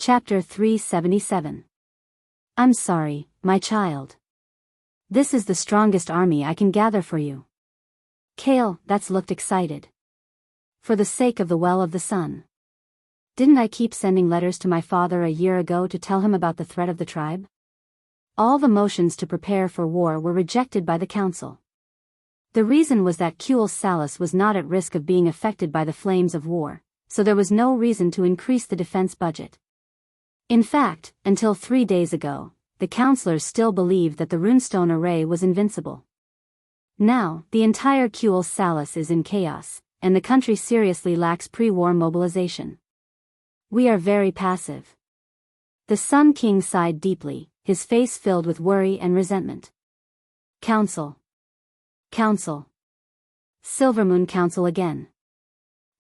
Chapter 377. I'm sorry, my child. This is the strongest army I can gather for you. Kale, that's looked excited. For the sake of the well of the sun. Didn't I keep sending letters to my father a year ago to tell him about the threat of the tribe? All the motions to prepare for war were rejected by the council. The reason was that Cultivation Salis was not at risk of being affected by the flames of war, so there was no reason to increase the defense budget. In fact, until 3 days ago, the councillors still believed that the runestone array was invincible. Now, the entire Cultivation Salis is in chaos, and the country seriously lacks pre-war mobilization. We are very passive. The Sun King sighed deeply, his face filled with worry and resentment. Council. Silvermoon Council again.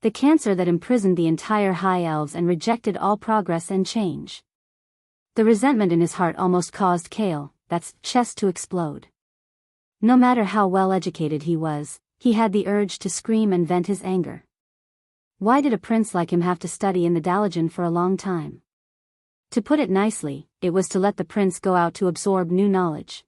The cancer that imprisoned the entire High Elves and rejected all progress and change. The resentment in his heart almost caused Kale's chest to explode. No matter how well educated he was, he had the urge to scream and vent his anger. Why did a prince like him have to study in the Dalajan for a long time? To put it nicely, it was to let the prince go out to absorb new knowledge.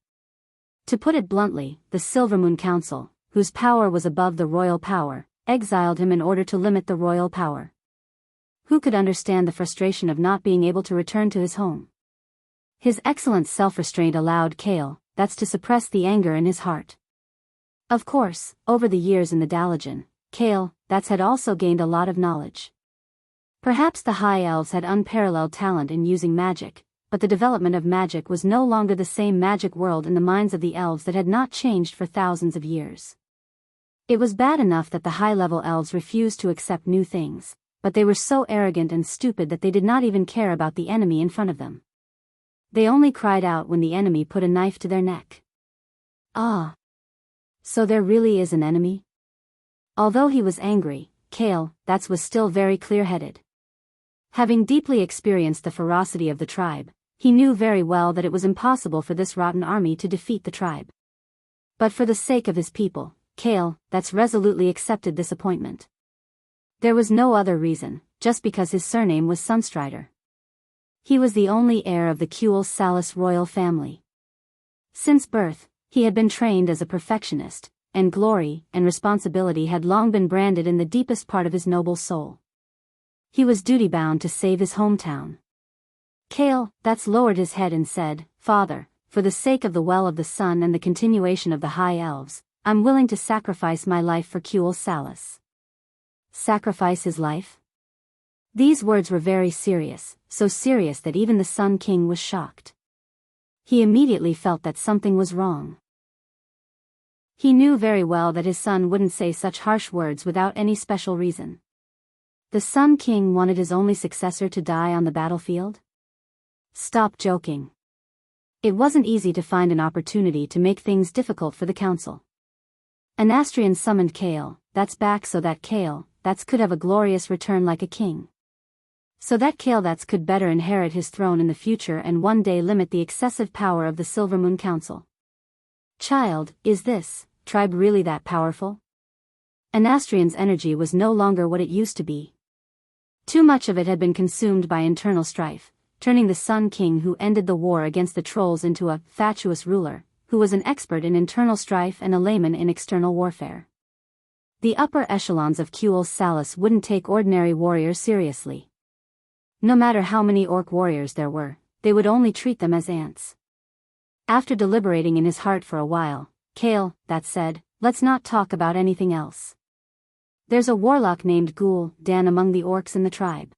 To put it bluntly, the Silvermoon Council, whose power was above the royal power, exiled him in order to limit the royal power. Who could understand the frustration of not being able to return to his home? His excellent self-restraint allowed Kale to suppress the anger in his heart. Of course, over the years in the Dalajan, Kale had also gained a lot of knowledge. Perhaps the High Elves had unparalleled talent in using magic, but the development of magic was no longer the same magic world in the minds of the elves that had not changed for thousands of years. It was bad enough that the high-level elves refused to accept new things, but they were so arrogant and stupid that they did not even care about the enemy in front of them. They only cried out when the enemy put a knife to their neck. Ah! So there really is an enemy? Although he was angry, Kale was still very clear-headed. Having deeply experienced the ferocity of the tribe, he knew very well that it was impossible for this rotten army to defeat the tribe. But for the sake of his people, Kale resolutely accepted this appointment. There was no other reason, just because his surname was Sunstrider. He was the only heir of the Cultivation Salis royal family. Since birth, he had been trained as a perfectionist, and glory and responsibility had long been branded in the deepest part of his noble soul. He was duty-bound to save his hometown. Kale lowered his head and said, "Father, for the sake of the Well of the Sun and the continuation of the High Elves, I'm willing to sacrifice my life for Cultivation Salis." Sacrifice his life? These words were very serious, so serious that even the Sun King was shocked. He immediately felt that something was wrong. He knew very well that his son wouldn't say such harsh words without any special reason. The Sun King wanted his only successor to die on the battlefield? Stop joking. It wasn't easy to find an opportunity to make things difficult for the council. Anastrian summoned Kale back so that Kale could have a glorious return like a king. So that Kale could better inherit his throne in the future and one day limit the excessive power of the Silvermoon Council. Child, is this tribe really that powerful? Anastrian's energy was no longer what it used to be. Too much of it had been consumed by internal strife, turning the Sun King who ended the war against the trolls into a fatuous ruler, who was an expert in internal strife and a layman in external warfare. The upper echelons of Cultivation Salis wouldn't take ordinary warriors seriously. No matter how many orc warriors there were, they would only treat them as ants. After deliberating in his heart for a while, Kale said, "Let's not talk about anything else. There's a warlock named Ghoul Dan among the orcs in the tribe.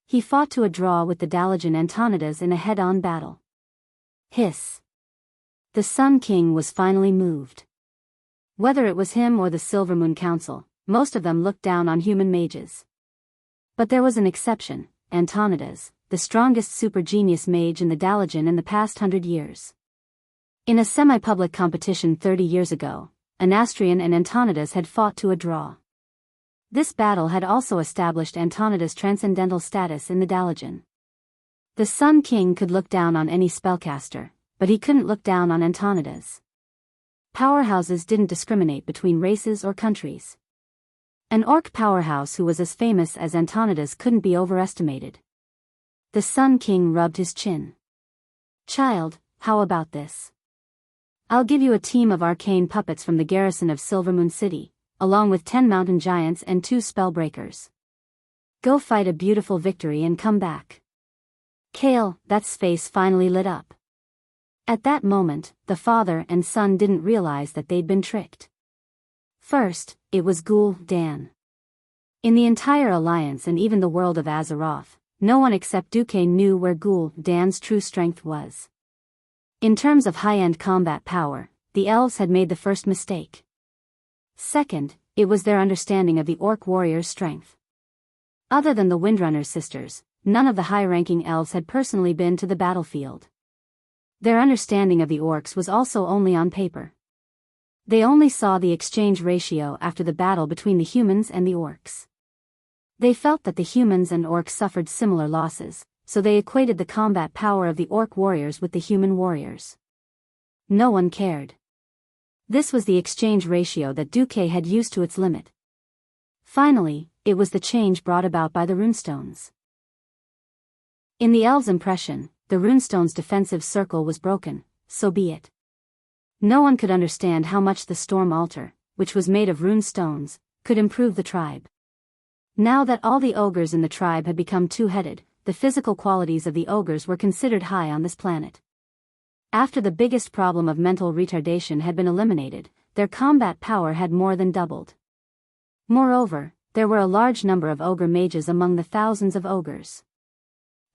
He fought to a draw with the Dalajan Antonidas in a head-on battle." Hiss. The Sun King was finally moved. Whether it was him or the Silvermoon Council, most of them looked down on human mages. But there was an exception, Antonidas, the strongest super-genius mage in the Dalajan in the past 100 years. In a semi-public competition 30 years ago, Anastrian and Antonidas had fought to a draw. This battle had also established Antonidas' transcendental status in the Dalajan. The Sun King could look down on any spellcaster, but he couldn't look down on Antonidas. Powerhouses didn't discriminate between races or countries. An orc powerhouse who was as famous as Antonidas couldn't be overestimated. The Sun King rubbed his chin. Child, how about this? I'll give you a team of arcane puppets from the garrison of Silvermoon City, along with 10 mountain giants and 2 spellbreakers. Go fight a beautiful victory and come back. Kale, that face finally lit up. At that moment, the father and son didn't realize that they'd been tricked. First, it was Ghoul Dan. In the entire alliance and even the world of Azeroth, no one except Duque knew where Ghoul Dan's true strength was. In terms of high-end combat power, the elves had made the first mistake. Second, it was their understanding of the orc warrior's strength. Other than the Windrunner sisters, none of the high-ranking elves had personally been to the battlefield. Their understanding of the orcs was also only on paper. They only saw the exchange ratio after the battle between the humans and the orcs. They felt that the humans and orcs suffered similar losses, so they equated the combat power of the orc warriors with the human warriors. No one cared. This was the exchange ratio that Duque had used to its limit. Finally, it was the change brought about by the runestones. In the elves' impression, the runestone's defensive circle was broken, so be it. No one could understand how much the storm altar, which was made of runestones, could improve the tribe. Now that all the ogres in the tribe had become two-headed, the physical qualities of the ogres were considered high on this planet. After the biggest problem of mental retardation had been eliminated, their combat power had more than doubled. Moreover, there were a large number of ogre mages among the thousands of ogres.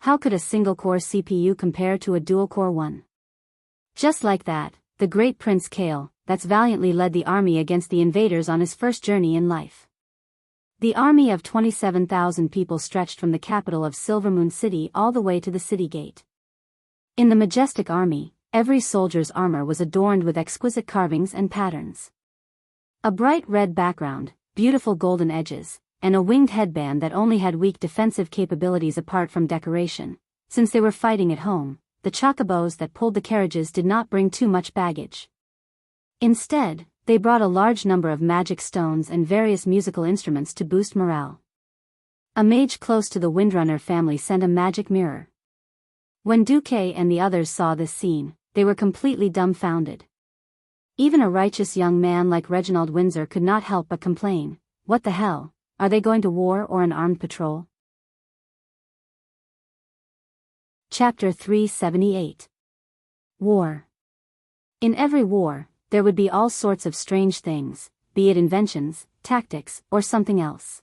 How could a single-core CPU compare to a dual-core one? Just like that, the great Prince Kale, that's valiantly led the army against the invaders on his first journey in life. The army of 27,000 people stretched from the capital of Silvermoon City all the way to the city gate. In the majestic army, every soldier's armor was adorned with exquisite carvings and patterns. A bright red background, beautiful golden edges, and a winged headband that only had weak defensive capabilities apart from decoration. Since they were fighting at home, the chocobos that pulled the carriages did not bring too much baggage. Instead, they brought a large number of magic stones and various musical instruments to boost morale. A mage close to the Windrunner family sent a magic mirror. When Duque and the others saw this scene, they were completely dumbfounded. Even a righteous young man like Reginald Windsor could not help but complain, "What the hell, are they going to war or an armed patrol?" Chapter 378. War. In every war, there would be all sorts of strange things, be it inventions, tactics, or something else.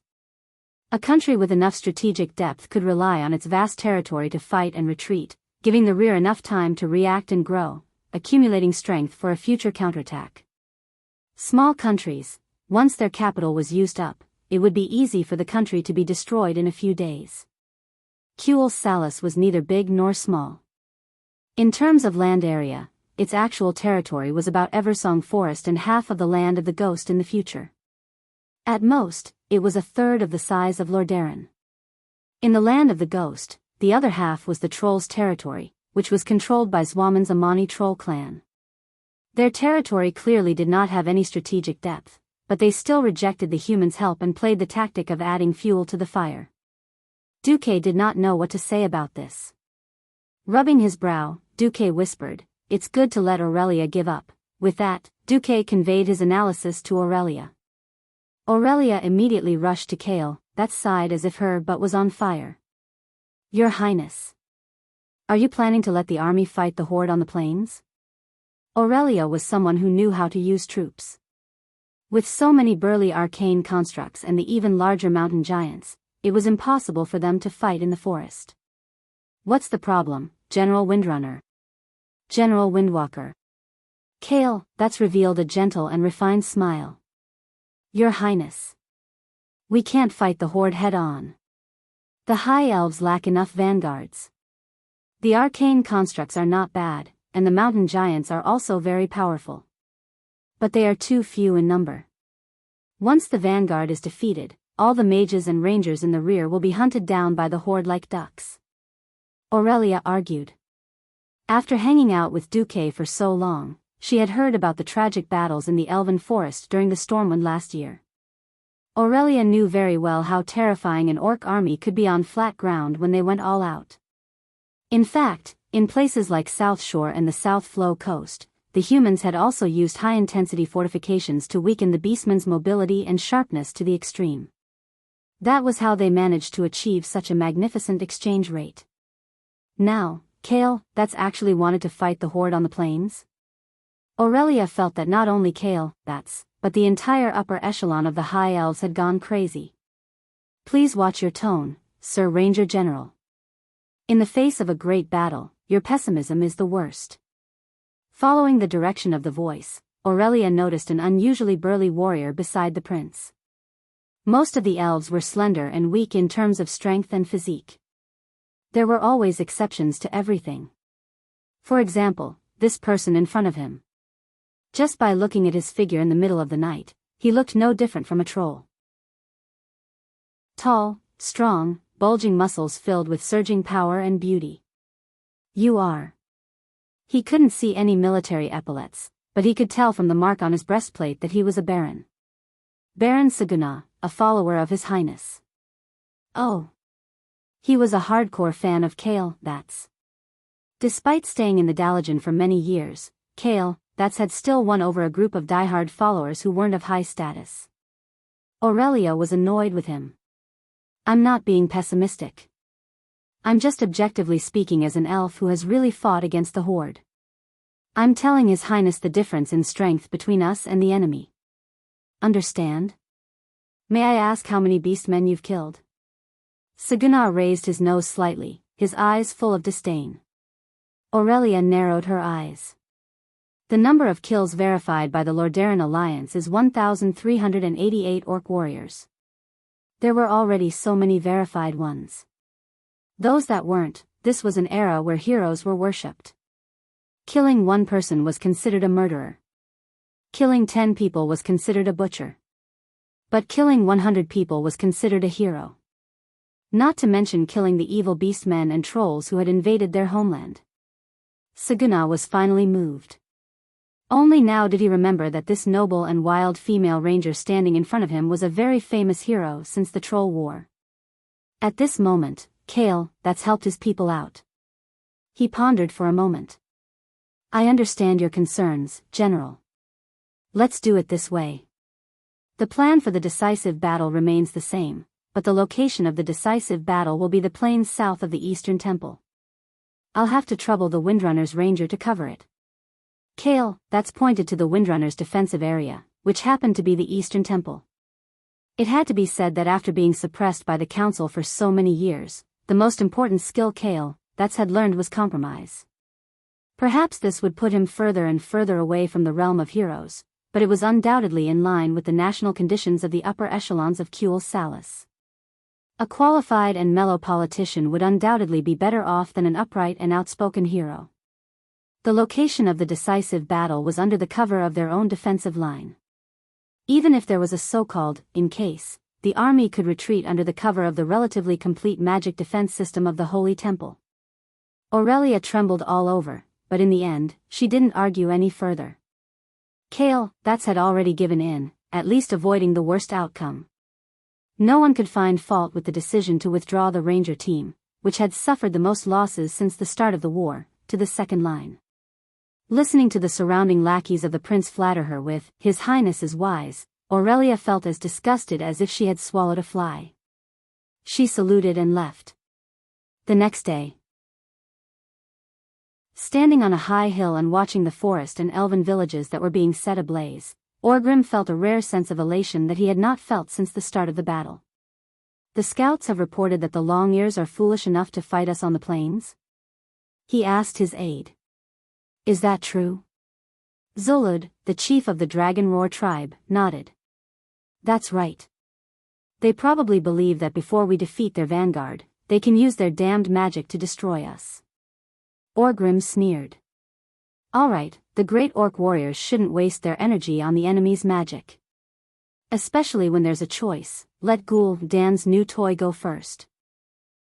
A country with enough strategic depth could rely on its vast territory to fight and retreat, giving the rear enough time to react and grow, accumulating strength for a future counterattack. Small countries, once their capital was used up, it would be easy for the country to be destroyed in a few days. Kuel Salus was neither big nor small. In terms of land area, its actual territory was about Eversong Forest and half of the land of the Ghost in the future. At most, it was a third of the size of Lordaeron. In the land of the Ghost, the other half was the Trolls' territory, which was controlled by Zwaman's Amani troll clan. Their territory clearly did not have any strategic depth, but they still rejected the humans' help and played the tactic of adding fuel to the fire. Duque did not know what to say about this. Rubbing his brow, Duque whispered, "It's good to let Aurelia give up." With that, Duque conveyed his analysis to Aurelia. Aurelia immediately rushed to Kale, that sighed as if her butt was on fire. "Your Highness. Are you planning to let the army fight the horde on the plains?" Aurelia was someone who knew how to use troops. With so many burly arcane constructs and the even larger mountain giants, it was impossible for them to fight in the forest. "What's the problem, General Windrunner?" "General Windwalker." Kale, that's revealed a gentle and refined smile. "Your Highness. We can't fight the horde head-on. The High Elves lack enough vanguards. The arcane constructs are not bad, and the mountain giants are also very powerful. But they are too few in number. Once the vanguard is defeated, all the mages and rangers in the rear will be hunted down by the horde like ducks," Aurelia argued. After hanging out with Duque for so long, she had heard about the tragic battles in the Elven Forest during the Stormwind last year. Aurelia knew very well how terrifying an orc army could be on flat ground when they went all out. In fact, in places like South Shore and the South Flow Coast, the humans had also used high-intensity fortifications to weaken the beastmen's mobility and sharpness to the extreme. That was how they managed to achieve such a magnificent exchange rate. Now, Kale, that's actually wanted to fight the horde on the plains? Aurelia felt that not only Kale, but the entire upper echelon of the High Elves had gone crazy. Please watch your tone, Sir Ranger General. In the face of a great battle, your pessimism is the worst. Following the direction of the voice, Aurelia noticed an unusually burly warrior beside the prince. Most of the elves were slender and weak in terms of strength and physique. There were always exceptions to everything. For example, this person in front of him. Just by looking at his figure in the middle of the night, he looked no different from a troll. Tall, strong, bulging muscles filled with surging power and beauty. You are. He couldn't see any military epaulets, but he could tell from the mark on his breastplate that he was a baron. Baron Saguna, a follower of His Highness. Oh. He was a hardcore fan of Kale, Despite staying in the Dalajan for many years, Kale, had still won over a group of diehard followers who weren't of high status. Aurelia was annoyed with him. I'm not being pessimistic. I'm just objectively speaking as an elf who has really fought against the horde. I'm telling His Highness the difference in strength between us and the enemy. Understand? May I ask how many beastmen you've killed? Saguna raised his nose slightly, his eyes full of disdain. Aurelia narrowed her eyes. The number of kills verified by the Lordaeron Alliance is 1,388 orc warriors. There were already so many verified ones. Those that weren't, this was an era where heroes were worshipped. Killing one person was considered a murderer. Killing 10 people was considered a butcher. But killing 100 people was considered a hero. Not to mention killing the evil beastmen and trolls who had invaded their homeland. Saguna was finally moved. Only now did he remember that this noble and wild female ranger standing in front of him was a very famous hero since the Troll War. At this moment, Kale, helped his people out. He pondered for a moment. I understand your concerns, General. Let's do it this way. The plan for the decisive battle remains the same, but the location of the decisive battle will be the plains south of the Eastern Temple. I'll have to trouble the Windrunner's ranger to cover it. Kale, pointed to the Windrunner's defensive area, which happened to be the Eastern Temple. It had to be said that after being suppressed by the Council for so many years, the most important skill Kale, had learned was compromise. Perhaps this would put him further and further away from the realm of heroes, but it was undoubtedly in line with the national conditions of the upper echelons of Kuel Salis. A qualified and mellow politician would undoubtedly be better off than an upright and outspoken hero. The location of the decisive battle was under the cover of their own defensive line. Even if there was a so-called, in case, the army could retreat under the cover of the relatively complete magic defense system of the Holy Temple. Aurelia trembled all over, but in the end, she didn't argue any further. Kale, had already given in, at least avoiding the worst outcome. No one could find fault with the decision to withdraw the Ranger team, which had suffered the most losses since the start of the war, to the second line. Listening to the surrounding lackeys of the prince flatter her with, "His Highness is wise," Aurelia felt as disgusted as if she had swallowed a fly. She saluted and left. The next day, standing on a high hill and watching the forest and elven villages that were being set ablaze, Orgrim felt a rare sense of elation that he had not felt since the start of the battle. The scouts have reported that the Long-Ears are foolish enough to fight us on the plains? He asked his aide. Is that true? Zulud, the chief of the Dragon Roar tribe, nodded. That's right. They probably believe that before we defeat their vanguard, they can use their damned magic to destroy us. Orgrim sneered. Alright, the great orc warriors shouldn't waste their energy on the enemy's magic. Especially when there's a choice, let Gul'dan's new toy go first.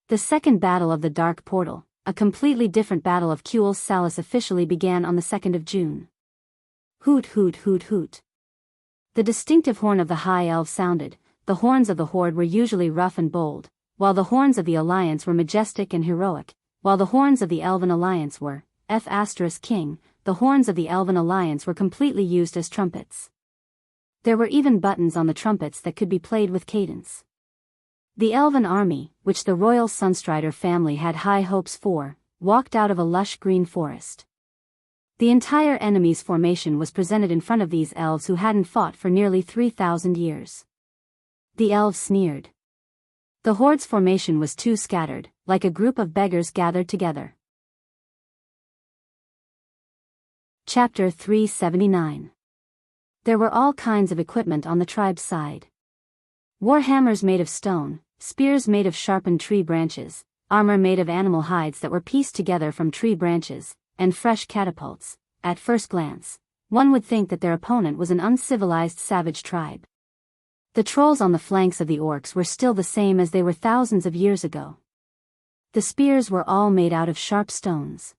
The second battle of the Dark Portal, a completely different battle of Kuel Salis, officially began on the 2nd of June. Hoot hoot hoot hoot. The distinctive horn of the High Elves sounded. The horns of the Horde were usually rough and bold, while the horns of the Alliance were majestic and heroic, while the horns of the Elven Alliance were King, the horns of the Elven Alliance were completely used as trumpets. There were even buttons on the trumpets that could be played with cadence. The Elven army, which the royal Sunstrider family had high hopes for, walked out of a lush green forest. The entire enemy's formation was presented in front of these elves who hadn't fought for nearly 3,000 years. The elves sneered. The horde's formation was too scattered, like a group of beggars gathered together. Chapter 379. There were all kinds of equipment on the tribe's side. Warhammers made of stone, spears made of sharpened tree branches, armor made of animal hides that were pieced together from tree branches, and fresh catapults. At first glance, one would think that their opponent was an uncivilized savage tribe. The trolls on the flanks of the orcs were still the same as they were thousands of years ago. The spears were all made out of sharp stones.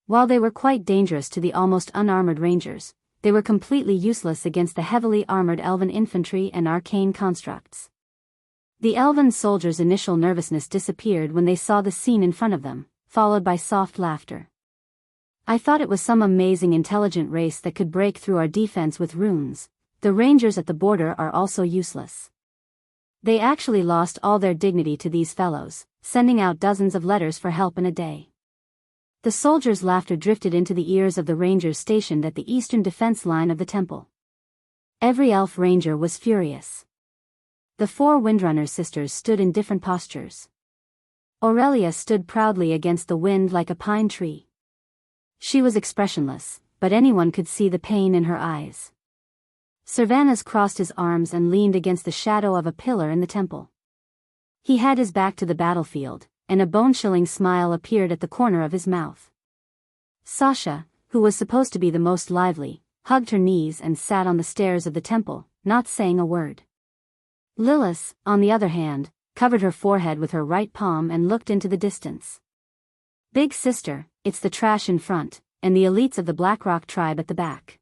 While they were quite dangerous to the almost unarmored rangers, they were completely useless against the heavily armored elven infantry and arcane constructs. The elven soldiers' initial nervousness disappeared when they saw the scene in front of them, followed by soft laughter. I thought it was some amazing intelligent race that could break through our defense with runes. The rangers at the border are also useless. They actually lost all their dignity to these fellows, sending out dozens of letters for help in a day. The soldiers' laughter drifted into the ears of the rangers stationed at the eastern defense line of the temple. Every elf ranger was furious. The 4 Windrunner sisters stood in different postures. Aurelia stood proudly against the wind like a pine tree. She was expressionless, but anyone could see the pain in her eyes. Servanas crossed his arms and leaned against the shadow of a pillar in the temple. He had his back to the battlefield, and a bone-chilling smile appeared at the corner of his mouth. Sasha, who was supposed to be the most lively, hugged her knees and sat on the stairs of the temple, not saying a word. Lilith, on the other hand, covered her forehead with her right palm and looked into the distance. Big sister, it's the trash in front, and the elites of the Blackrock tribe at the back.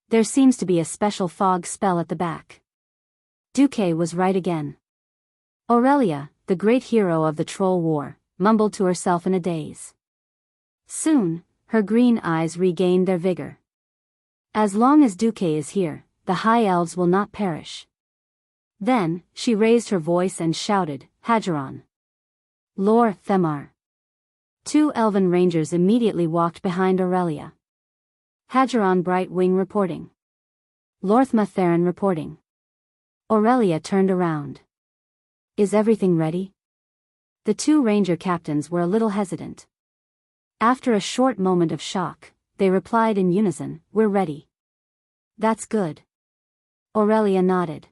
There seems to be a special fog spell at the back. Duque was right again. Aurelia, the great hero of the Troll War, mumbled to herself in a daze. Soon, her green eyes regained their vigor. As long as Duque is here, the High Elves will not perish. Then, she raised her voice and shouted, Hadgeron. Lor Themar. 2 elven rangers immediately walked behind Aurelia. Hadgeron Brightwing reporting. Lorthma Theron reporting. Aurelia turned around. Is everything ready? The 2 ranger captains were a little hesitant. After a short moment of shock, they replied in unison, We're ready. That's good. Aurelia nodded.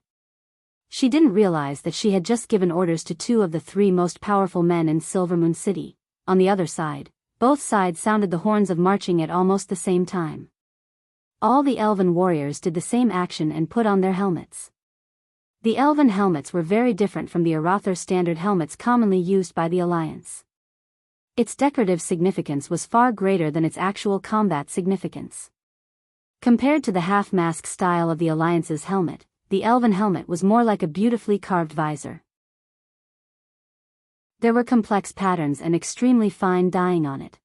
She didn't realize that she had just given orders to 2 of the 3 most powerful men in Silvermoon City. On the other side, both sides sounded the horns of marching at almost the same time. All the elven warriors did the same action and put on their helmets. The elven helmets were very different from the Arathor standard helmets commonly used by the Alliance. Its decorative significance was far greater than its actual combat significance. Compared to the half-mask style of the Alliance's helmet, the elven helmet was more like a beautifully carved visor. There were complex patterns and extremely fine dyeing on it.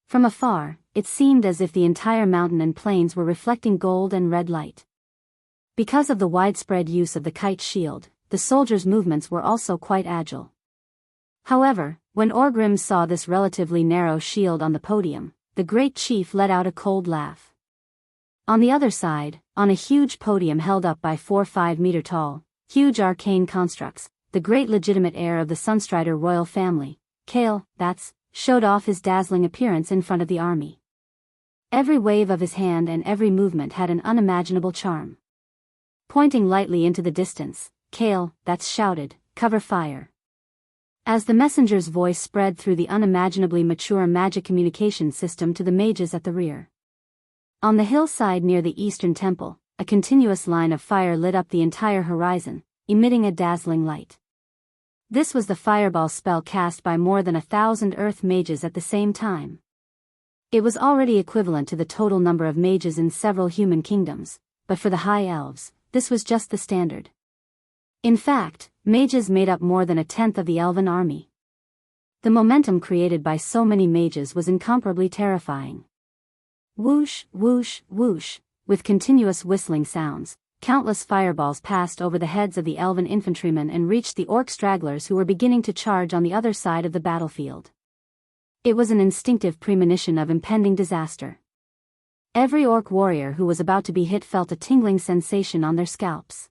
From afar, it seemed as if the entire mountain and plains were reflecting gold and red light. Because of the widespread use of the kite shield, the soldiers' movements were also quite agile. However, when Orgrim saw this relatively narrow shield on the podium, the great chief let out a cold laugh. On the other side, on a huge podium held up by 4 5-meter-tall, huge arcane constructs, the great legitimate heir of the Sunstrider royal family, Kale, showed off his dazzling appearance in front of the army. Every wave of his hand and every movement had an unimaginable charm. Pointing lightly into the distance, Kale, shouted, Cover fire. As the messenger's voice spread through the unimaginably mature magic communication system to the mages at the rear. On the hillside near the eastern temple, a continuous line of fire lit up the entire horizon, emitting a dazzling light. This was the fireball spell cast by more than 1,000 earth mages at the same time. It was already equivalent to the total number of mages in several human kingdoms, but for the High Elves, this was just the standard. In fact, mages made up more than 1/10 of the elven army. The momentum created by so many mages was incomparably terrifying. Whoosh, whoosh, whoosh, with continuous whistling sounds, countless fireballs passed over the heads of the elven infantrymen and reached the orc stragglers who were beginning to charge on the other side of the battlefield. It was an instinctive premonition of impending disaster. Every orc warrior who was about to be hit felt a tingling sensation on their scalps.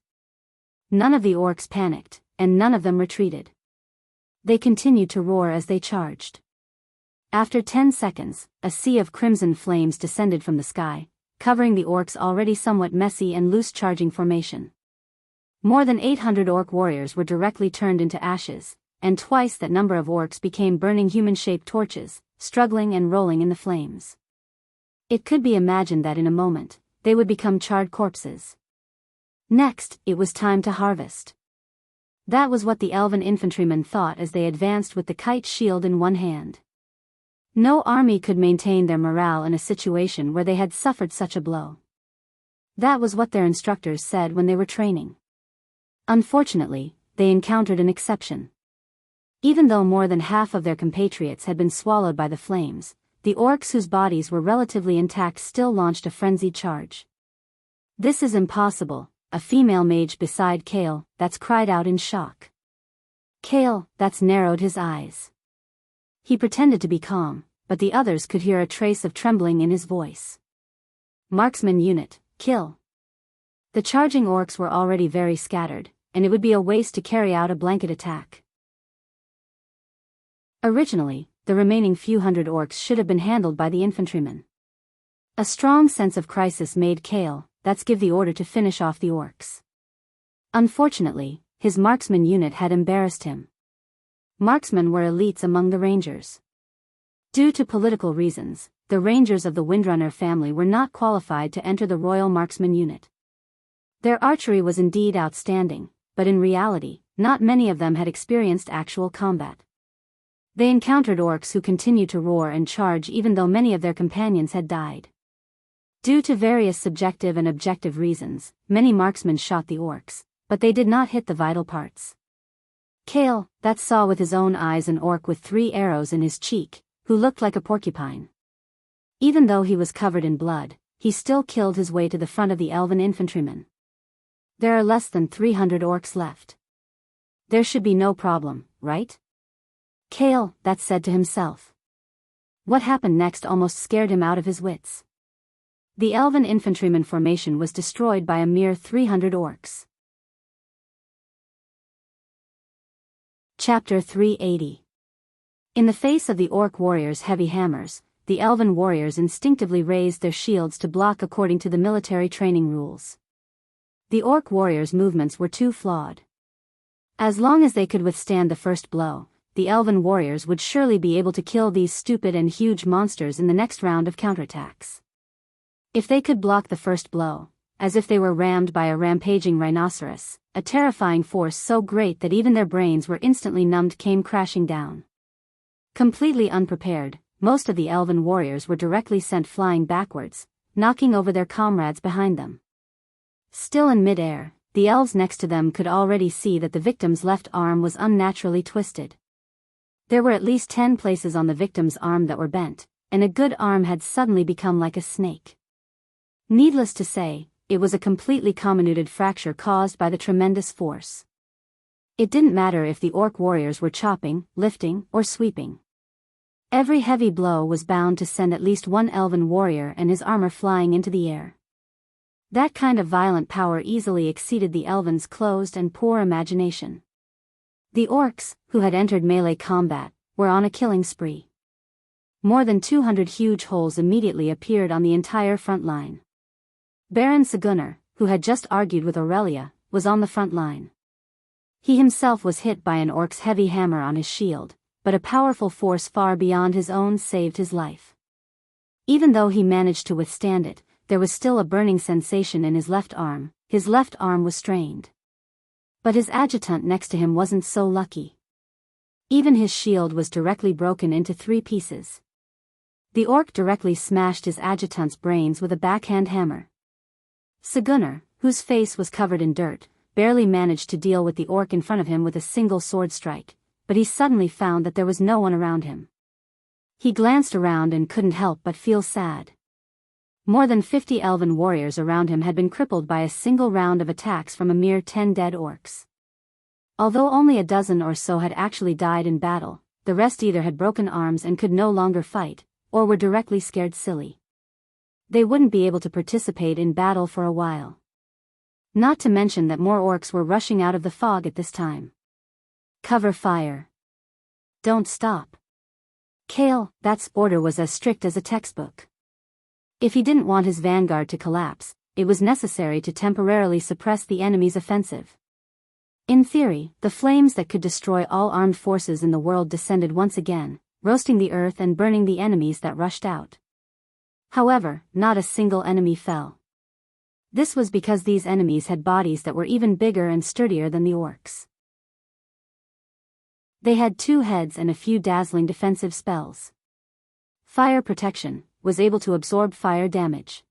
None of the orcs panicked, and none of them retreated. They continued to roar as they charged. After 10 seconds, a sea of crimson flames descended from the sky, covering the orcs' already somewhat messy and loose charging formation. More than 800 orc warriors were directly turned into ashes, and twice that number of orcs became burning human-shaped torches, struggling and rolling in the flames. It could be imagined that in a moment, they would become charred corpses. Next, it was time to harvest. That was what the elven infantrymen thought as they advanced with the kite shield in one hand. No army could maintain their morale in a situation where they had suffered such a blow. That was what their instructors said when they were training. Unfortunately, they encountered an exception. Even though more than half of their compatriots had been swallowed by the flames, the orcs whose bodies were relatively intact still launched a frenzied charge. "This is impossible," a female mage beside Kale, that's cried out in shock. Kale, that's narrowed his eyes. He pretended to be calm, but the others could hear a trace of trembling in his voice. "Marksman unit, kill." The charging orcs were already very scattered, and it would be a waste to carry out a blanket attack. Originally, the remaining few hundred orcs should have been handled by the infantrymen. A strong sense of crisis made Kale, that's give the order to finish off the orcs. Unfortunately, his marksman unit had embarrassed him. Marksmen were elites among the rangers. Due to political reasons, the rangers of the Windrunner family were not qualified to enter the Royal Marksman unit. Their archery was indeed outstanding, but in reality, not many of them had experienced actual combat. They encountered orcs who continued to roar and charge even though many of their companions had died. Due to various subjective and objective reasons, many marksmen shot the orcs, but they did not hit the vital parts. Kale, that saw with his own eyes an orc with 3 arrows in his cheek, who looked like a porcupine. Even though he was covered in blood, he still killed his way to the front of the elven infantrymen. There are less than 300 orcs left. There should be no problem, right? Kale, that said to himself. What happened next almost scared him out of his wits. The elven infantryman formation was destroyed by a mere 300 orcs. Chapter 380. In the face of the orc warriors' heavy hammers, the elven warriors instinctively raised their shields to block according to the military training rules. The orc warriors' movements were too flawed. As long as they could withstand the first blow, the elven warriors would surely be able to kill these stupid and huge monsters in the next round of counterattacks. If they could block the first blow, as if they were rammed by a rampaging rhinoceros, a terrifying force so great that even their brains were instantly numbed came crashing down. Completely unprepared, most of the elven warriors were directly sent flying backwards, knocking over their comrades behind them. Still in mid-air, the elves next to them could already see that the victim's left arm was unnaturally twisted. There were at least 10 places on the victim's arm that were bent, and a good arm had suddenly become like a snake. Needless to say, it was a completely comminuted fracture caused by the tremendous force. It didn't matter if the orc warriors were chopping, lifting, or sweeping. Every heavy blow was bound to send at least one elven warrior and his armor flying into the air. That kind of violent power easily exceeded the elven's closed and poor imagination. The orcs, who had entered melee combat, were on a killing spree. More than 200 huge holes immediately appeared on the entire front line. Baron Sagunnar, who had just argued with Aurelia, was on the front line. He himself was hit by an orc's heavy hammer on his shield, but a powerful force far beyond his own saved his life. Even though he managed to withstand it, there was still a burning sensation in his left arm. His left arm was strained. But his adjutant next to him wasn't so lucky. Even his shield was directly broken into 3 pieces. The orc directly smashed his adjutant's brains with a backhand hammer. Sagunnar, whose face was covered in dirt, barely managed to deal with the orc in front of him with a single sword strike, but he suddenly found that there was no one around him. He glanced around and couldn't help but feel sad. More than 50 elven warriors around him had been crippled by a single round of attacks from a mere 10 dead orcs. Although only a dozen or so had actually died in battle, the rest either had broken arms and could no longer fight, or were directly scared silly. They wouldn't be able to participate in battle for a while. Not to mention that more orcs were rushing out of the fog at this time. Cover fire. Don't stop. Kale, that's order was as strict as a textbook. If he didn't want his vanguard to collapse, it was necessary to temporarily suppress the enemy's offensive. In theory, the flames that could destroy all armed forces in the world descended once again, roasting the earth and burning the enemies that rushed out. However, not a single enemy fell. This was because these enemies had bodies that were even bigger and sturdier than the orcs. They had 2 heads and a few dazzling defensive spells. Fire protection was able to absorb fire damage.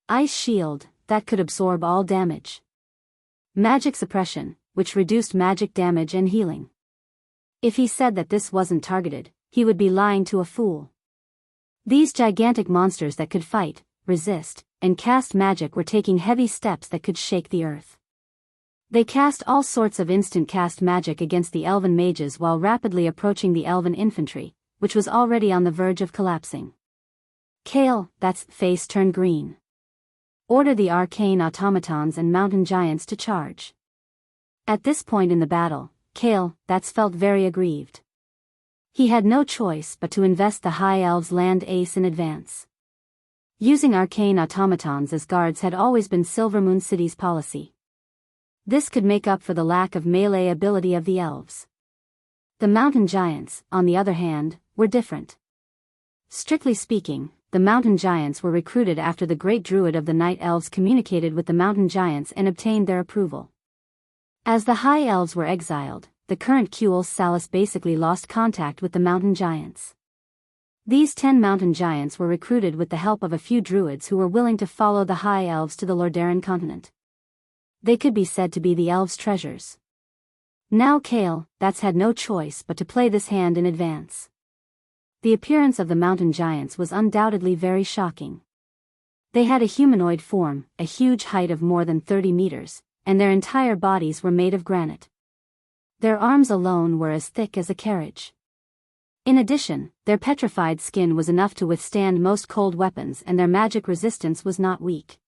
Ice shield, that could absorb all damage. Magic suppression, which reduced magic damage and healing. If he said that this wasn't targeted, he would be lying to a fool. These gigantic monsters that could fight, resist, and cast magic were taking heavy steps that could shake the earth. They cast all sorts of instant cast magic against the elven mages while rapidly approaching the elven infantry, which was already on the verge of collapsing. Kale, that's face turned green. Order the arcane automatons and mountain giants to charge. At this point in the battle, Kale, that's felt very aggrieved. He had no choice but to invest the High Elves' land ace in advance. Using arcane automatons as guards had always been Silvermoon City's policy. This could make up for the lack of melee ability of the elves. The mountain giants, on the other hand, were different. Strictly speaking, the mountain giants were recruited after the great druid of the night elves communicated with the mountain giants and obtained their approval. As the high elves were exiled, the current Kuel Salus basically lost contact with the mountain giants. These 10 mountain giants were recruited with the help of a few druids who were willing to follow the high elves to the Lordaeron continent. They could be said to be the elves' treasures. Now Kale, that's had no choice but to play this hand in advance. The appearance of the mountain giants was undoubtedly very shocking. They had a humanoid form, a huge height of more than 30 meters, and their entire bodies were made of granite. Their arms alone were as thick as a carriage. In addition, their petrified skin was enough to withstand most cold weapons and their magic resistance was not weak.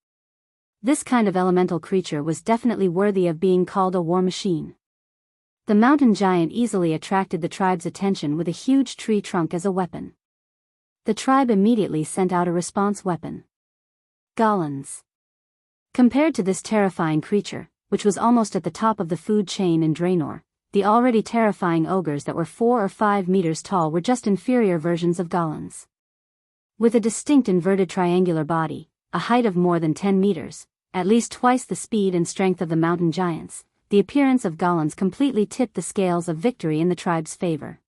This kind of elemental creature was definitely worthy of being called a war machine. The mountain giant easily attracted the tribe's attention with a huge tree trunk as a weapon. The tribe immediately sent out a response weapon. Golems. Compared to this terrifying creature, which was almost at the top of the food chain in Draenor, the already terrifying ogres that were 4 or 5 meters tall were just inferior versions of golems. With a distinct inverted triangular body, a height of more than 10 meters, at least twice the speed and strength of the mountain giants, the appearance of golems completely tipped the scales of victory in the tribe's favor.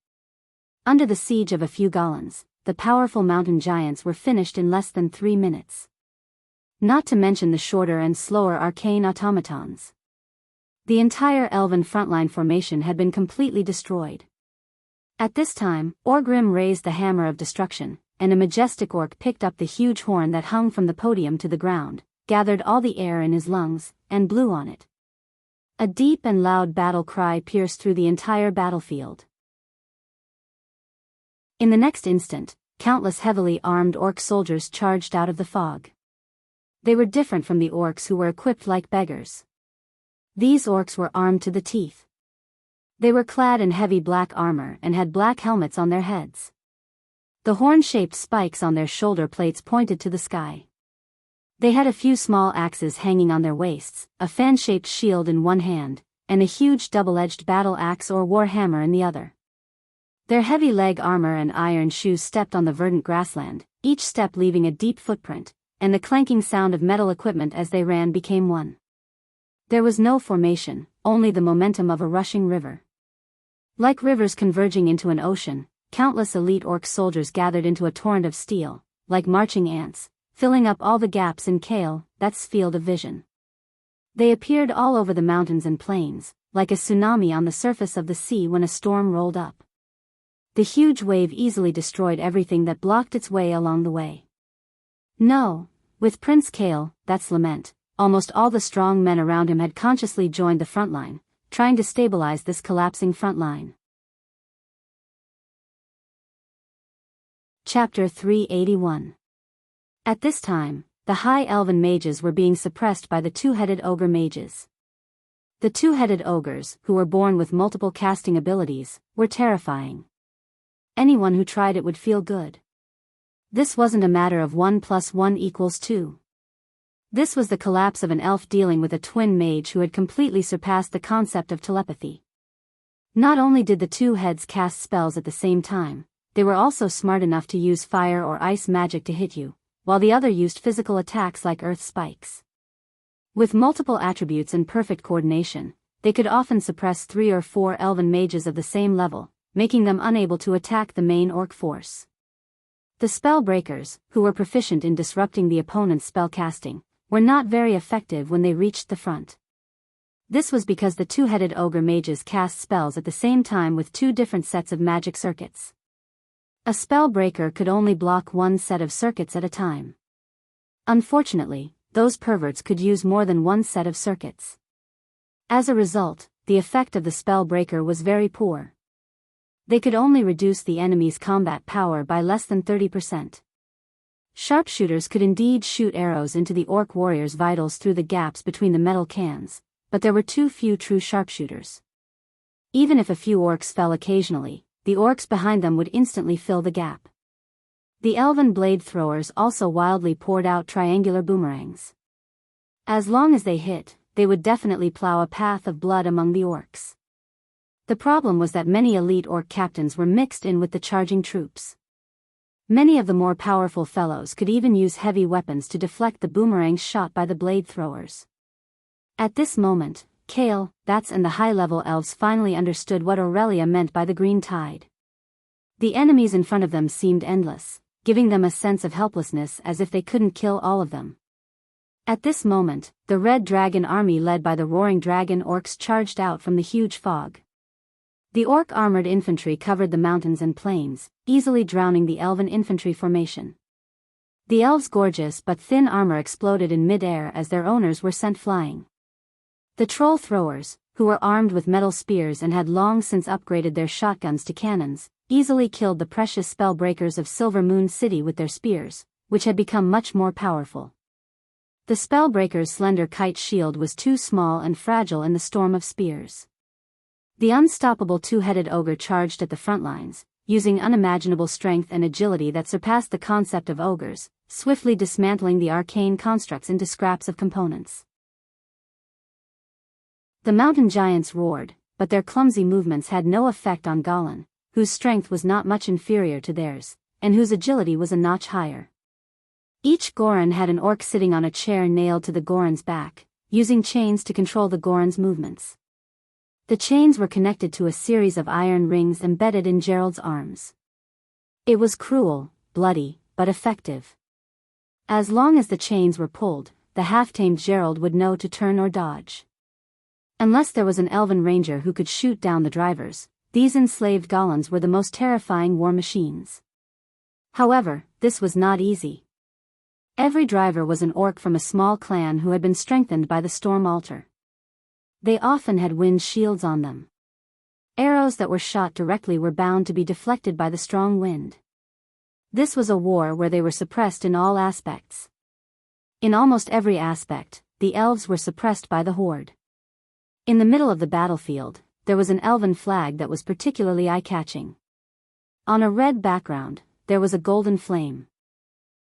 Under the siege of a few golems, the powerful mountain giants were finished in less than 3 minutes. Not to mention the shorter and slower arcane automatons. The entire elven frontline formation had been completely destroyed. At this time, Orgrim raised the hammer of destruction, and a majestic orc picked up the huge horn that hung from the podium to the ground, gathered all the air in his lungs, and blew on it. A deep and loud battle cry pierced through the entire battlefield. In the next instant, countless heavily armed orc soldiers charged out of the fog. They were different from the orcs who were equipped like beggars. These orcs were armed to the teeth. They were clad in heavy black armor and had black helmets on their heads. The horn-shaped spikes on their shoulder plates pointed to the sky. They had a few small axes hanging on their waists, a fan-shaped shield in one hand, and a huge double-edged battle axe or war hammer in the other. Their heavy leg armor and iron shoes stepped on the verdant grassland, each step leaving a deep footprint, and the clanking sound of metal equipment as they ran became one. There was no formation, only the momentum of a rushing river. Like rivers converging into an ocean, countless elite orc soldiers gathered into a torrent of steel, like marching ants, filling up all the gaps in Kale, that's field of vision. They appeared all over the mountains and plains, like a tsunami on the surface of the sea when a storm rolled up. The huge wave easily destroyed everything that blocked its way along the way. No, with Prince Kale, that's lament, almost all the strong men around him had consciously joined the front line, trying to stabilize this collapsing front line. Chapter 381. At this time, the high elven mages were being suppressed by the two-headed ogre mages. The two-headed ogres, who were born with multiple casting abilities, were terrifying. Anyone who tried it would feel good. This wasn't a matter of 1 + 1 = 2. This was the collapse of an elf dealing with a twin mage who had completely surpassed the concept of telepathy. Not only did the two heads cast spells at the same time, they were also smart enough to use fire or ice magic to hit you, while the other used physical attacks like earth spikes. With multiple attributes and perfect coordination, they could often suppress 3 or 4 elven mages of the same level, making them unable to attack the main orc force. The spellbreakers, who were proficient in disrupting the opponent's spell casting, were not very effective when they reached the front. This was because the two-headed ogre mages cast spells at the same time with 2 different sets of magic circuits. A spellbreaker could only block 1 set of circuits at a time. Unfortunately, those perverts could use more than 1 set of circuits. As a result, the effect of the spellbreaker was very poor. They could only reduce the enemy's combat power by less than 30%. Sharpshooters could indeed shoot arrows into the orc warrior's vitals through the gaps between the metal cans, but there were too few true sharpshooters. Even if a few orcs fell occasionally, the orcs behind them would instantly fill the gap. The elven blade throwers also wildly poured out triangular boomerangs. As long as they hit, they would definitely plow a path of blood among the orcs. The problem was that many elite orc captains were mixed in with the charging troops. Many of the more powerful fellows could even use heavy weapons to deflect the boomerangs shot by the blade throwers. At this moment, Kale, Bats and the high-level elves finally understood what Aurelia meant by the green tide. The enemies in front of them seemed endless, giving them a sense of helplessness as if they couldn't kill all of them. At this moment, the Red Dragon army led by the Roaring Dragon orcs charged out from the huge fog. The orc armored infantry covered the mountains and plains, easily drowning the elven infantry formation. The elves' gorgeous but thin armor exploded in mid-air as their owners were sent flying. The troll throwers, who were armed with metal spears and had long since upgraded their shotguns to cannons, easily killed the precious spellbreakers of Silver Moon City with their spears, which had become much more powerful. The spellbreaker's slender kite shield was too small and fragile in the storm of spears. The unstoppable two-headed ogre charged at the front lines, using unimaginable strength and agility that surpassed the concept of ogres, swiftly dismantling the arcane constructs into scraps of components. The mountain giants roared, but their clumsy movements had no effect on Golan, whose strength was not much inferior to theirs, and whose agility was a notch higher. Each Goran had an orc sitting on a chair nailed to the Goran's back, using chains to control the Goran's movements. The chains were connected to a series of iron rings embedded in Gerald's arms. It was cruel, bloody, but effective. As long as the chains were pulled, the half-tamed Gerald would know to turn or dodge. Unless there was an elven ranger who could shoot down the drivers, these enslaved Golans were the most terrifying war machines. However, this was not easy. Every driver was an orc from a small clan who had been strengthened by the storm altar. They often had wind shields on them. Arrows that were shot directly were bound to be deflected by the strong wind. This was a war where they were suppressed in all aspects. In almost every aspect, the elves were suppressed by the horde. In the middle of the battlefield, there was an elven flag that was particularly eye-catching. On a red background, there was a golden flame.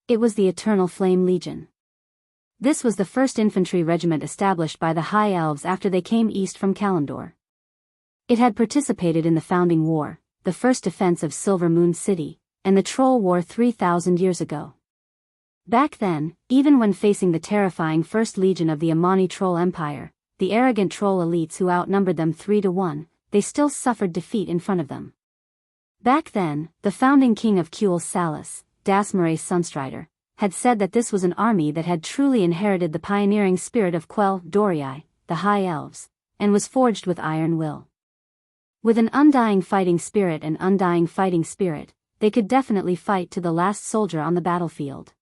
It was the Eternal Flame Legion. This was the first infantry regiment established by the High Elves after they came east from Kalimdor. It had participated in the Founding War, the first defense of Silver Moon City, and the Troll War 3,000 years ago. Back then, even when facing the terrifying First Legion of the Amani Troll Empire, the arrogant troll elites who outnumbered them 3-1, they still suffered defeat in front of them. Back then, the founding king of Kuel Salas, Dasmare Sunstrider, had said that this was an army that had truly inherited the pioneering spirit of Quell Dorii, the High Elves, and was forged with iron will. With an undying fighting spirit, they could definitely fight to the last soldier on the battlefield.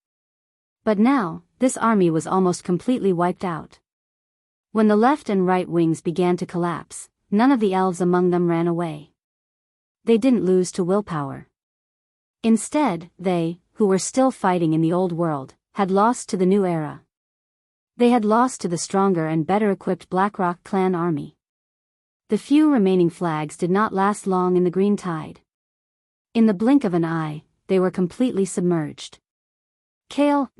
But now, this army was almost completely wiped out. When the left and right wings began to collapse, none of the elves among them ran away. They didn't lose to willpower. Instead, they, who were still fighting in the old world, had lost to the new era. They had lost to the stronger and better equipped Blackrock clan army. The few remaining flags did not last long in the green tide. In the blink of an eye, they were completely submerged. Kale,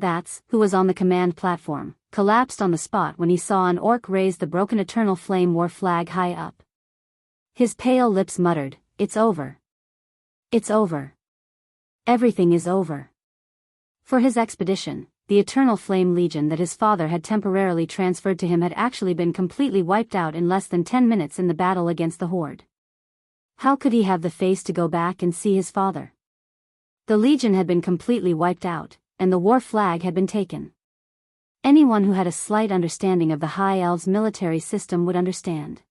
who was on the command platform, collapsed on the spot when he saw an orc raise the broken Eternal Flame War flag high up. His pale lips muttered, "It's over. It's over. Everything is over." For his expedition, the Eternal Flame Legion that his father had temporarily transferred to him had actually been completely wiped out in less than 10 minutes in the battle against the Horde. How could he have the face to go back and see his father? The Legion had been completely wiped out, and the war flag had been taken. Anyone who had a slight understanding of the High Elves' military system would understand.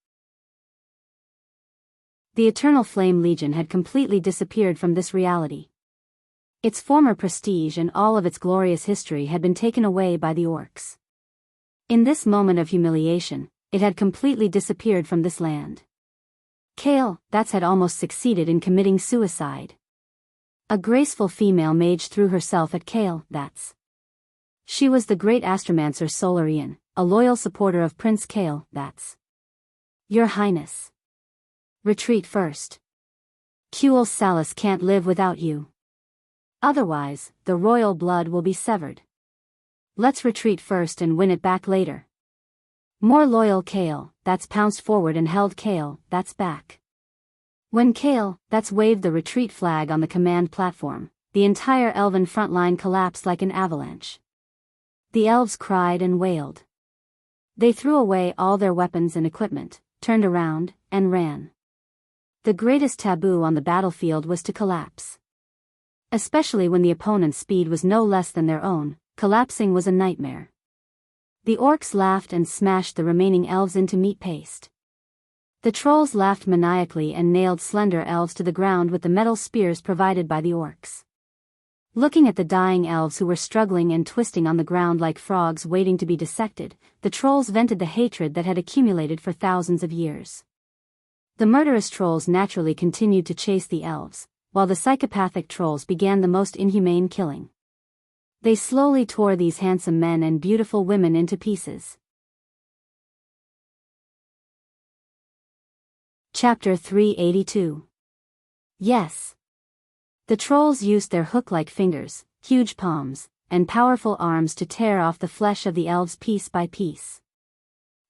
The Eternal Flame Legion had completely disappeared from this reality. Its former prestige and all of its glorious history had been taken away by the orcs. In this moment of humiliation, it had completely disappeared from this land. Kale, had almost succeeded in committing suicide. A graceful female mage threw herself at Kale, She was the great astromancer Solarian, a loyal supporter of Prince Kale, Your Highness. Retreat first. Kuel Salus can't live without you. Otherwise, the royal blood will be severed. Let's retreat first and win it back later. More loyal Kale, pounced forward and held Kale, back. When Kale, waved the retreat flag on the command platform, the entire elven front line collapsed like an avalanche. The elves cried and wailed. They threw away all their weapons and equipment, turned around, and ran. The greatest taboo on the battlefield was to collapse. Especially when the opponent's speed was no less than their own, collapsing was a nightmare. The orcs laughed and smashed the remaining elves into meat paste. The trolls laughed maniacally and nailed slender elves to the ground with the metal spears provided by the orcs. Looking at the dying elves who were struggling and twisting on the ground like frogs waiting to be dissected, the trolls vented the hatred that had accumulated for thousands of years. The murderous trolls naturally continued to chase the elves, while the psychopathic trolls began the most inhumane killing. They slowly tore these handsome men and beautiful women into pieces. Chapter 382. Yes. The trolls used their hook-like fingers, huge palms, and powerful arms to tear off the flesh of the elves piece by piece.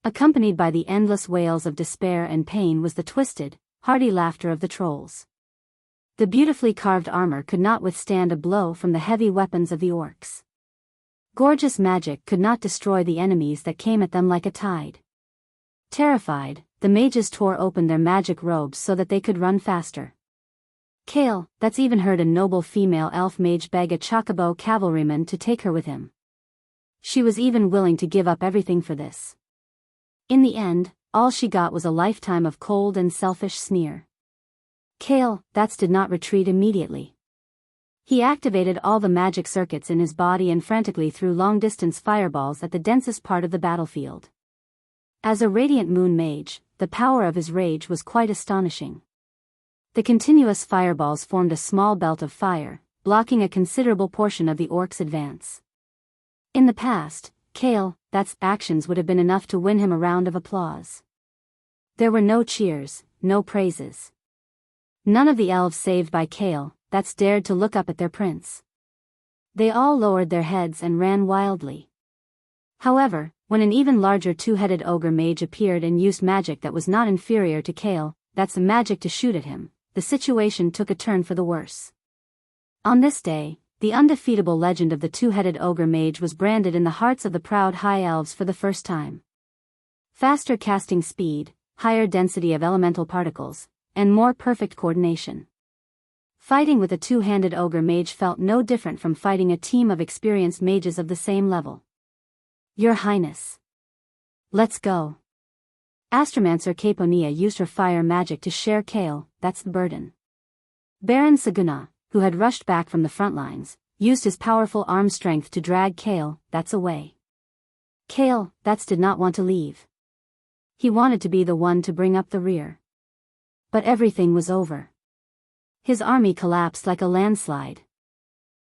Accompanied by the endless wails of despair and pain was the twisted, hearty laughter of the trolls. The beautifully carved armor could not withstand a blow from the heavy weapons of the orcs. Gorgeous magic could not destroy the enemies that came at them like a tide. Terrified, the mages tore open their magic robes so that they could run faster. Kale, even heard a noble female elf mage beg a chocobo cavalryman to take her with him. She was even willing to give up everything for this. In the end, all she got was a lifetime of cold and selfish sneer. Kale, did not retreat immediately. He activated all the magic circuits in his body and frantically threw long-distance fireballs at the densest part of the battlefield. As a radiant moon mage, the power of his rage was quite astonishing. The continuous fireballs formed a small belt of fire, blocking a considerable portion of the orcs' advance. In the past, Kale, actions would have been enough to win him a round of applause. There were no cheers, no praises. None of the elves saved by Kale, dared to look up at their prince. They all lowered their heads and ran wildly. However, when an even larger two-headed ogre mage appeared and used magic that was not inferior to Kale, the magic to shoot at him, the situation took a turn for the worse. On this day, the undefeatable legend of the two-headed ogre mage was branded in the hearts of the proud high elves for the first time. Faster casting speed, higher density of elemental particles, and more perfect coordination. Fighting with a two-handed ogre mage felt no different from fighting a team of experienced mages of the same level. Your Highness. Let's go. Astromancer Caponia used her fire magic to share Kale, that's the burden. Baron Saguna, who had rushed back from the front lines, used his powerful arm strength to drag Kale, that's away. Kale, that's did not want to leave. He wanted to be the one to bring up the rear. But everything was over. His army collapsed like a landslide.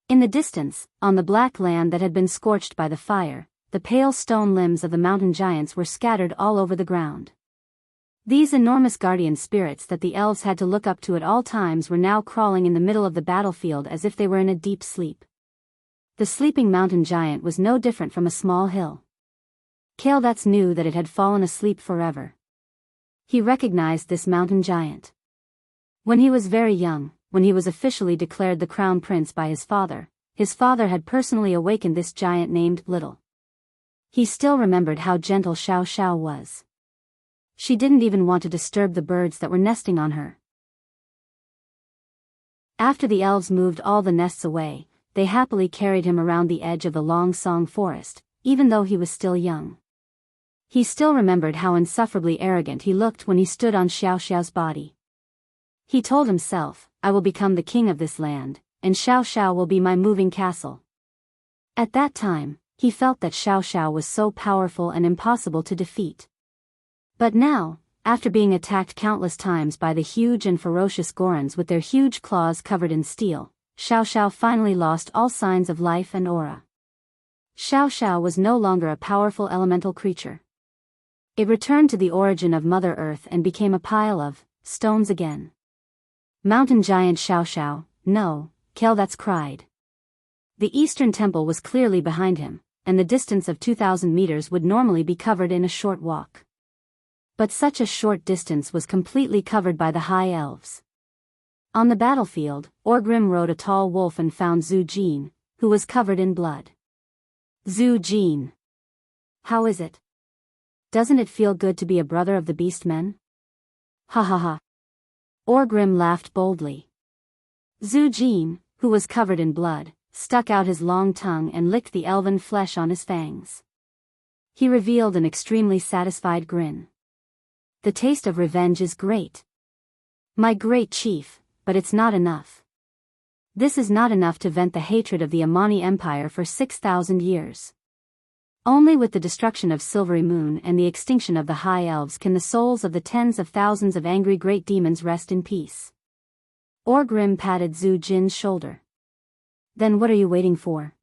In the distance, on the black land that had been scorched by the fire, the pale stone limbs of the mountain giants were scattered all over the ground. These enormous guardian spirits that the elves had to look up to at all times were now crawling in the middle of the battlefield as if they were in a deep sleep. The sleeping mountain giant was no different from a small hill. Kaldats knew that it had fallen asleep forever. He recognized this mountain giant. When he was very young, when he was officially declared the crown prince by his father had personally awakened this giant named Little. He still remembered how gentle Xiao Xiao was. She didn't even want to disturb the birds that were nesting on her. After the elves moved all the nests away, they happily carried him around the edge of the Long Song forest, even though he was still young. He still remembered how insufferably arrogant he looked when he stood on Xiao Xiao's body. He told himself, I will become the king of this land, and Xiao Xiao will be my moving castle. At that time, he felt that Xiao Xiao was so powerful and impossible to defeat. But now, after being attacked countless times by the huge and ferocious Gorons with their huge claws covered in steel, Xiao Xiao finally lost all signs of life and aura. Xiao Xiao was no longer a powerful elemental creature. It returned to the origin of Mother Earth and became a pile of stones again. Mountain giant Xiao Xiao, no, Kaldats cried. The eastern temple was clearly behind him, and the distance of 2,000 meters would normally be covered in a short walk. But such a short distance was completely covered by the high elves. On the battlefield, Orgrim rode a tall wolf and found Zhu Jin, who was covered in blood. Zhu Jin. How is it? Doesn't it feel good to be a brother of the beast men? Ha ha ha. Orgrim laughed boldly. Zhu Jin, who was covered in blood, stuck out his long tongue and licked the elven flesh on his fangs. He revealed an extremely satisfied grin. The taste of revenge is great. My great chief, but it's not enough. This is not enough to vent the hatred of the Amani Empire for 6,000 years. Only with the destruction of Silvery Moon and the extinction of the High Elves can the souls of the tens of thousands of angry great demons rest in peace. Orgrim patted Zhu Jin's shoulder. Then what are you waiting for?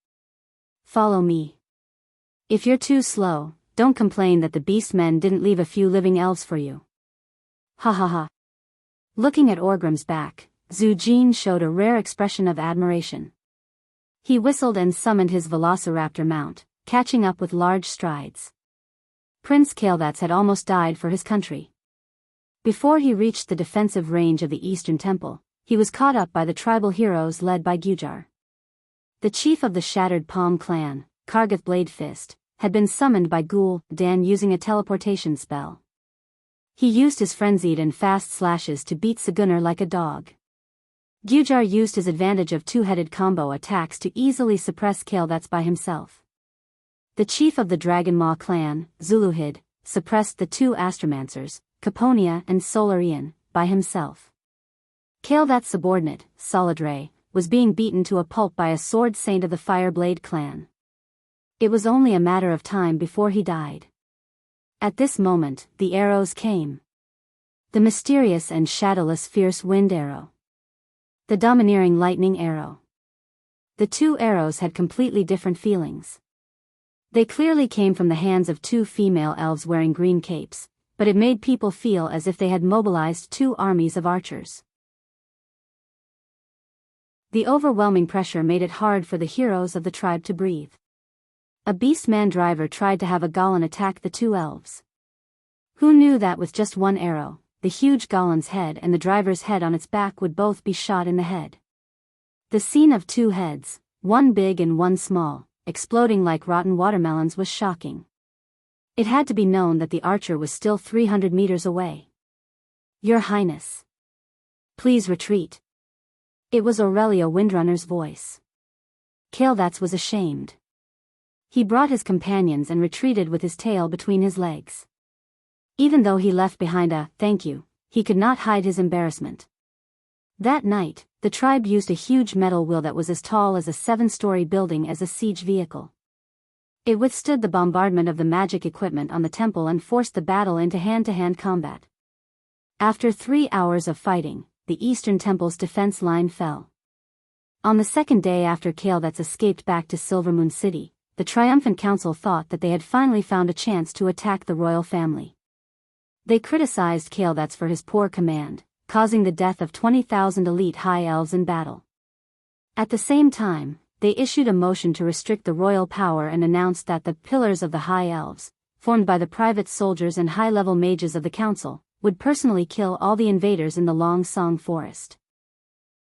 Follow me. If you're too slow, don't complain that the beast men didn't leave a few living elves for you. Ha ha ha. Looking at Orgrim's back, Zhu Jin showed a rare expression of admiration. He whistled and summoned his velociraptor mount, catching up with large strides. Prince Kaldats had almost died for his country. Before he reached the defensive range of the Eastern Temple, he was caught up by the tribal heroes led by Gujar. The chief of the Shattered Palm clan, Kargath Blade Fist, had been summoned by Ghoul Dan using a teleportation spell. He used his frenzied and fast slashes to beat Sagunnar like a dog. Gujar used his advantage of two-headed combo attacks to easily suppress Kaldats by himself. The chief of the Dragon Maw clan, Zuluhid, suppressed the two Astromancers, Caponia and Solarian, by himself. Kaldats' subordinate, Solidray, was being beaten to a pulp by a sword saint of the Fireblade clan. It was only a matter of time before he died. At this moment, the arrows came. The mysterious and shadowless fierce wind arrow. The domineering lightning arrow. The two arrows had completely different feelings. They clearly came from the hands of two female elves wearing green capes, but it made people feel as if they had mobilized two armies of archers. The overwhelming pressure made it hard for the heroes of the tribe to breathe. A beastman driver tried to have a Golan attack the two elves. Who knew that with just one arrow, the huge Golan's head and the driver's head on its back would both be shot in the head? The scene of two heads, one big and one small, exploding like rotten watermelons was shocking. It had to be known that the archer was still 300 meters away. Your Highness. Please retreat. It was Aurelia Windrunner's voice. Kaldats was ashamed. He brought his companions and retreated with his tail between his legs. Even though he left behind a thank you, he could not hide his embarrassment. That night, the tribe used a huge metal wheel that was as tall as a 7-story building as a siege vehicle. It withstood the bombardment of the magic equipment on the temple and forced the battle into hand-to-hand combat. After 3 hours of fighting, the eastern temple's defense line fell. On the second day after Kaledat's escaped back to Silvermoon City, the triumphant council thought that they had finally found a chance to attack the royal family. They criticized Kaledat's for his poor command, causing the death of 20,000 elite high elves in battle. At the same time, they issued a motion to restrict the royal power and announced that the pillars of the high elves, formed by the private soldiers and high-level mages of the council, would personally kill all the invaders in the Long Song forest.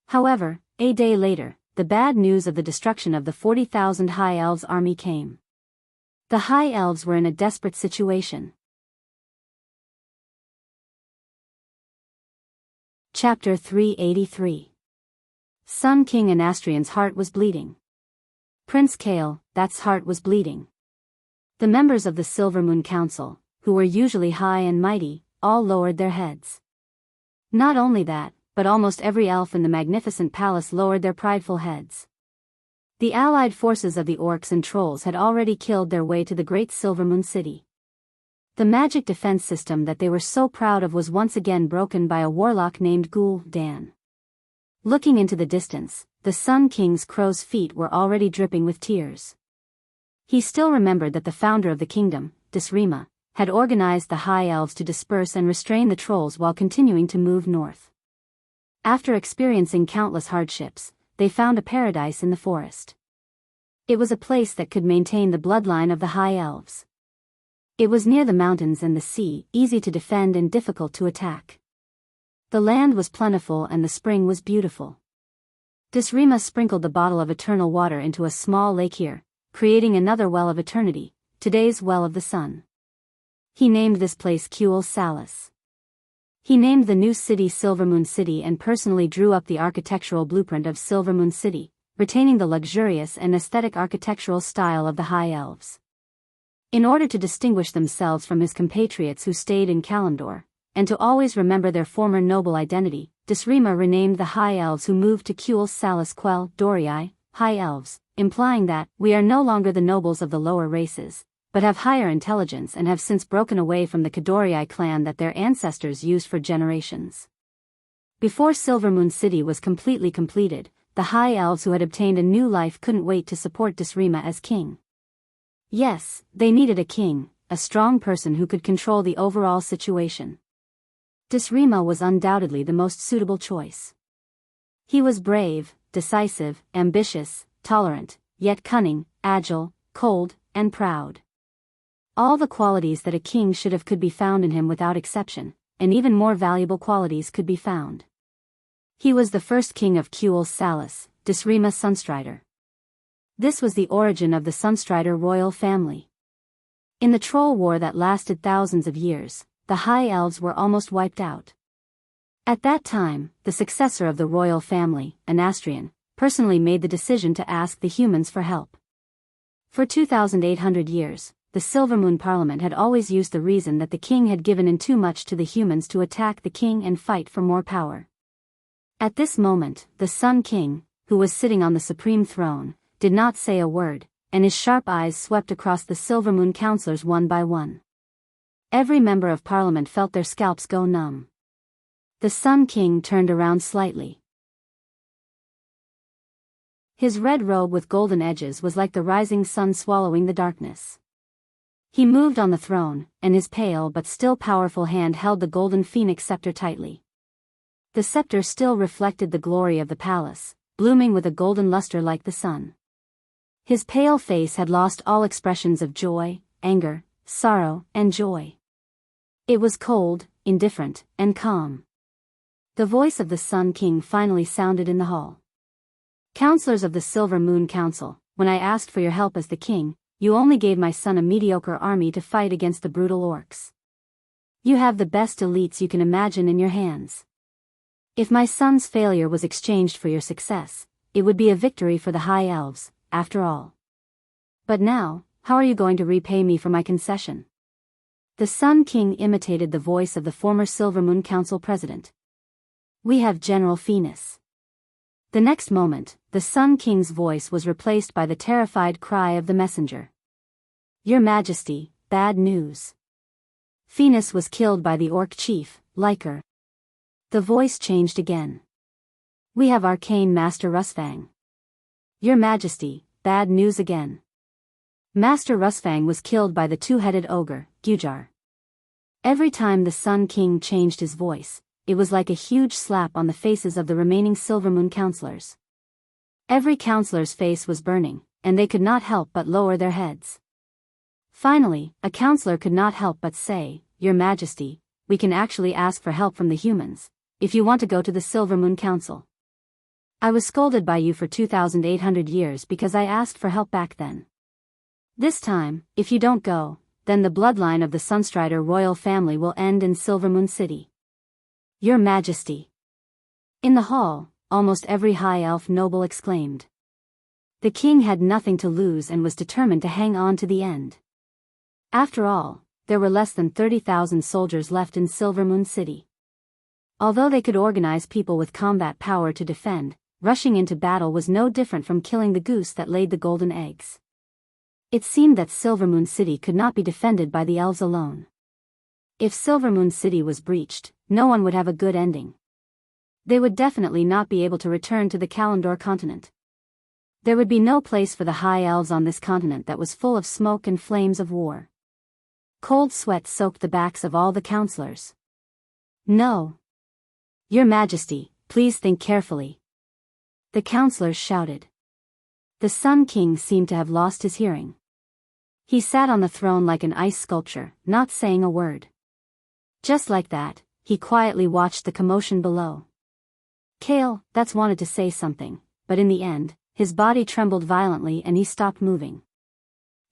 However, a day later, the bad news of the destruction of the 40,000 high elves army came. The high elves were in a desperate situation. Chapter 383. Sun King Anastrian's heart was bleeding. Prince Kaledat's heart was bleeding. The members of the Silvermoon Council, who were usually high and mighty, all lowered their heads. Not only that, but almost every elf in the magnificent palace lowered their prideful heads. The allied forces of the orcs and trolls had already killed their way to the great Silvermoon City. The magic defense system that they were so proud of was once again broken by a warlock named Gul'dan. Looking into the distance, the Sun King's crow's feet were already dripping with tears. He still remembered that the founder of the kingdom, Disrima, had organized the high elves to disperse and restrain the trolls while continuing to move north. After experiencing countless hardships, they found a paradise in the forest. It was a place that could maintain the bloodline of the high elves. It was near the mountains and the sea, easy to defend and difficult to attack. The land was plentiful and the spring was beautiful. Disrima sprinkled the bottle of eternal water into a small lake here, creating another well of eternity, today's well of the sun. He named this place Kuel Salis. He named the new city Silvermoon City and personally drew up the architectural blueprint of Silvermoon City, retaining the luxurious and aesthetic architectural style of the high elves. In order to distinguish themselves from his compatriots who stayed in Kalimdor, and to always remember their former noble identity, Disrima renamed the high elves who moved to Kuel Salis Quel Dorii, high elves, implying that we are no longer the nobles of the lower races, but have higher intelligence and have since broken away from the Kadorii clan that their ancestors used for generations. Before Silvermoon City was completely completed, the high elves who had obtained a new life couldn't wait to support Disrima as king. Yes, they needed a king, a strong person who could control the overall situation. Disrima was undoubtedly the most suitable choice. He was brave, decisive, ambitious, tolerant, yet cunning, agile, cold, and proud. All the qualities that a king should have could be found in him without exception, and even more valuable qualities could be found. He was the first king of Kuel Salis, Disrima Sunstrider. This was the origin of the Sunstrider royal family. In the troll war that lasted thousands of years, the high elves were almost wiped out. At that time, the successor of the royal family, Anastrian, personally made the decision to ask the humans for help. For 2,800 years, the Silvermoon Parliament had always used the reason that the king had given in too much to the humans to attack the king and fight for more power. At this moment, the Sun King, who was sitting on the supreme throne, did not say a word, and his sharp eyes swept across the Silvermoon councillors one by one. Every member of Parliament felt their scalps go numb. The Sun King turned around slightly. His red robe with golden edges was like the rising sun swallowing the darkness. He moved on the throne, and his pale but still powerful hand held the golden phoenix scepter tightly. The scepter still reflected the glory of the palace, blooming with a golden luster like the sun. His pale face had lost all expressions of joy, anger, sorrow, and joy. It was cold, indifferent, and calm. The voice of the Sun King finally sounded in the hall. Counselors of the Silver Moon Council, when I asked for your help as the king, you only gave my son a mediocre army to fight against the brutal orcs. You have the best elites you can imagine in your hands. If my son's failure was exchanged for your success, it would be a victory for the high elves, after all. But now, how are you going to repay me for my concession? The Sun King imitated the voice of the former Silver Moon Council president. "We have General Phoenix." The next moment, the Sun King's voice was replaced by the terrified cry of the messenger. "Your Majesty, bad news. Phoenix was killed by the orc chief, Liker." The voice changed again. "We have Arcane Master Rusfang." "Your Majesty, bad news again. Master Rusfang was killed by the two-headed ogre, Gujar." Every time the Sun King changed his voice, it was like a huge slap on the faces of the remaining Silver Moon counselors. Every counselor's face was burning, and they could not help but lower their heads. Finally, a counselor could not help but say, "Your Majesty, we can actually ask for help from the humans, if you want to go to the Silver Moon Council. I was scolded by you for 2,800 years because I asked for help back then. This time, if you don't go, then the bloodline of the Sunstrider royal family will end in Silver Moon City. Your Majesty." In the hall, almost every high elf noble exclaimed. The king had nothing to lose and was determined to hang on to the end. After all, there were less than 30,000 soldiers left in Silver Moon City. Although they could organize people with combat power to defend, rushing into battle was no different from killing the goose that laid the golden eggs. It seemed that Silver Moon City could not be defended by the elves alone. If Silver Moon City was breached, no one would have a good ending. They would definitely not be able to return to the Kalimdor continent. There would be no place for the high elves on this continent that was full of smoke and flames of war. Cold sweat soaked the backs of all the counselors. "No. Your Majesty, please think carefully," the counselors shouted. The Sun King seemed to have lost his hearing. He sat on the throne like an ice sculpture, not saying a word. Just like that, he quietly watched the commotion below. Kale, that's wanted to say something, but in the end, his body trembled violently and he stopped moving.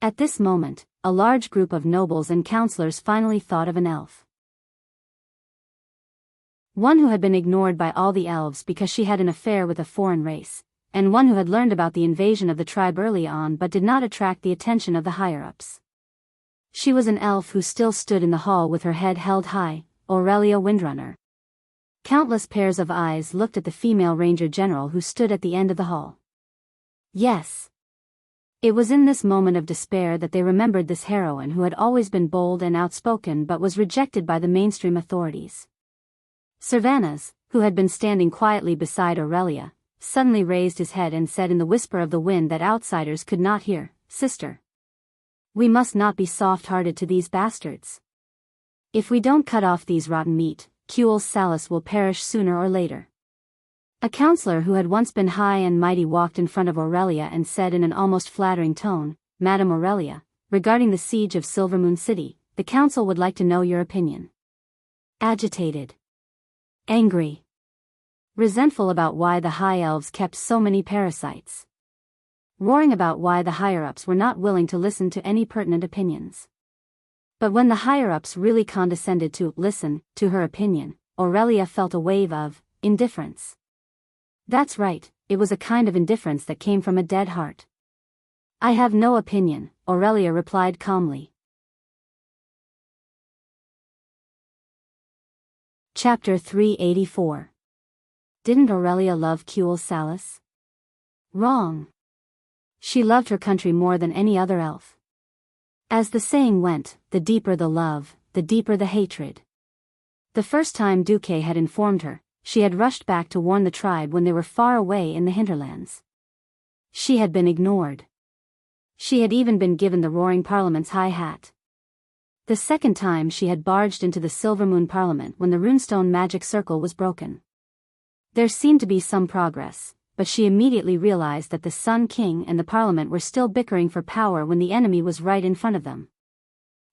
At this moment, a large group of nobles and counselors finally thought of an elf. One who had been ignored by all the elves because she had an affair with a foreign race, and one who had learned about the invasion of the tribe early on but did not attract the attention of the higher-ups. She was an elf who still stood in the hall with her head held high, Aurelia Windrunner. Countless pairs of eyes looked at the female ranger general who stood at the end of the hall. Yes. It was in this moment of despair that they remembered this heroine who had always been bold and outspoken but was rejected by the mainstream authorities. Cervantes, who had been standing quietly beside Aurelia, suddenly raised his head and said in the whisper of the wind that outsiders could not hear, "Sister. We must not be soft-hearted to these bastards. If we don't cut off these rotten meat, Kuel Salus will perish sooner or later." A counselor who had once been high and mighty walked in front of Aurelia and said in an almost flattering tone, "Madam Aurelia, regarding the siege of Silver Moon City, the council would like to know your opinion." Agitated. Angry. Resentful about why the high elves kept so many parasites. Roaring about why the higher-ups were not willing to listen to any pertinent opinions. But when the higher-ups really condescended to listen to her opinion, Aurelia felt a wave of indifference. That's right, it was a kind of indifference that came from a dead heart. "I have no opinion," Aurelia replied calmly. Chapter 384. Didn't Aurelia love Kuel Salus? Wrong. She loved her country more than any other elf. As the saying went, the deeper the love, the deeper the hatred. The first time Duque had informed her, she had rushed back to warn the tribe when they were far away in the hinterlands. She had been ignored. She had even been given the Roaring Parliament's high hat. The second time she had barged into the Silver Moon Parliament when the runestone magic circle was broken. There seemed to be some progress, but she immediately realized that the Sun King and the Parliament were still bickering for power when the enemy was right in front of them.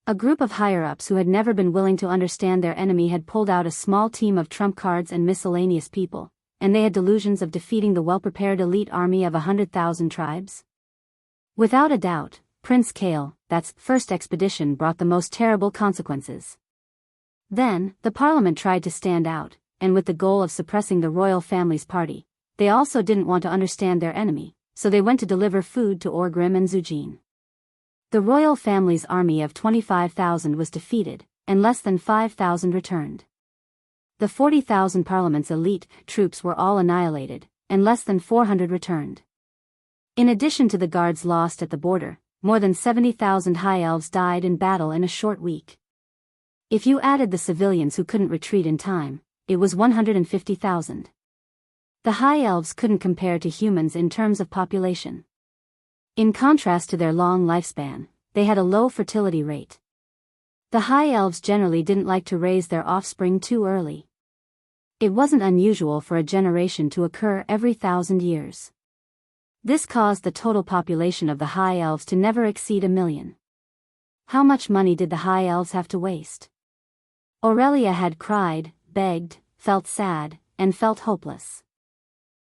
A group of higher-ups who had never been willing to understand their enemy had pulled out a small team of trump cards and miscellaneous people, and they had delusions of defeating the well-prepared elite army of 100,000 tribes. Without a doubt, Prince Kale, that's first expedition brought the most terrible consequences. Then, the Parliament tried to stand out, and with the goal of suppressing the royal family's party, they also didn't want to understand their enemy, so they went to deliver food to Orgrim and Zujin. The royal family's army of 25,000 was defeated, and less than 5,000 returned. The 40,000 parliament's elite troops were all annihilated, and less than 400 returned. In addition to the guards lost at the border, more than 70,000 high elves died in battle in a short week. If you added the civilians who couldn't retreat in time, it was 150,000. The high elves couldn't compare to humans in terms of population. In contrast to their long lifespan, they had a low fertility rate. The high elves generally didn't like to raise their offspring too early. It wasn't unusual for a generation to occur every 1,000 years. This caused the total population of the high elves to never exceed 1 million. How much money did the high elves have to waste? Aurelia had cried, begged, felt sad, and felt hopeless.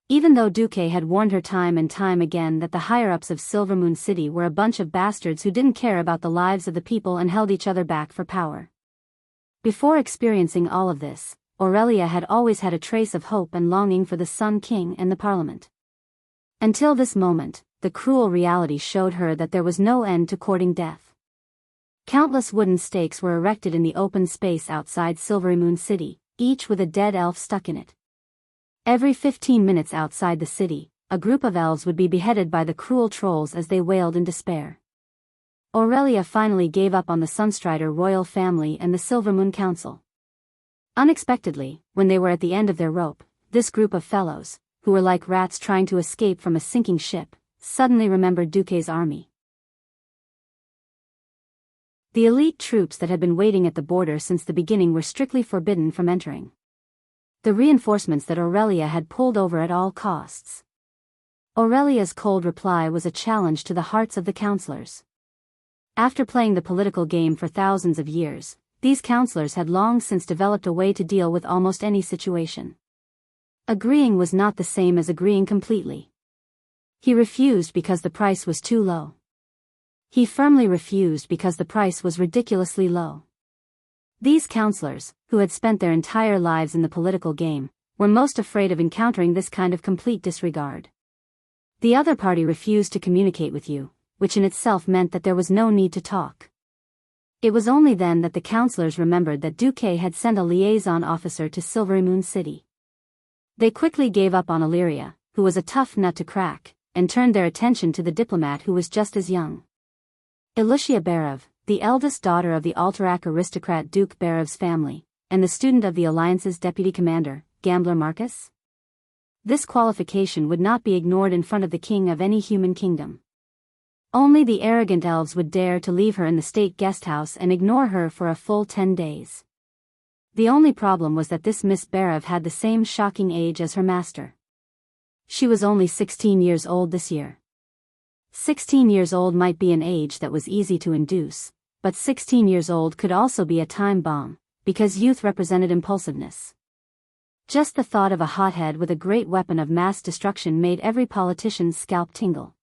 Even though Duque had warned her time and time again that the higher-ups of Silvermoon City were a bunch of bastards who didn't care about the lives of the people and held each other back for power. Before experiencing all of this, Aurelia had always had a trace of hope and longing for the Sun King and the Parliament. Until this moment, the cruel reality showed her that there was no end to courting death. Countless wooden stakes were erected in the open space outside Silvermoon City, each with a dead elf stuck in it. Every 15 minutes outside the city, a group of elves would be beheaded by the cruel trolls as they wailed in despair. Aurelia finally gave up on the Sunstrider royal family and the Silvermoon Council. Unexpectedly, when they were at the end of their rope, this group of fellows, who were like rats trying to escape from a sinking ship, suddenly remembered Duque's army. The elite troops that had been waiting at the border since the beginning were strictly forbidden from entering. The reinforcements that Aurelia had pulled over at all costs. Aurelia's cold reply was a challenge to the hearts of the counselors. After playing the political game for thousands of years, these counselors had long since developed a way to deal with almost any situation. Agreeing was not the same as agreeing completely. He refused because the price was too low. He firmly refused because the price was ridiculously low. These counselors, who had spent their entire lives in the political game, were most afraid of encountering this kind of complete disregard. The other party refused to communicate with you, which in itself meant that there was no need to talk. It was only then that the counselors remembered that Duque had sent a liaison officer to Silvermoon City. They quickly gave up on Illyria, who was a tough nut to crack, and turned their attention to the diplomat who was just as young. Ilyusha Berev, the eldest daughter of the Alterac aristocrat Duke Berev's family, and the student of the Alliance's deputy commander, Gambler Marcus? This qualification would not be ignored in front of the king of any human kingdom. Only the arrogant elves would dare to leave her in the state guesthouse and ignore her for a full 10 days. The only problem was that this Miss Berev had the same shocking age as her master. She was only 16 years old this year. 16 years old might be an age that was easy to induce, but 16 years old could also be a time bomb, because youth represented impulsiveness. Just the thought of a hothead with a great weapon of mass destruction made every politician's scalp tingle.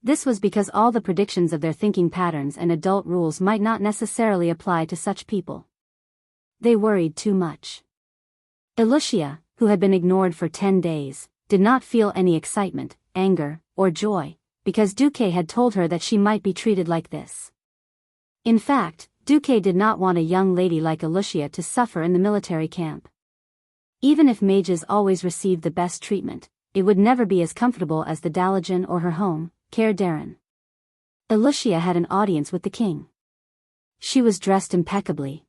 This was because all the predictions of their thinking patterns and adult rules might not necessarily apply to such people. They worried too much. Ilyusha, who had been ignored for 10 days, did not feel any excitement, anger, or joy, because Duque had told her that she might be treated like this. In fact, Duque did not want a young lady like Ilyusha to suffer in the military camp. Even if mages always received the best treatment, it would never be as comfortable as the Dalajan or her home, Caer Darren. Ilyusha had an audience with the king. She was dressed impeccably.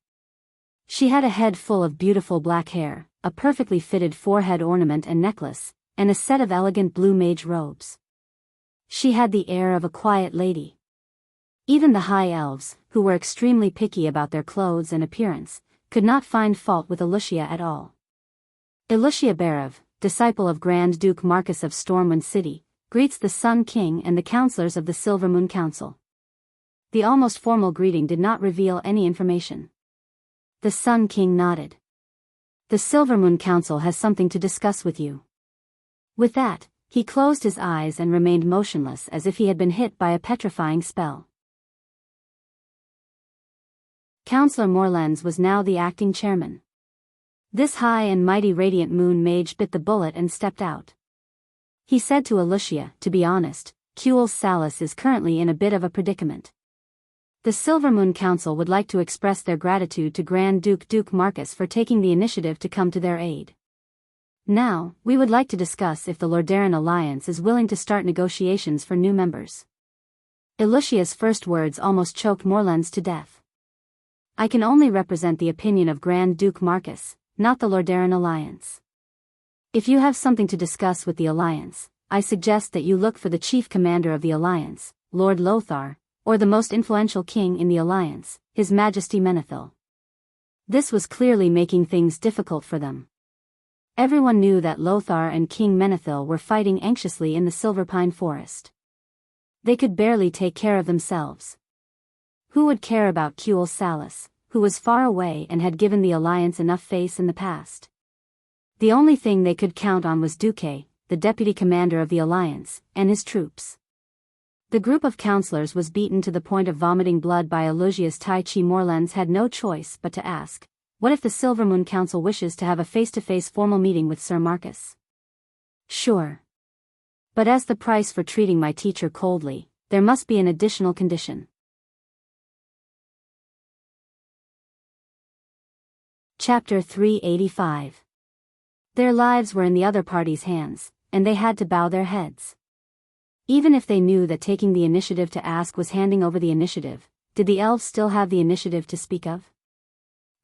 She had a head full of beautiful black hair, a perfectly fitted forehead ornament and necklace, and a set of elegant blue mage robes. She had the air of a quiet lady. Even the high elves, who were extremely picky about their clothes and appearance, could not find fault with Ilyusha at all. Ilyusha Berev, disciple of Grand Duke Marcus of Stormwind City, greets the Sun King and the counselors of the Silvermoon Council. The almost formal greeting did not reveal any information. The Sun King nodded. The Silvermoon Council has something to discuss with you. With that, he closed his eyes and remained motionless as if he had been hit by a petrifying spell. Councillor Morlens was now the acting chairman. This high and mighty radiant moon mage bit the bullet and stepped out. He said to Ilyusha, "To be honest, Kuel Salus is currently in a bit of a predicament. The Silver Moon Council would like to express their gratitude to Grand Duke Marcus for taking the initiative to come to their aid. Now, we would like to discuss if the Lordaeron Alliance is willing to start negotiations for new members. Elucia's first words almost choked Morlens to death. I can only represent the opinion of Grand Duke Marcus, not the Lordaeron Alliance. If you have something to discuss with the Alliance, I suggest that you look for the chief commander of the Alliance, Lord Lothar, or the most influential king in the Alliance, His Majesty Menethil. This was clearly making things difficult for them. Everyone knew that Lothar and King Menethil were fighting anxiously in the Silverpine Forest. They could barely take care of themselves. Who would care about Kuel Salus, who was far away and had given the Alliance enough face in the past? The only thing they could count on was Duque, the deputy commander of the Alliance, and his troops. The group of counselors was beaten to the point of vomiting blood by Elucia's Tai Chi. Morlens had no choice but to ask, what if the Silvermoon Council wishes to have a face-to-face formal meeting with Sir Marcus? Sure. But as the price for treating my teacher coldly, there must be an additional condition. Chapter 385. Their lives were in the other party's hands, and they had to bow their heads. Even if they knew that taking the initiative to ask was handing over the initiative, did the elves still have the initiative to speak of?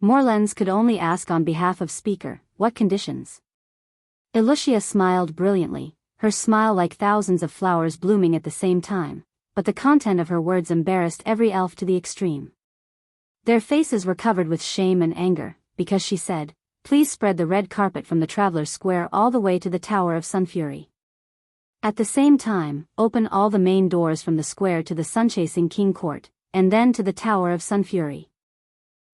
Morlens could only ask on behalf of Speaker, what conditions? Elucia smiled brilliantly, her smile like thousands of flowers blooming at the same time, but the content of her words embarrassed every elf to the extreme. Their faces were covered with shame and anger, because she said, please spread the red carpet from the Traveler's Square all the way to the Tower of Sunfury. At the same time, open all the main doors from the square to the Sunchasing King Court, and then to the Tower of Sunfury.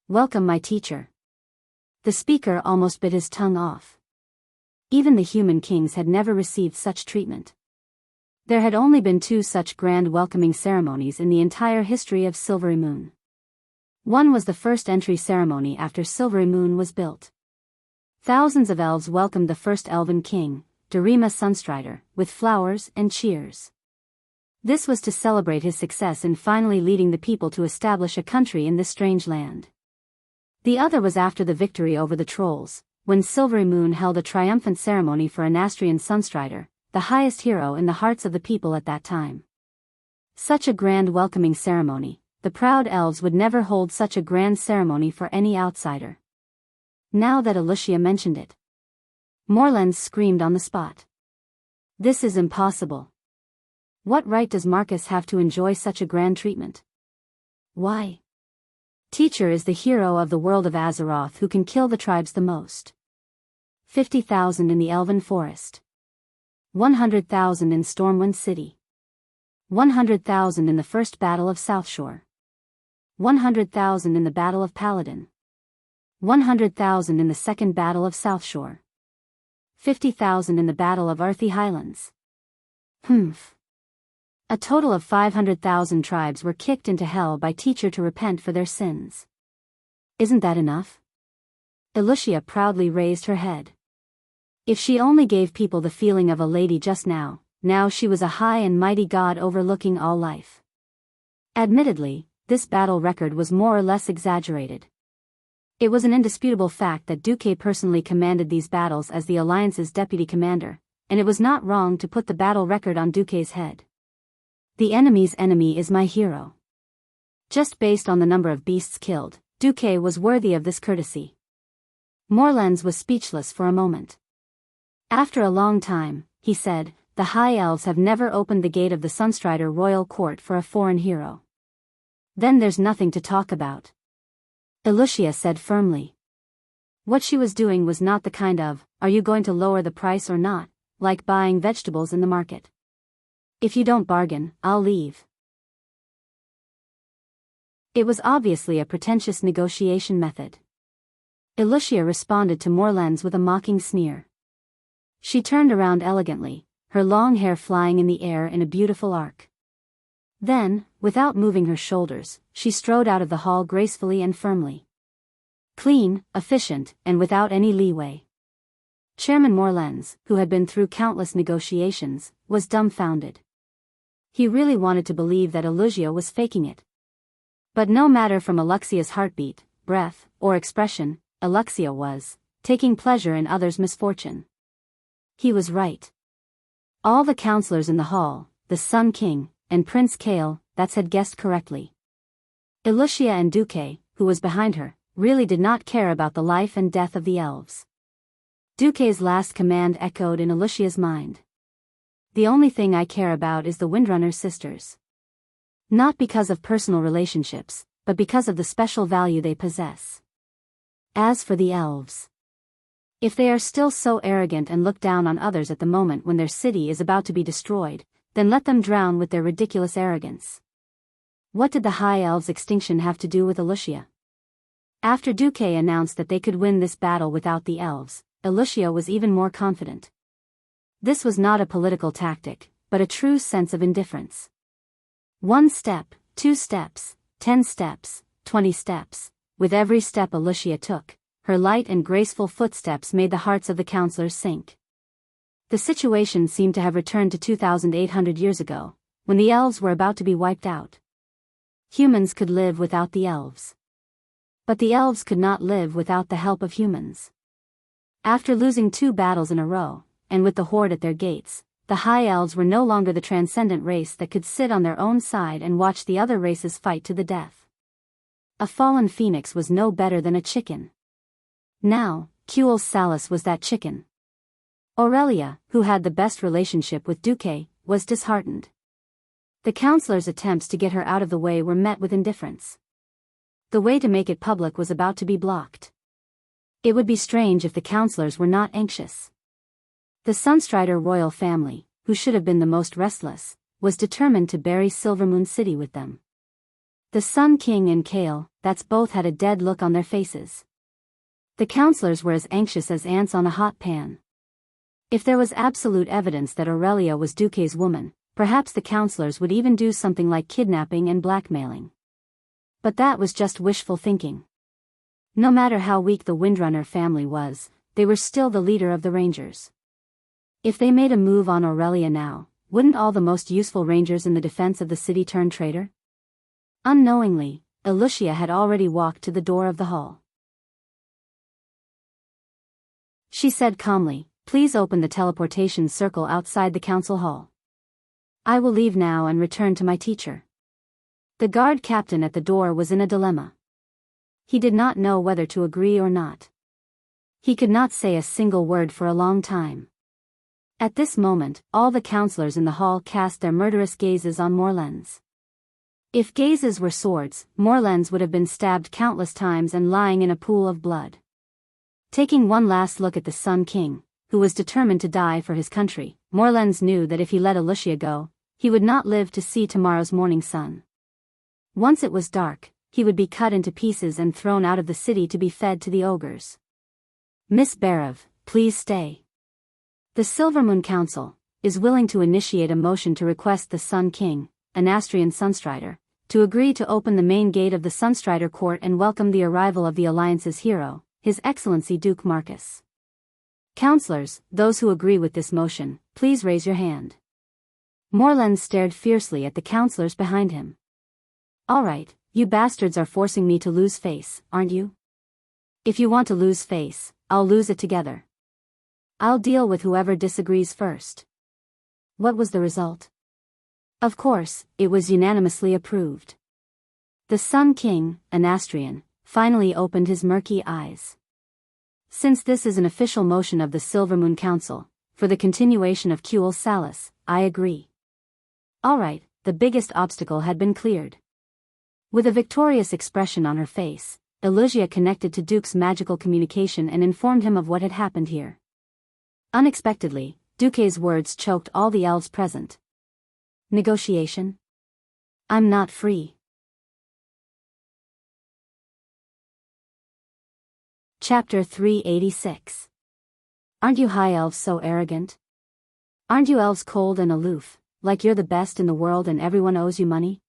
Welcome my teacher. The speaker almost bit his tongue off. Even the human kings had never received such treatment. There had only been 2 such grand welcoming ceremonies in the entire history of Silvery Moon. One was the first entry ceremony after Silvery Moon was built. Thousands of elves welcomed the first elven king, Darima Sunstrider, with flowers and cheers. This was to celebrate his success in finally leading the people to establish a country in this strange land. The other was after the victory over the trolls, when Silvery Moon held a triumphant ceremony for Anastrian Sunstrider, the highest hero in the hearts of the people at that time. Such a grand welcoming ceremony, the proud elves would never hold such a grand ceremony for any outsider. Now that Elucia mentioned it, Morlens screamed on the spot. This is impossible. What right does Marcus have to enjoy such a grand treatment? Why? Teacher is the hero of the world of Azeroth who can kill the tribes the most. 50,000 in the Elven Forest. 100,000 in Stormwind City. 100,000 in the First Battle of Southshore. 100,000 in the Battle of Paladin. 100,000 in the Second Battle of Southshore. 50,000 in the Battle of Arthi Highlands. A total of 500,000 tribes were kicked into hell by Teacher to repent for their sins. Isn't that enough? Elucia proudly raised her head. If she only gave people the feeling of a lady just now, now she was a high and mighty god overlooking all life. Admittedly, this battle record was more or less exaggerated. It was an indisputable fact that Duque personally commanded these battles as the Alliance's deputy commander, and it was not wrong to put the battle record on Duque's head. The enemy's enemy is my hero. Just based on the number of beasts killed, Duque was worthy of this courtesy. Morlens was speechless for a moment. After a long time, he said, the High Elves have never opened the gate of the Sunstrider royal court for a foreign hero. Then there's nothing to talk about. Elucia said firmly. What she was doing was not the kind of, are you going to lower the price or not, like buying vegetables in the market. If you don't bargain, I'll leave. It was obviously a pretentious negotiation method. Elucia responded to Morlens with a mocking sneer. She turned around elegantly, her long hair flying in the air in a beautiful arc. Then, without moving her shoulders, she strode out of the hall gracefully and firmly. Clean, efficient, and without any leeway. Chairman Morlens, who had been through countless negotiations, was dumbfounded. He really wanted to believe that Elucia was faking it. But no matter from Aluxia's heartbeat, breath, or expression, Aluxia was taking pleasure in others' misfortune. He was right. All the counselors in the hall, the Sun King, and Prince Kale, had guessed correctly. Aluxia and Duque, who was behind her, really did not care about the life and death of the elves. Duque's last command echoed in Aluxia's mind. The only thing I care about is the Windrunner's sisters. Not because of personal relationships, but because of the special value they possess. As for the elves, if they are still so arrogant and look down on others at the moment when their city is about to be destroyed, then let them drown with their ridiculous arrogance. What did the High Elves' extinction have to do with Aluxia? After Duque announced that they could win this battle without the elves, Aluxia was even more confident. This was not a political tactic, but a true sense of indifference. 1 step, 2 steps, 10 steps, 20 steps. With every step Aluxia took, her light and graceful footsteps made the hearts of the counselors sink. The situation seemed to have returned to 2,800 years ago, when the elves were about to be wiped out. Humans could live without the elves. But the elves could not live without the help of humans. After losing 2 battles in a row, and with the horde at their gates, the High Elves were no longer the transcendent race that could sit on their own side and watch the other races fight to the death. A fallen phoenix was no better than a chicken. Now, Cultivation Salis was that chicken. Aurelia, who had the best relationship with Duque, was disheartened. The counselors' attempts to get her out of the way were met with indifference. The way to make it public was about to be blocked. It would be strange if the counselors were not anxious. The Sunstrider royal family, who should have been the most restless, was determined to bury Silvermoon City with them. The Sun King and Kale, both had a dead look on their faces. The counselors were as anxious as ants on a hot pan. If there was absolute evidence that Aurelia was Duque's woman, perhaps the counselors would even do something like kidnapping and blackmailing. But that was just wishful thinking. No matter how weak the Windrunner family was, they were still the leader of the Rangers. If they made a move on Aurelia now, wouldn't all the most useful Rangers in the defense of the city turn traitor? Unknowingly, Aluxia had already walked to the door of the hall. She said calmly, "Please open the teleportation circle outside the council hall. I will leave now and return to my teacher." The guard captain at the door was in a dilemma. He did not know whether to agree or not. He could not say a single word for a long time. At this moment, all the counselors in the hall cast their murderous gazes on Morlens. If gazes were swords, Morlens would have been stabbed countless times and lying in a pool of blood. Taking one last look at the Sun King, who was determined to die for his country, Morlens knew that if he let Aluxia go, he would not live to see tomorrow's morning sun. Once it was dark, he would be cut into pieces and thrown out of the city to be fed to the ogres. "Miss Barev, please stay. The Silvermoon Council is willing to initiate a motion to request the Sun King, an Astrian Sunstrider, to agree to open the main gate of the Sunstrider court and welcome the arrival of the Alliance's hero, His Excellency Duke Marcus. Counselors, those who agree with this motion, please raise your hand." Morlens stared fiercely at the counselors behind him. "All right, you bastards are forcing me to lose face, aren't you? If you want to lose face, I'll lose it together. I'll deal with whoever disagrees first." What was the result? Of course, it was unanimously approved. The Sun King, an Astrian, finally opened his murky eyes. "Since this is an official motion of the Silvermoon Council, for the continuation of Cultivation Salis, I agree." All right, the biggest obstacle had been cleared. With a victorious expression on her face, Aluxia connected to Duke's magical communication and informed him of what had happened here. Unexpectedly, Duque's words choked all the elves present. "Negotiation? I'm not free." Chapter 386. Aren't you high elves so arrogant? Aren't you elves cold and aloof, like you're the best in the world and everyone owes you money?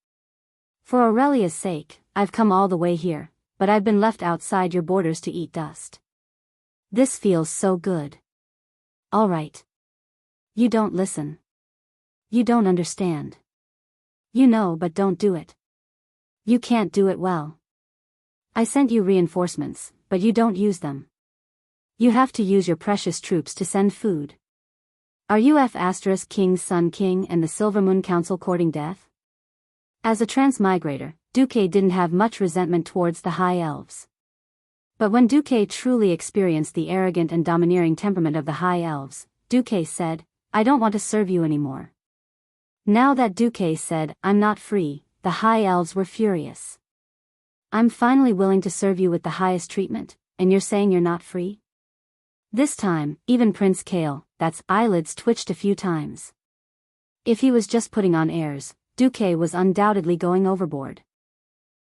For Aurelia's sake, I've come all the way here, but I've been left outside your borders to eat dust. This feels so good. All right. You don't listen. You don't understand. You know but don't do it. You can't do it well. I sent you reinforcements, but you don't use them. You have to use your precious troops to send food. Are you King's Sun King and the Silver Moon Council courting death? As a transmigrator, Duque didn't have much resentment towards the High Elves. But when Duque truly experienced the arrogant and domineering temperament of the High Elves, Duque said, I don't want to serve you anymore. Now that Duque said, I'm not free, the High Elves were furious. I'm finally willing to serve you with the highest treatment, and you're saying you're not free? This time, even Prince Kale's eyelids twitched a few times. If he was just putting on airs, Duque was undoubtedly going overboard.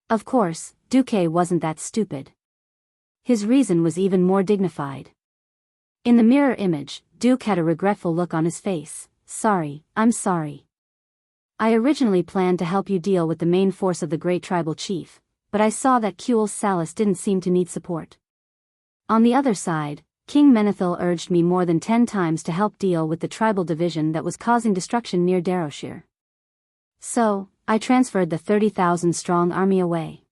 Of course, Duque wasn't that stupid. His reason was even more dignified. In the mirror image, Duke had a regretful look on his face. Sorry, I'm sorry. I originally planned to help you deal with the main force of the great tribal chief, but I saw that Kuel Salas didn't seem to need support. On the other side, King Menethil urged me more than 10 times to help deal with the tribal division that was causing destruction near Daroshir. So, I transferred the 30,000-strong army away.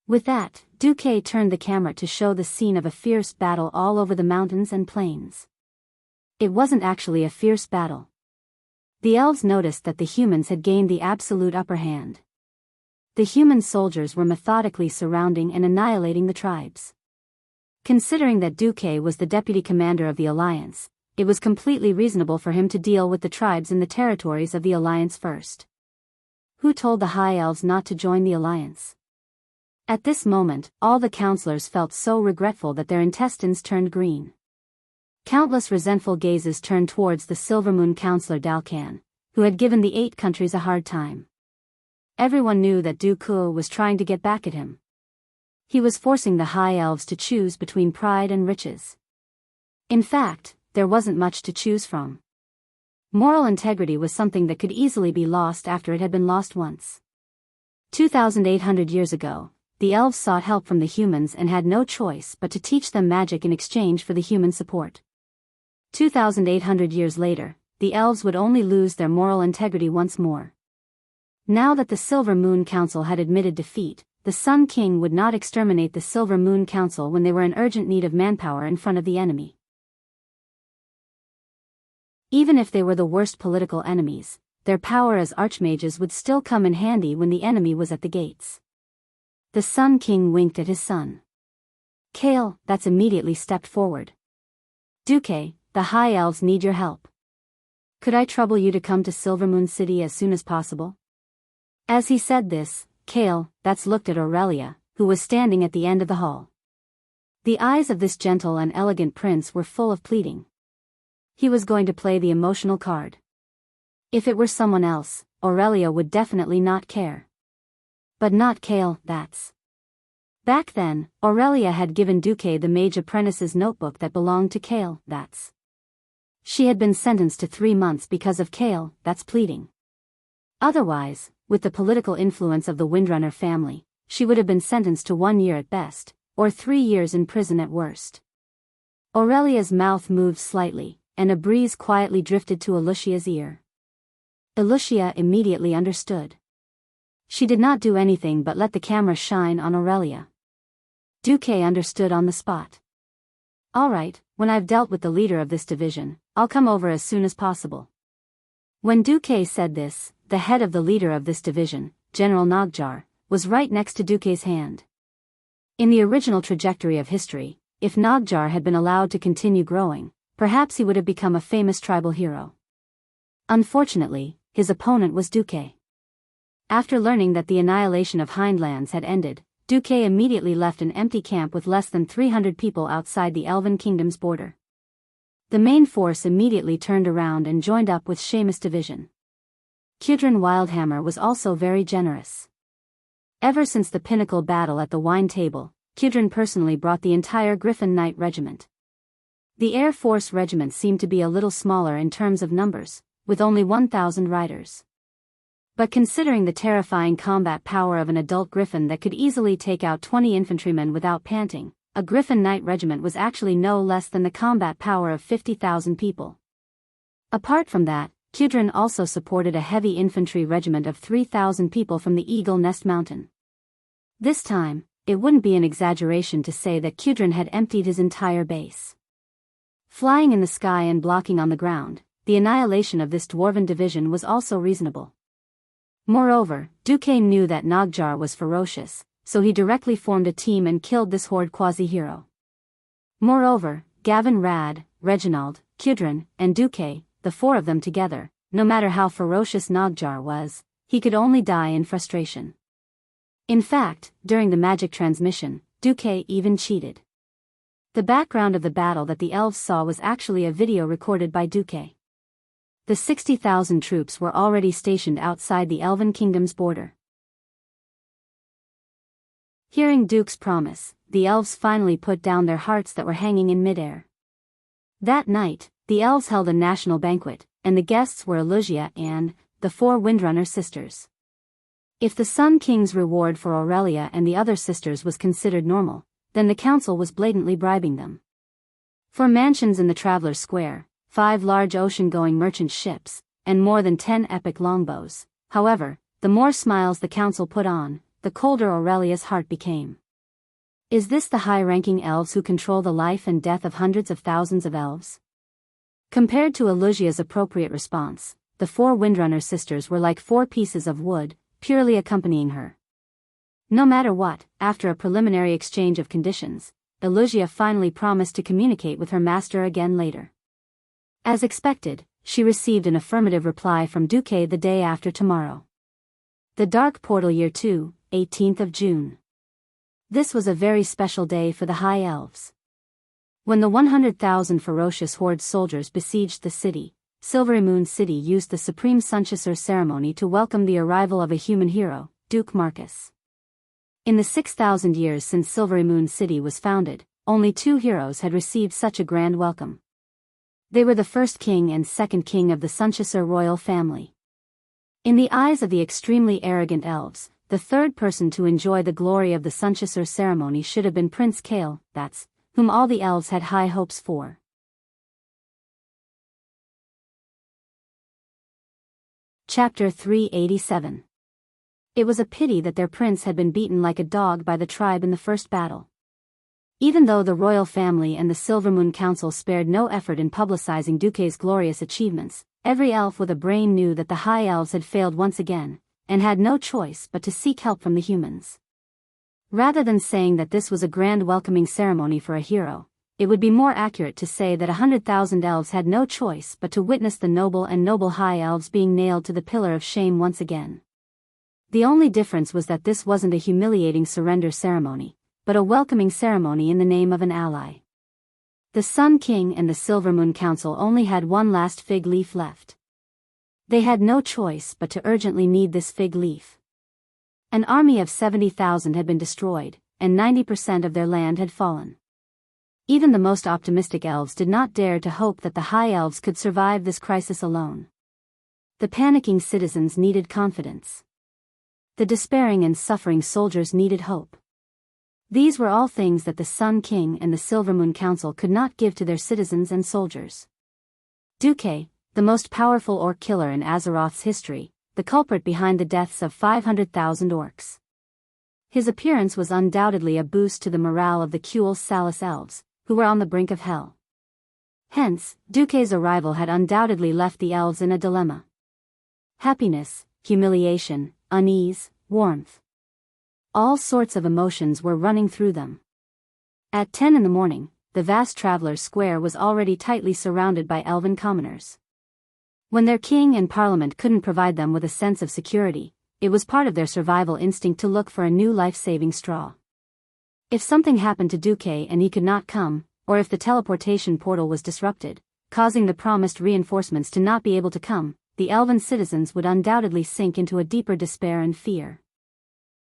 With that, Duque turned the camera to show the scene of a fierce battle all over the mountains and plains. It wasn't actually a fierce battle. The elves noticed that the humans had gained the absolute upper hand. The human soldiers were methodically surrounding and annihilating the tribes. Considering that Duque was the deputy commander of the alliance, it was completely reasonable for him to deal with the tribes in the territories of the alliance first. Who told the High Elves not to join the alliance? At this moment, all the counselors felt so regretful that their intestines turned green. Countless resentful gazes turned towards the Silver Moon counselor Dalcan, who had given the 8 countries a hard time. Everyone knew that Duque was trying to get back at him. He was forcing the High Elves to choose between pride and riches. In fact, there wasn't much to choose from. Moral integrity was something that could easily be lost after it had been lost once. 2,800 years ago, the elves sought help from the humans and had no choice but to teach them magic in exchange for the human support. 2,800 years later, the elves would only lose their moral integrity once more. Now that the Silver Moon Council had admitted defeat, the Sun King would not exterminate the Silver Moon Council when they were in urgent need of manpower in front of the enemy. Even if they were the worst political enemies, their power as archmages would still come in handy when the enemy was at the gates. The Sun King winked at his son. Kale, that's immediately stepped forward. Duque, the High Elves need your help. Could I trouble you to come to Silvermoon City as soon as possible? As he said this, Kale, that's looked at Aurelia, who was standing at the end of the hall. The eyes of this gentle and elegant prince were full of pleading. He was going to play the emotional card. If it were someone else, Aurelia would definitely not care. But not Kale, that's. Back then, Aurelia had given Duque the mage apprentice's notebook that belonged to Kale, that's. She had been sentenced to 3 months because of Kale, that's pleading. Otherwise, with the political influence of the Windrunner family, she would have been sentenced to 1 year at best, or 3 years in prison at worst. Aurelia's mouth moved slightly, and a breeze quietly drifted to Alucia's ear. Alucia immediately understood. She did not do anything but let the camera shine on Aurelia. Duque understood on the spot. All right, when I've dealt with the leader of this division, I'll come over as soon as possible. When Duque said this, the head of the leader of this division, General Nogjar, was right next to Duque's hand. In the original trajectory of history, if Nogjar had been allowed to continue growing, perhaps he would have become a famous tribal hero. Unfortunately, his opponent was Duque. After learning that the annihilation of Hindlands had ended, Duque immediately left an empty camp with less than 300 people outside the Elven Kingdom's border. The main force immediately turned around and joined up with Seamus' division. Kudrin Wildhammer was also very generous. Ever since the pinnacle battle at the wine table, Kudrin personally brought the entire Griffin Knight regiment. The Air Force regiment seemed to be a little smaller in terms of numbers, with only 1,000 riders. But considering the terrifying combat power of an adult Griffin that could easily take out 20 infantrymen without panting, a Griffin Knight regiment was actually no less than the combat power of 50,000 people. Apart from that, Kudrin also supported a heavy infantry regiment of 3,000 people from the Eagle Nest Mountain. This time, it wouldn't be an exaggeration to say that Kudrin had emptied his entire base. Flying in the sky and blocking on the ground, the annihilation of this dwarven division was also reasonable. Moreover, Duque knew that Nogjar was ferocious, so he directly formed a team and killed this horde quasi-hero. Moreover, Gavin Rad, Reginald, Kudrin, and Duque, the four of them together, no matter how ferocious Nogjar was, he could only die in frustration. In fact, during the magic transmission, Duque even cheated. The background of the battle that the elves saw was actually a video recorded by Duque. The 60,000 troops were already stationed outside the Elven Kingdom's border. Hearing Duke's promise, the elves finally put down their hearts that were hanging in midair. That night, the elves held a national banquet, and the guests were Wuxia and the four Windrunner sisters. If the Sun King's reward for Aurelia and the other sisters was considered normal, then the council was blatantly bribing them. For mansions in the Traveler's Square, 5 large ocean-going merchant ships, and more than 10 epic longbows. However, the more smiles the council put on, the colder Aurelia's heart became. Is this the high-ranking elves who control the life and death of hundreds of thousands of elves? Compared to Elusia's appropriate response, the 4 Windrunner sisters were like 4 pieces of wood, purely accompanying her. No matter what, after a preliminary exchange of conditions, Elusia finally promised to communicate with her master again later. As expected, she received an affirmative reply from Duque the day after tomorrow. The Dark Portal Year 2, 18th of June. This was a very special day for the High Elves. When the 100,000 ferocious horde soldiers besieged the city, Silvery Moon City used the Supreme Sunchaser ceremony to welcome the arrival of a human hero, Duke Marcus. In the 6,000 years since Silvery Moon City was founded, only 2 heroes had received such a grand welcome. They were the first king and second king of the Sunchaser royal family. In the eyes of the extremely arrogant elves, the third person to enjoy the glory of the Sunchaser ceremony should have been Prince Kale, that's whom all the elves had high hopes for. Chapter 387. It was a pity that their prince had been beaten like a dog by the tribe in the first battle. Even though the royal family and the Silvermoon Council spared no effort in publicizing Duque's glorious achievements, every elf with a brain knew that the High Elves had failed once again, and had no choice but to seek help from the humans. Rather than saying that this was a grand welcoming ceremony for a hero, it would be more accurate to say that 100,000 elves had no choice but to witness the noble and noble High Elves being nailed to the pillar of shame once again. The only difference was that this wasn't a humiliating surrender ceremony, but a welcoming ceremony in the name of an ally. The Sun King and the Silvermoon Council only had one last fig leaf left. They had no choice but to urgently need this fig leaf. An army of 70,000 had been destroyed, and 90% of their land had fallen. Even the most optimistic elves did not dare to hope that the High Elves could survive this crisis alone. The panicking citizens needed confidence. The despairing and suffering soldiers needed hope. These were all things that the Sun King and the Silvermoon Council could not give to their citizens and soldiers. Duque, the most powerful orc killer in Azeroth's history, the culprit behind the deaths of 500,000 orcs. His appearance was undoubtedly a boost to the morale of the Kuel Salis elves, who were on the brink of hell. Hence, Duque's arrival had undoubtedly left the elves in a dilemma. Happiness, humiliation, unease, warmth. All sorts of emotions were running through them. At 10 in the morning, the vast Traveler's Square was already tightly surrounded by elven commoners. When their king and parliament couldn't provide them with a sense of security, it was part of their survival instinct to look for a new life-saving straw. If something happened to Duque and he could not come, or if the teleportation portal was disrupted, causing the promised reinforcements to not be able to come, the elven citizens would undoubtedly sink into a deeper despair and fear.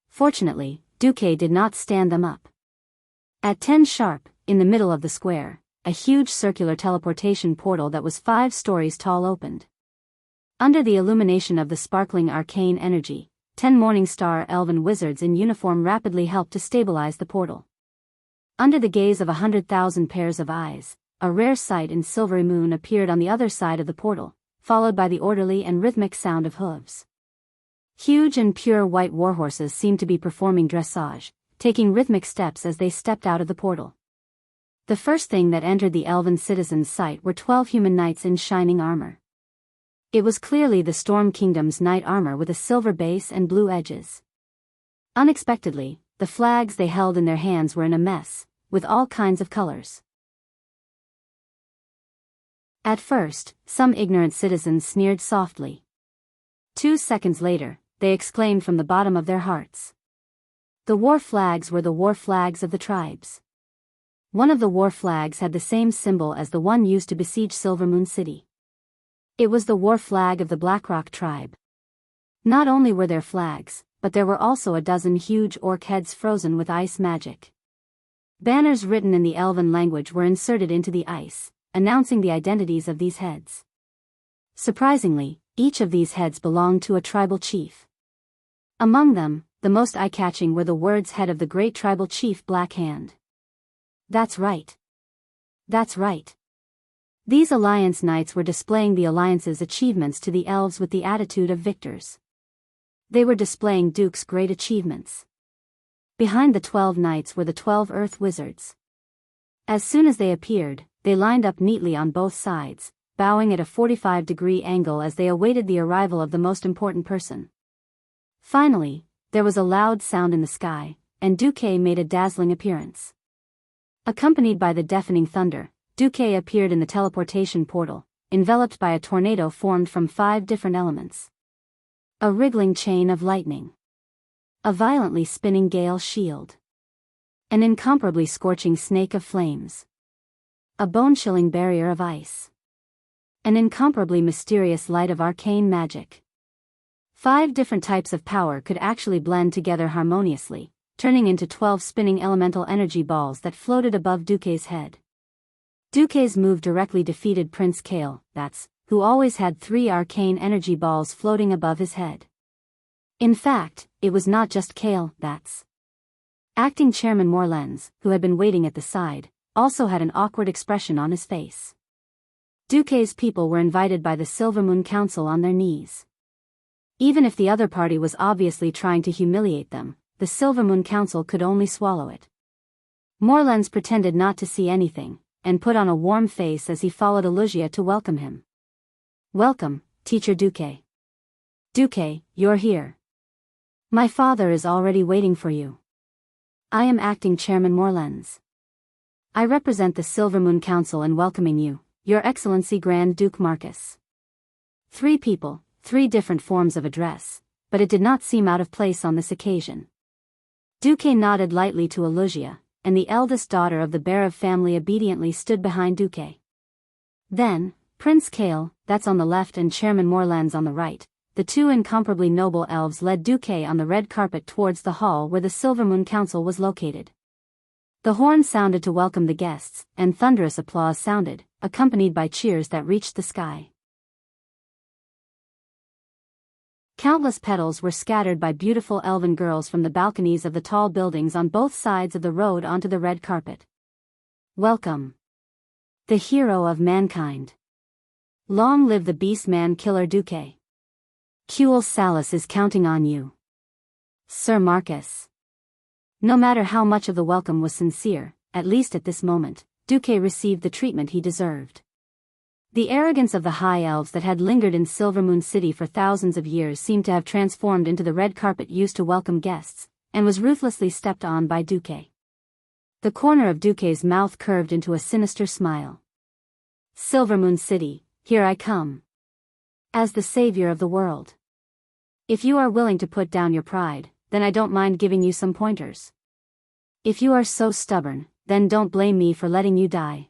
Fortunately, Duque did not stand them up. At 10 sharp, in the middle of the square, a huge circular teleportation portal that was 5 stories tall opened. Under the illumination of the sparkling arcane energy, 10 Morningstar elven wizards in uniform rapidly helped to stabilize the portal. Under the gaze of 100,000 pairs of eyes, a rare sight in Silvery Moon appeared on the other side of the portal, followed by the orderly and rhythmic sound of hooves. Huge and pure white warhorses seemed to be performing dressage, taking rhythmic steps as they stepped out of the portal. The first thing that entered the elven citizens' sight were 12 human knights in shining armor. It was clearly the Storm Kingdom's knight armor with a silver base and blue edges. Unexpectedly, the flags they held in their hands were in a mess, with all kinds of colors. At first, some ignorant citizens sneered softly. 2 seconds later, they exclaimed from the bottom of their hearts. The war flags were the war flags of the tribes. One of the war flags had the same symbol as the one used to besiege Silvermoon City. It was the war flag of the Blackrock tribe. Not only were there flags, but there were also a dozen huge orc heads frozen with ice magic. Banners written in the elven language were inserted into the ice, announcing the identities of these heads. Surprisingly, each of these heads belonged to a tribal chief. Among them, the most eye-catching were the words head of the great tribal chief Black Hand. That's right. That's right. These Alliance Knights were displaying the Alliance's achievements to the elves with the attitude of victors. They were displaying Duke's great achievements. Behind the 12 knights were the 12 Earth Wizards. As soon as they appeared, they lined up neatly on both sides, bowing at a 45-degree angle as they awaited the arrival of the most important person. Finally, there was a loud sound in the sky, and Duque made a dazzling appearance. Accompanied by the deafening thunder, Duque appeared in the teleportation portal, enveloped by a tornado formed from 5 different elements. A wriggling chain of lightning. A violently spinning gale shield. An incomparably scorching snake of flames. A bone-chilling barrier of ice. An incomparably mysterious light of arcane magic. 5 different types of power could actually blend together harmoniously, turning into 12 spinning elemental energy balls that floated above Duque's head. Duque's move directly defeated Prince Kale, who always had 3 arcane energy balls floating above his head. In fact, it was not just Kale, Acting Chairman Morlens, who had been waiting at the side, also had an awkward expression on his face. Duque's people were invited by the Silvermoon Council on their knees. Even if the other party was obviously trying to humiliate them, the Silvermoon Council could only swallow it. Morlens pretended not to see anything, and put on a warm face as he followed Alusia to welcome him. Welcome, Teacher Duque. Duque, you're here. My father is already waiting for you. I am Acting Chairman Morlens. I represent the Silvermoon Council in welcoming you, Your Excellency Grand Duke Marcus. 3 people, 3 different forms of address, but it did not seem out of place on this occasion. Duque nodded lightly to Alusia, and the eldest daughter of the Berev family obediently stood behind Duque. Then, Prince Kale, that's on the left, and Chairman Morlens on the right, the 2 incomparably noble elves led Duque on the red carpet towards the hall where the Silvermoon Council was located. The horn sounded to welcome the guests, and thunderous applause sounded, accompanied by cheers that reached the sky. Countless petals were scattered by beautiful elven girls from the balconies of the tall buildings on both sides of the road onto the red carpet. Welcome. The hero of mankind. Long live the beast-man killer Duque. Kuel Salus is counting on you. Sir Marcus. No matter how much of the welcome was sincere, at least at this moment, Duque received the treatment he deserved. The arrogance of the high elves that had lingered in Silvermoon City for thousands of years seemed to have transformed into the red carpet used to welcome guests, and was ruthlessly stepped on by Duque. The corner of Duque's mouth curved into a sinister smile. Silvermoon City, here I come. As the savior of the world. If you are willing to put down your pride, then I don't mind giving you some pointers. If you are so stubborn, then don't blame me for letting you die.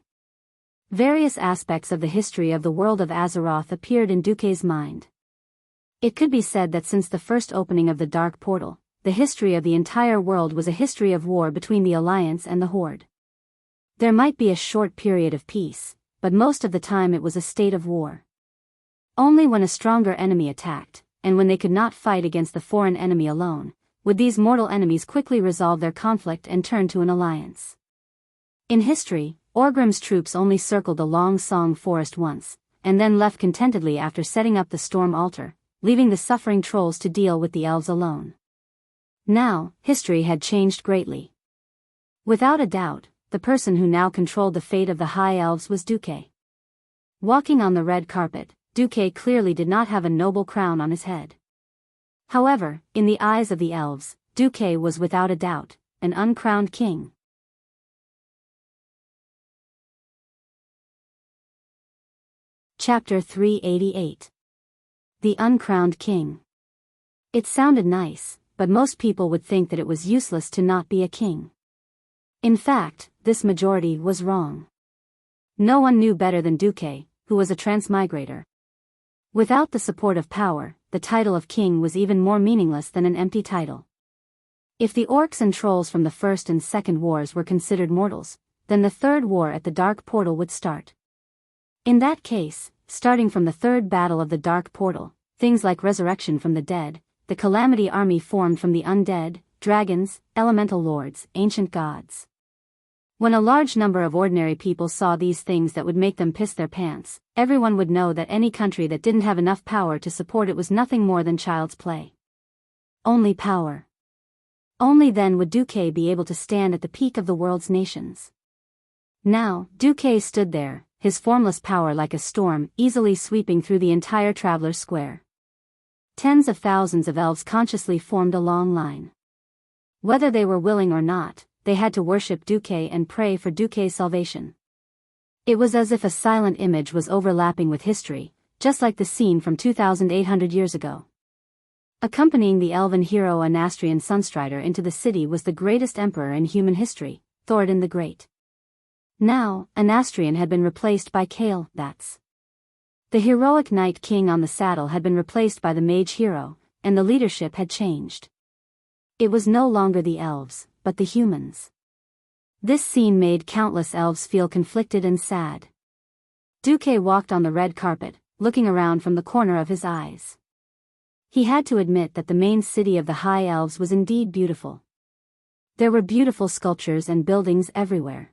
Various aspects of the history of the world of Azeroth appeared in Duque's mind. It could be said that since the first opening of the Dark Portal, the history of the entire world was a history of war between the Alliance and the Horde. There might be a short period of peace, but most of the time it was a state of war. Only when a stronger enemy attacked, and when they could not fight against the foreign enemy alone, would these mortal enemies quickly resolve their conflict and turn to an alliance. In history, Orgrim's troops only circled the Long Song forest once, and then left contentedly after setting up the storm altar, leaving the suffering trolls to deal with the elves alone. Now, history had changed greatly. Without a doubt, the person who now controlled the fate of the High Elves was Duque. Walking on the red carpet, Duque clearly did not have a noble crown on his head. However, in the eyes of the elves, Duque was without a doubt an uncrowned king. Chapter 388. The Uncrowned King. It sounded nice, but most people would think that it was useless to not be a king. In fact, this majority was wrong. No one knew better than Duque, who was a transmigrator. Without the support of power, the title of king was even more meaningless than an empty title. If the orcs and trolls from the First and Second Wars were considered mortals, then the Third War at the Dark Portal would start. In that case, starting from the Third Battle of the Dark Portal, things like resurrection from the dead, the Calamity Army formed from the undead, dragons, elemental lords, ancient gods. When a large number of ordinary people saw these things that would make them piss their pants, everyone would know that any country that didn't have enough power to support it was nothing more than child's play. Only power. Only then would Duque be able to stand at the peak of the world's nations. Now, Duque stood there, his formless power like a storm, easily sweeping through the entire Traveler's Square. Tens of thousands of elves consciously formed a long line. Whether they were willing or not, they had to worship Duque and pray for Duque's salvation. It was as if a silent image was overlapping with history, just like the scene from 2,800 years ago. Accompanying the elven hero Anastrian Sunstrider into the city was the greatest emperor in human history, Thoradin the Great. Now, Anastrian had been replaced by Kale, the heroic knight king on the saddle had been replaced by the mage hero, and the leadership had changed. It was no longer the elves, but the humans. This scene made countless elves feel conflicted and sad. Duque walked on the red carpet, looking around from the corner of his eyes. He had to admit that the main city of the High Elves was indeed beautiful. There were beautiful sculptures and buildings everywhere.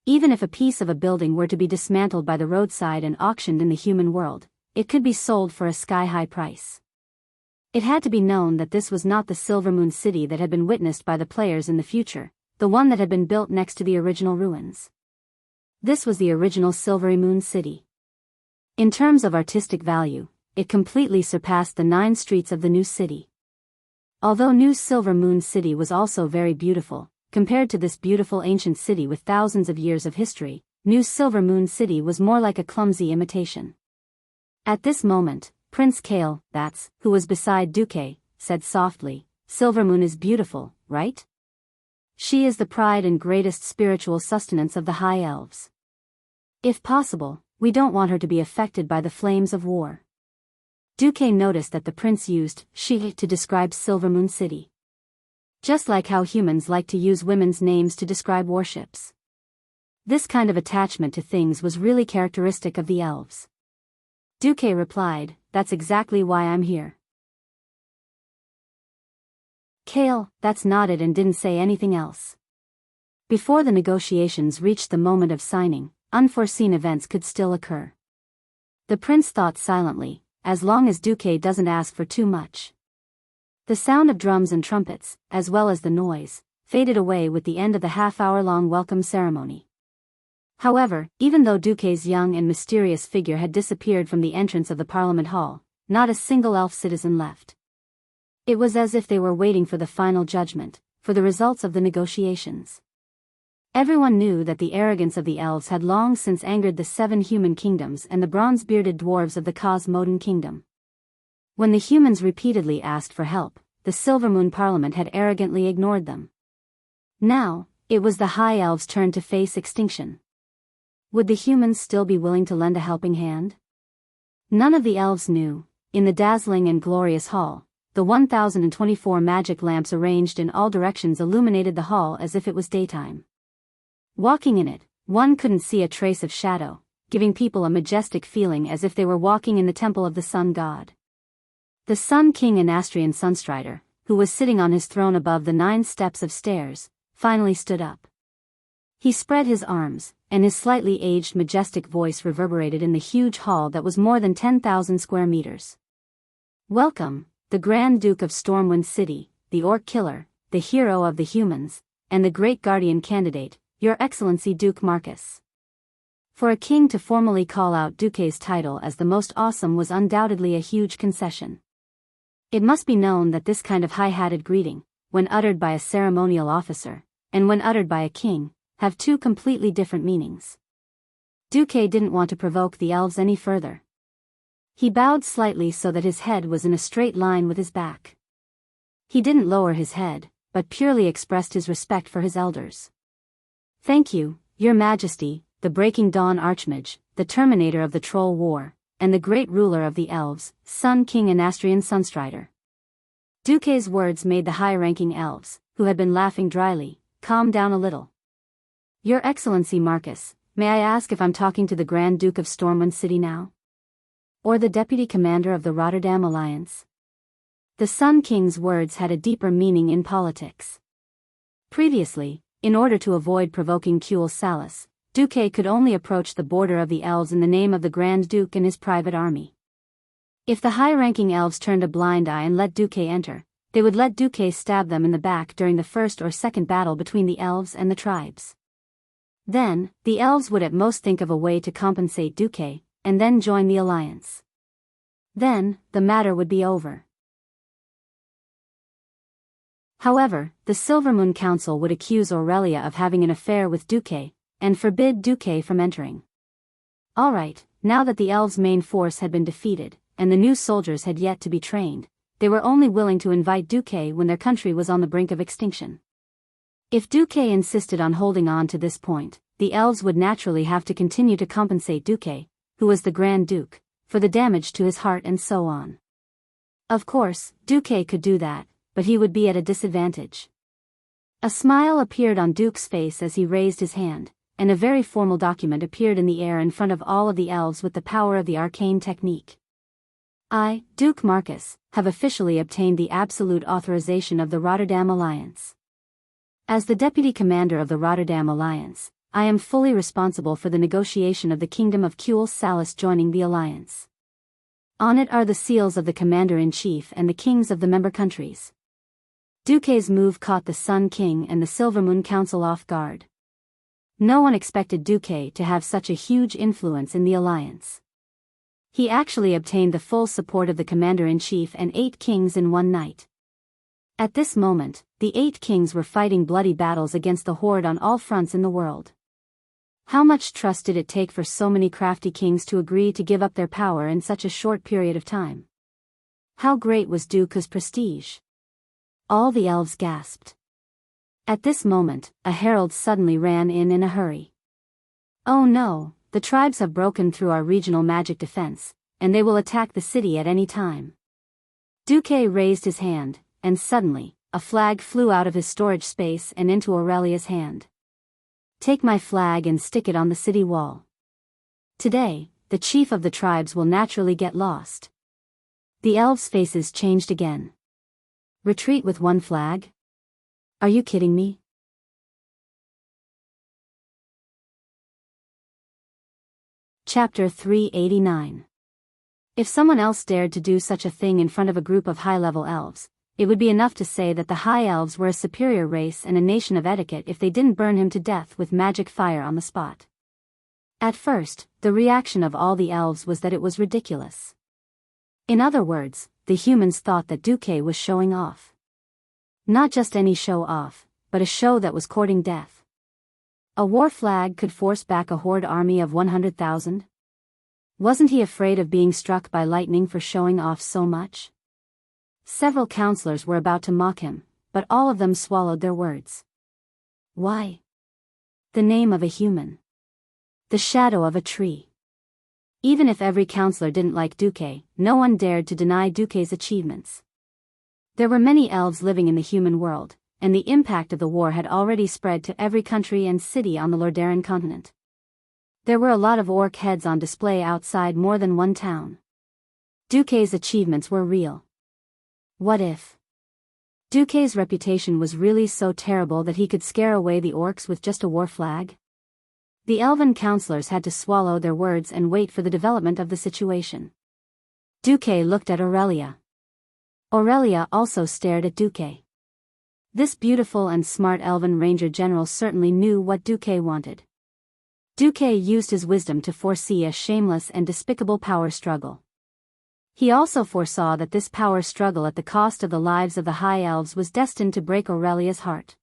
Even if a piece of a building were to be dismantled by the roadside and auctioned in the human world, it could be sold for a sky-high price. It had to be known that this was not the Silver Moon City that had been witnessed by the players in the future, the one that had been built next to the original ruins. This was the original Silvery Moon City. In terms of artistic value, it completely surpassed the 9 streets of the new city. Although New Silver Moon City was also very beautiful, compared to this beautiful ancient city with thousands of years of history, New Silver Moon City was more like a clumsy imitation. At this moment, Prince Kale, who was beside Duque, said softly, "Silver Moon is beautiful, right? She is the pride and greatest spiritual sustenance of the High Elves. If possible, we don't want her to be affected by the flames of war." Duque noticed that the prince used she to describe Silver Moon City. Just like how humans like to use women's names to describe warships. This kind of attachment to things was really characteristic of the elves. Duque replied, "That's exactly why I'm here." Kale, nodded and didn't say anything else. Before the negotiations reached the moment of signing, unforeseen events could still occur. The prince thought silently, as long as Duque doesn't ask for too much. The sound of drums and trumpets, as well as the noise, faded away with the end of the half-hour-long welcome ceremony. However, even though Duque's young and mysterious figure had disappeared from the entrance of the Parliament Hall, not a single elf citizen left. It was as if they were waiting for the final judgment, for the results of the negotiations. Everyone knew that the arrogance of the elves had long since angered the 7 human kingdoms and the bronze-bearded dwarves of the Cosmodan kingdom. When the humans repeatedly asked for help, the Silver Moon Parliament had arrogantly ignored them. Now, it was the High Elves' turn to face extinction. Would the humans still be willing to lend a helping hand? None of the elves knew. In the dazzling and glorious hall, the 1,024 magic lamps arranged in all directions illuminated the hall as if it was daytime. Walking in it, one couldn't see a trace of shadow, giving people a majestic feeling as if they were walking in the temple of the sun god. The Sun King Anastrian Sunstrider, who was sitting on his throne above the 9 steps of stairs, finally stood up. He spread his arms, and his slightly aged majestic voice reverberated in the huge hall that was more than 10,000 square meters. Welcome, the Grand Duke of Stormwind City, the Orc Killer, the hero of the humans, and the great guardian candidate, Your Excellency Duke Marcus. For a king to formally call out Duke's title as the most awesome was undoubtedly a huge concession. It must be known that this kind of high-hatted greeting, when uttered by a ceremonial officer, and when uttered by a king, have two completely different meanings. Duke didn't want to provoke the elves any further. He bowed slightly so that his head was in a straight line with his back. He didn't lower his head, but purely expressed his respect for his elders. Thank you, Your Majesty, the Breaking Dawn Archmage, the terminator of the Troll War, and the great ruler of the elves, Sun King Anastrian Sunstrider. Duke's words made the high-ranking elves, who had been laughing dryly, calm down a little. Your Excellency Marcus, may I ask if I'm talking to the Grand Duke of Stormwind City now? Or the Deputy Commander of the Rotterdam Alliance? The Sun King's words had a deeper meaning in politics. Previously, in order to avoid provoking Kuel Salus, Duke could only approach the border of the elves in the name of the Grand Duke and his private army. If the high-ranking elves turned a blind eye and let Duke enter, they would let Duke stab them in the back during the first or second battle between the elves and the tribes. Then, the elves would at most think of a way to compensate Duke, and then join the alliance. Then, the matter would be over. However, the Silvermoon Council would accuse Aurelia of having an affair with Duque, and forbid Duque from entering. Alright, now that the elves' main force had been defeated, and the new soldiers had yet to be trained, they were only willing to invite Duque when their country was on the brink of extinction. If Duque insisted on holding on to this point, the elves would naturally have to continue to compensate Duque, who was the Grand Duke, for the damage to his heart and so on. Of course, Duque could do that, but he would be at a disadvantage. A smile appeared on Duke's face as he raised his hand, and a very formal document appeared in the air in front of all of the elves with the power of the arcane technique. I, Duke Marcus, have officially obtained the absolute authorization of the Rotterdam Alliance. As the Deputy Commander of the Rotterdam Alliance, I am fully responsible for the negotiation of the Kingdom of Kuel Salus joining the alliance. On it are the seals of the Commander-in-Chief and the kings of the member countries. Duque's move caught the Sun King and the Silvermoon Council off guard. No one expected Duque to have such a huge influence in the alliance. He actually obtained the full support of the Commander-in-Chief and 8 kings in one night. At this moment, the 8 kings were fighting bloody battles against the Horde on all fronts in the world. How much trust did it take for so many crafty kings to agree to give up their power in such a short period of time? How great was Duke's prestige? All the elves gasped. At this moment, a herald suddenly ran in a hurry. Oh no, the tribes have broken through our regional magic defense, and they will attack the city at any time. Duque raised his hand, and suddenly, a flag flew out of his storage space and into Aurelia's hand. Take my flag and stick it on the city wall. Today, the chief of the tribes will naturally get lost. The elves' faces changed again. Retreat with one flag? Are you kidding me? Chapter 389. If someone else dared to do such a thing in front of a group of high-level elves, it would be enough to say that the High Elves were a superior race and a nation of etiquette if they didn't burn him to death with magic fire on the spot. At first, the reaction of all the elves was that it was ridiculous. In other words, the humans thought that Duque was showing off. Not just any show-off, but a show that was courting death. A war flag could force back a horde army of 100,000? Wasn't he afraid of being struck by lightning for showing off so much? Several counselors were about to mock him, but all of them swallowed their words. Why? The name of a human. The shadow of a tree. Even if every counselor didn't like Duque, no one dared to deny Duque's achievements. There were many elves living in the human world, and the impact of the war had already spread to every country and city on the Lordaeron continent. There were a lot of orc heads on display outside more than one town. Duque's achievements were real. What if Duque's reputation was really so terrible that he could scare away the orcs with just a war flag? The elven counselors had to swallow their words and wait for the development of the situation. Duque looked at Aurelia. Aurelia also stared at Duque. This beautiful and smart elven ranger general certainly knew what Duque wanted. Duque used his wisdom to foresee a shameless and despicable power struggle. He also foresaw that this power struggle at the cost of the lives of the High Elves was destined to break Aurelia's heart.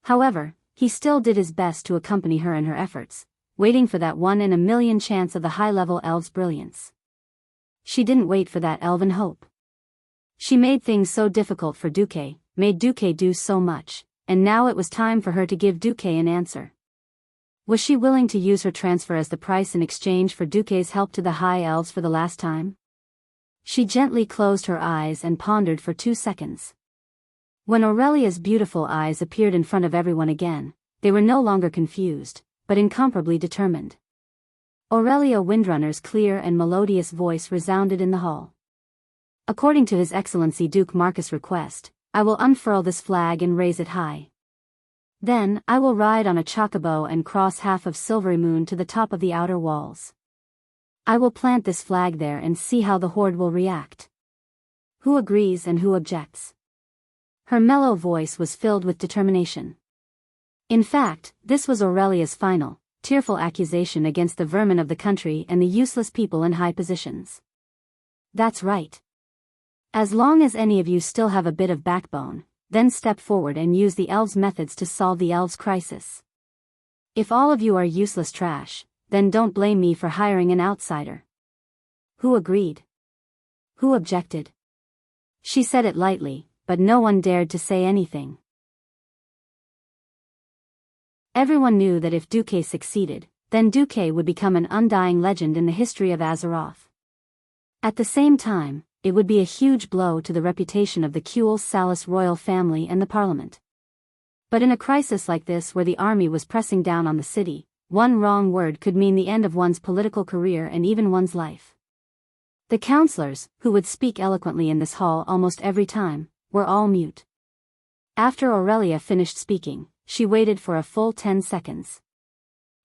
However, he still did his best to accompany her in her efforts, waiting for that 1 in a million chance of the high-level elves' brilliance. She didn't wait for that elven hope. She made things so difficult for Duque, made Duque do so much, and now it was time for her to give Duque an answer. Was she willing to use her transfer as the price in exchange for Duque's help to the High Elves for the last time? She gently closed her eyes and pondered for 2 seconds. When Aurelia's beautiful eyes appeared in front of everyone again, they were no longer confused, but incomparably determined. Aurelia Windrunner's clear and melodious voice resounded in the hall. According to His Excellency Duke Marcus' request, I will unfurl this flag and raise it high. Then, I will ride on a chocobo and cross half of Silvery Moon to the top of the outer walls. I will plant this flag there and see how the horde will react. Who agrees and who objects? Her mellow voice was filled with determination. In fact, this was Aurelia's final, tearful accusation against the vermin of the country and the useless people in high positions. That's right. As long as any of you still have a bit of backbone, then step forward and use the elves' methods to solve the elves' crisis. If all of you are useless trash, then don't blame me for hiring an outsider. Who agreed? Who objected? She said it lightly, but no one dared to say anything. Everyone knew that if Duque succeeded, then Duque would become an undying legend in the history of Azeroth. At the same time, it would be a huge blow to the reputation of the Kuel Salis royal family and the parliament. But in a crisis like this where the army was pressing down on the city, one wrong word could mean the end of one's political career and even one's life. The counselors, who would speak eloquently in this hall almost every time, were all mute. After Aurelia finished speaking, she waited for a full 10 seconds.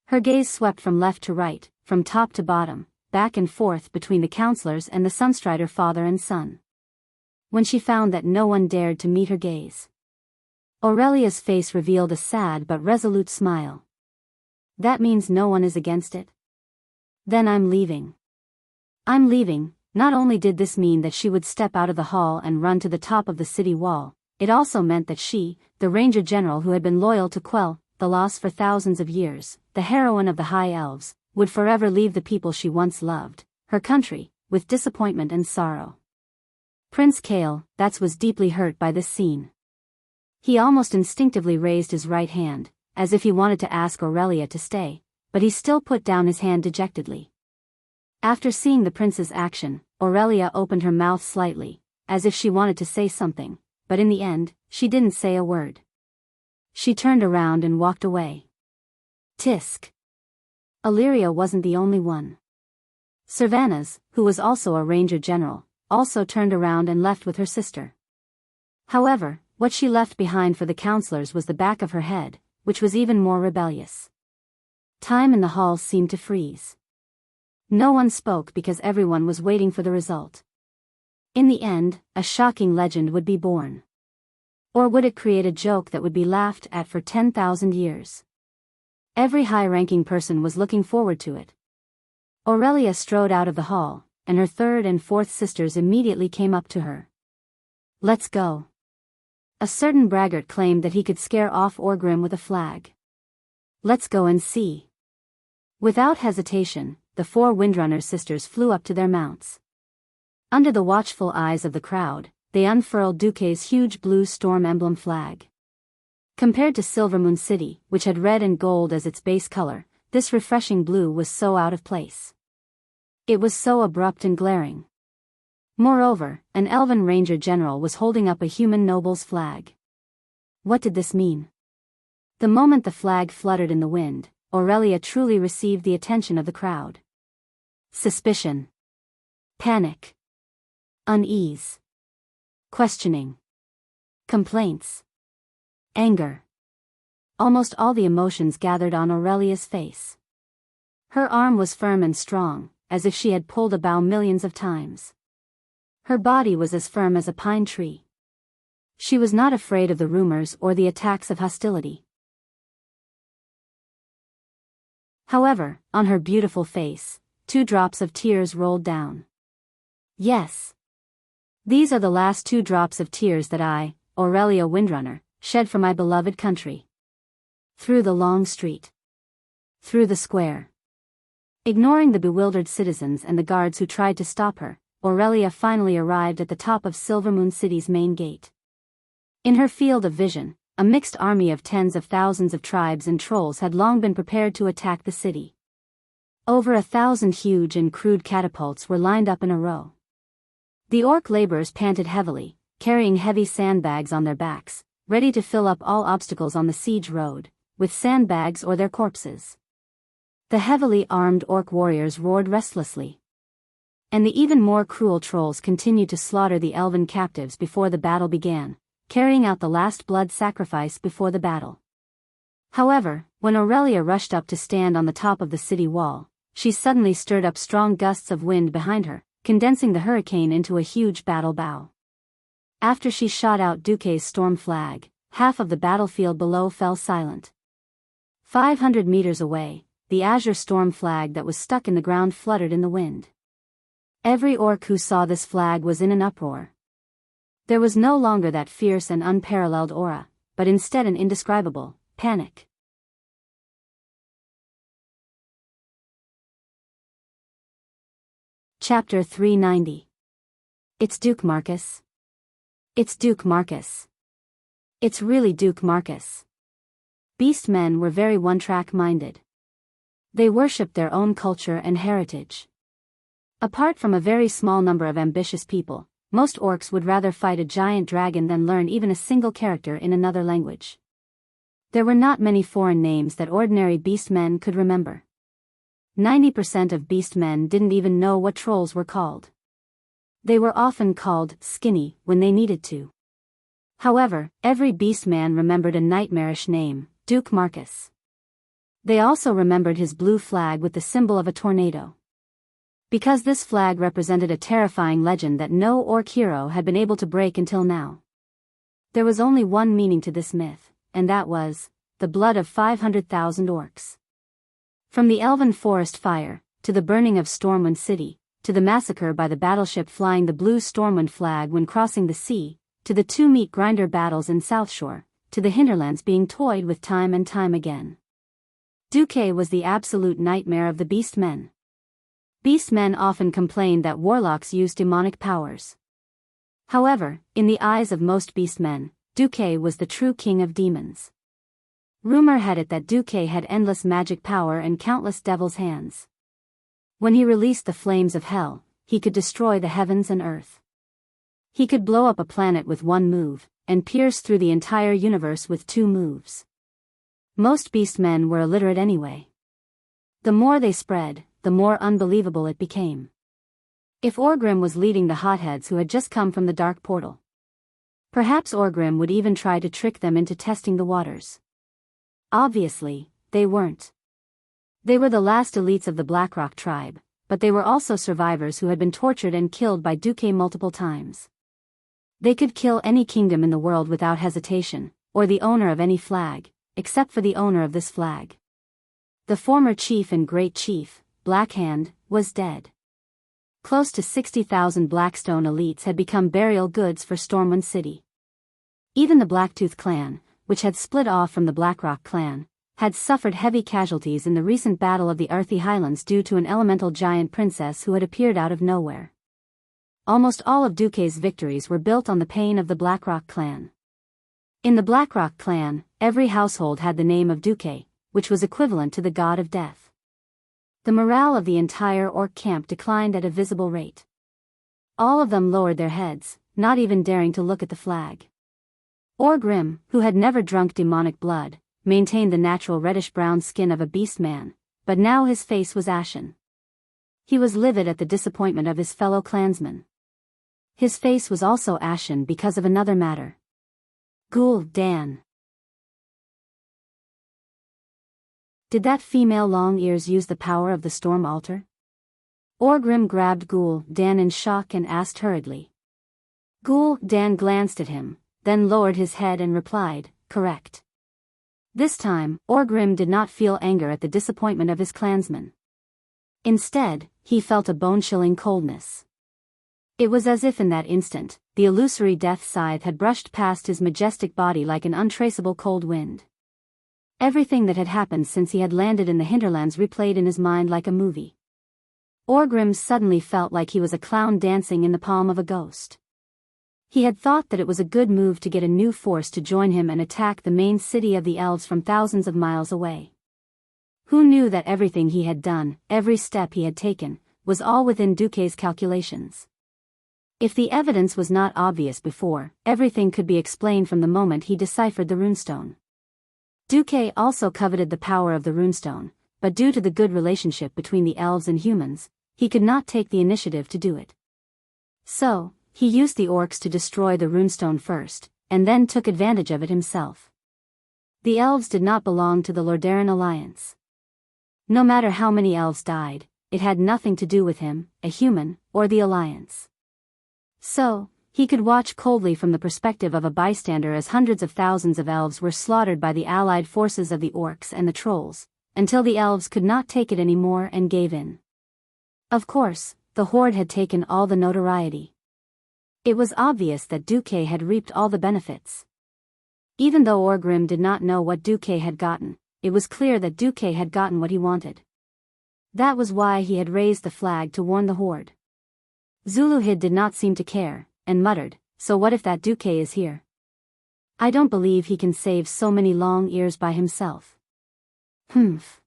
Her gaze swept from left to right, from top to bottom, back and forth between the counselors and the Sunstrider father and son. When she found that no one dared to meet her gaze, Aurelia's face revealed a sad but resolute smile. That means no one is against it? Then I'm leaving. I'm leaving. Not only did this mean that she would step out of the hall and run to the top of the city wall, it also meant that she, the Ranger General who had been loyal to Quell, the lost for thousands of years, the heroine of the High Elves, would forever leave the people she once loved, her country, with disappointment and sorrow. Prince Kael, was deeply hurt by this scene. He almost instinctively raised his right hand, as if he wanted to ask Aurelia to stay, but he still put down his hand dejectedly. After seeing the prince's action, Aurelia opened her mouth slightly, as if she wanted to say something, but in the end, she didn't say a word. She turned around and walked away. Tisk. Illyria wasn't the only one. Servanas, who was also a ranger general, also turned around and left with her sister. However, what she left behind for the counselors was the back of her head, which was even more rebellious. Time in the hall seemed to freeze. No one spoke because everyone was waiting for the result. In the end, a shocking legend would be born. Or would it create a joke that would be laughed at for 10,000 years? Every high-ranking person was looking forward to it. Aurelia strode out of the hall, and her third and fourth sisters immediately came up to her. Let's go. A certain braggart claimed that he could scare off Orgrim with a flag. Let's go and see. Without hesitation, the 4 Windrunner sisters flew up to their mounts. Under the watchful eyes of the crowd, they unfurled Duque's huge blue storm emblem flag. Compared to Silvermoon City, which had red and gold as its base color, this refreshing blue was so out of place. It was so abrupt and glaring. Moreover, an elven ranger general was holding up a human noble's flag. What did this mean? The moment the flag fluttered in the wind, Aurelia truly received the attention of the crowd. Suspicion. Panic. Unease. Questioning. Complaints. Anger. Almost all the emotions gathered on Aurelia's face. Her arm was firm and strong, as if she had pulled a bow millions of times. Her body was as firm as a pine tree. She was not afraid of the rumors or the attacks of hostility. However, on her beautiful face, 2 drops of tears rolled down. Yes. These are the last 2 drops of tears that I, Aurelia Windrunner, shed for my beloved country. Through the long street. Through the square. Ignoring the bewildered citizens and the guards who tried to stop her, Aurelia finally arrived at the top of Silvermoon City's main gate. In her field of vision, a mixed army of tens of thousands of tribes and trolls had long been prepared to attack the city. Over 1,000 huge and crude catapults were lined up in a row. The orc laborers panted heavily, carrying heavy sandbags on their backs, ready to fill up all obstacles on the siege road, with sandbags or their corpses. The heavily armed orc warriors roared restlessly. And the even more cruel trolls continued to slaughter the elven captives before the battle began, carrying out the last blood sacrifice before the battle. However, when Aurelia rushed up to stand on the top of the city wall, she suddenly stirred up strong gusts of wind behind her, condensing the hurricane into a huge battle bow. After she shot out Duque's storm flag, half of the battlefield below fell silent. 500 meters away, the azure storm flag that was stuck in the ground fluttered in the wind. Every orc who saw this flag was in an uproar. There was no longer that fierce and unparalleled aura, but instead an indescribable panic. Chapter 390. It's Duke Marcus. It's Duke Marcus. It's really Duke Marcus. Beast men were very one-track minded. They worshipped their own culture and heritage. Apart from a very small number of ambitious people, most orcs would rather fight a giant dragon than learn even a single character in another language. There were not many foreign names that ordinary beast men could remember. 90% of beast men didn't even know what trolls were called. They were often called skinny when they needed to. However, every beast man remembered a nightmarish name, Duke Marcus. They also remembered his blue flag with the symbol of a tornado. Because this flag represented a terrifying legend that no orc hero had been able to break until now. There was only one meaning to this myth, and that was the blood of 500,000 orcs. From the elven forest fire, to the burning of Stormwind City, to the massacre by the battleship flying the blue Stormwind flag when crossing the sea, to the 2 meat grinder battles in South Shore, to the hinterlands being toyed with time and time again. Duque was the absolute nightmare of the beast men. Beast men often complained that warlocks used demonic powers. However, in the eyes of most beast men, Duque was the true king of demons. Rumor had it that Duque had endless magic power and countless devil's hands. When he released the flames of hell, he could destroy the heavens and earth. He could blow up a planet with 1 move, and pierce through the entire universe with 2 moves. Most beast men were illiterate anyway. The more they spread, the more unbelievable it became. If Orgrim was leading the hotheads who had just come from the dark portal, perhaps Orgrim would even try to trick them into testing the waters. Obviously, they weren't. They were the last elites of the Blackrock tribe, but they were also survivors who had been tortured and killed by Duque multiple times. They could kill any kingdom in the world without hesitation, or the owner of any flag, except for the owner of this flag. The former chief and great chief, Blackhand, was dead. Close to 60,000 Blackstone elites had become burial goods for Stormwind City. Even the Blacktooth clan, which had split off from the Blackrock clan, had suffered heavy casualties in the recent battle of the Earthy Highlands due to an elemental giant princess who had appeared out of nowhere. Almost all of Duque's victories were built on the pain of the Blackrock clan. In the Blackrock clan, every household had the name of Duque, which was equivalent to the god of death. The morale of the entire orc camp declined at a visible rate. All of them lowered their heads, not even daring to look at the flag. Orgrim, who had never drunk demonic blood, maintained the natural reddish-brown skin of a beast man, but now his face was ashen. He was livid at the disappointment of his fellow clansmen. His face was also ashen because of another matter. Ghoul Dan. Did that female Long Ears use the power of the Storm Altar? Orgrim grabbed Ghoul Dan in shock and asked hurriedly. Ghoul Dan glanced at him, then lowered his head and replied, correct. This time, Orgrim did not feel anger at the disappointment of his clansmen. Instead, he felt a bone-chilling coldness. It was as if in that instant, the illusory death scythe had brushed past his majestic body like an untraceable cold wind. Everything that had happened since he had landed in the hinterlands replayed in his mind like a movie. Orgrim suddenly felt like he was a clown dancing in the palm of a ghost. He had thought that it was a good move to get a new force to join him and attack the main city of the elves from thousands of miles away. Who knew that everything he had done, every step he had taken, was all within Duque's calculations? If the evidence was not obvious before, everything could be explained from the moment he deciphered the runestone. Duque also coveted the power of the runestone, but due to the good relationship between the elves and humans, he could not take the initiative to do it. So, he used the orcs to destroy the runestone first, and then took advantage of it himself. The elves did not belong to the Lordaeron alliance. No matter how many elves died, it had nothing to do with him, a human, or the alliance. So, he could watch coldly from the perspective of a bystander as hundreds of thousands of elves were slaughtered by the allied forces of the orcs and the trolls, until the elves could not take it anymore and gave in. Of course, the horde had taken all the notoriety. It was obvious that Duque had reaped all the benefits. Even though Orgrim did not know what Duque had gotten, it was clear that Duque had gotten what he wanted. That was why he had raised the flag to warn the horde. Zuluhid did not seem to care, and muttered, so what if that Duque is here? I don't believe he can save so many long ears by himself. Humph.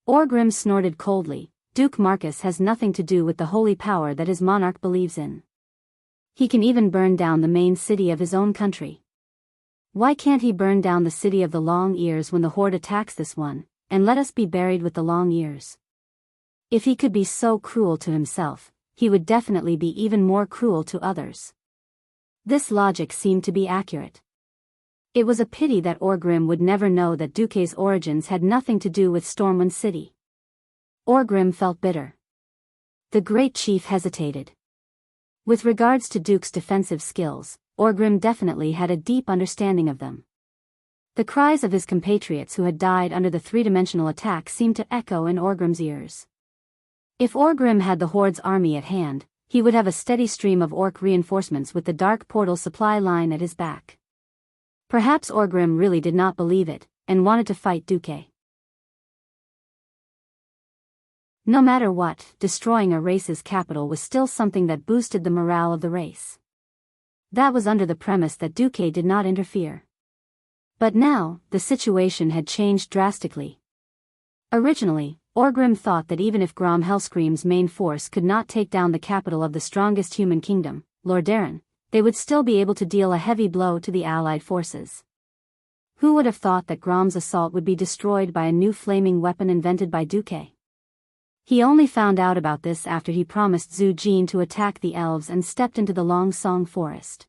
Orgrim snorted coldly. Duke Marcus has nothing to do with the holy power that his monarch believes in. He can even burn down the main city of his own country. Why can't he burn down the city of the long ears when the horde attacks this one, and let us be buried with the long ears? If he could be so cruel to himself, he would definitely be even more cruel to others. This logic seemed to be accurate. It was a pity that Orgrim would never know that Duque's origins had nothing to do with Stormwind City. Orgrim felt bitter. The great chief hesitated. With regards to Duke's defensive skills, Orgrim definitely had a deep understanding of them. The cries of his compatriots who had died under the three-dimensional attack seemed to echo in Orgrim's ears. If Orgrim had the Horde's army at hand, he would have a steady stream of orc reinforcements with the dark portal supply line at his back. Perhaps Orgrim really did not believe it, and wanted to fight Duque. No matter what, destroying a race's capital was still something that boosted the morale of the race. That was under the premise that Duque did not interfere. But now, the situation had changed drastically. Originally, Orgrim thought that even if Grom Hellscream's main force could not take down the capital of the strongest human kingdom, Lordaeron, they would still be able to deal a heavy blow to the allied forces. Who would have thought that Grom's assault would be destroyed by a new flaming weapon invented by Duque? He only found out about this after he promised Zhu Jin to attack the elves and stepped into the Long Song forest.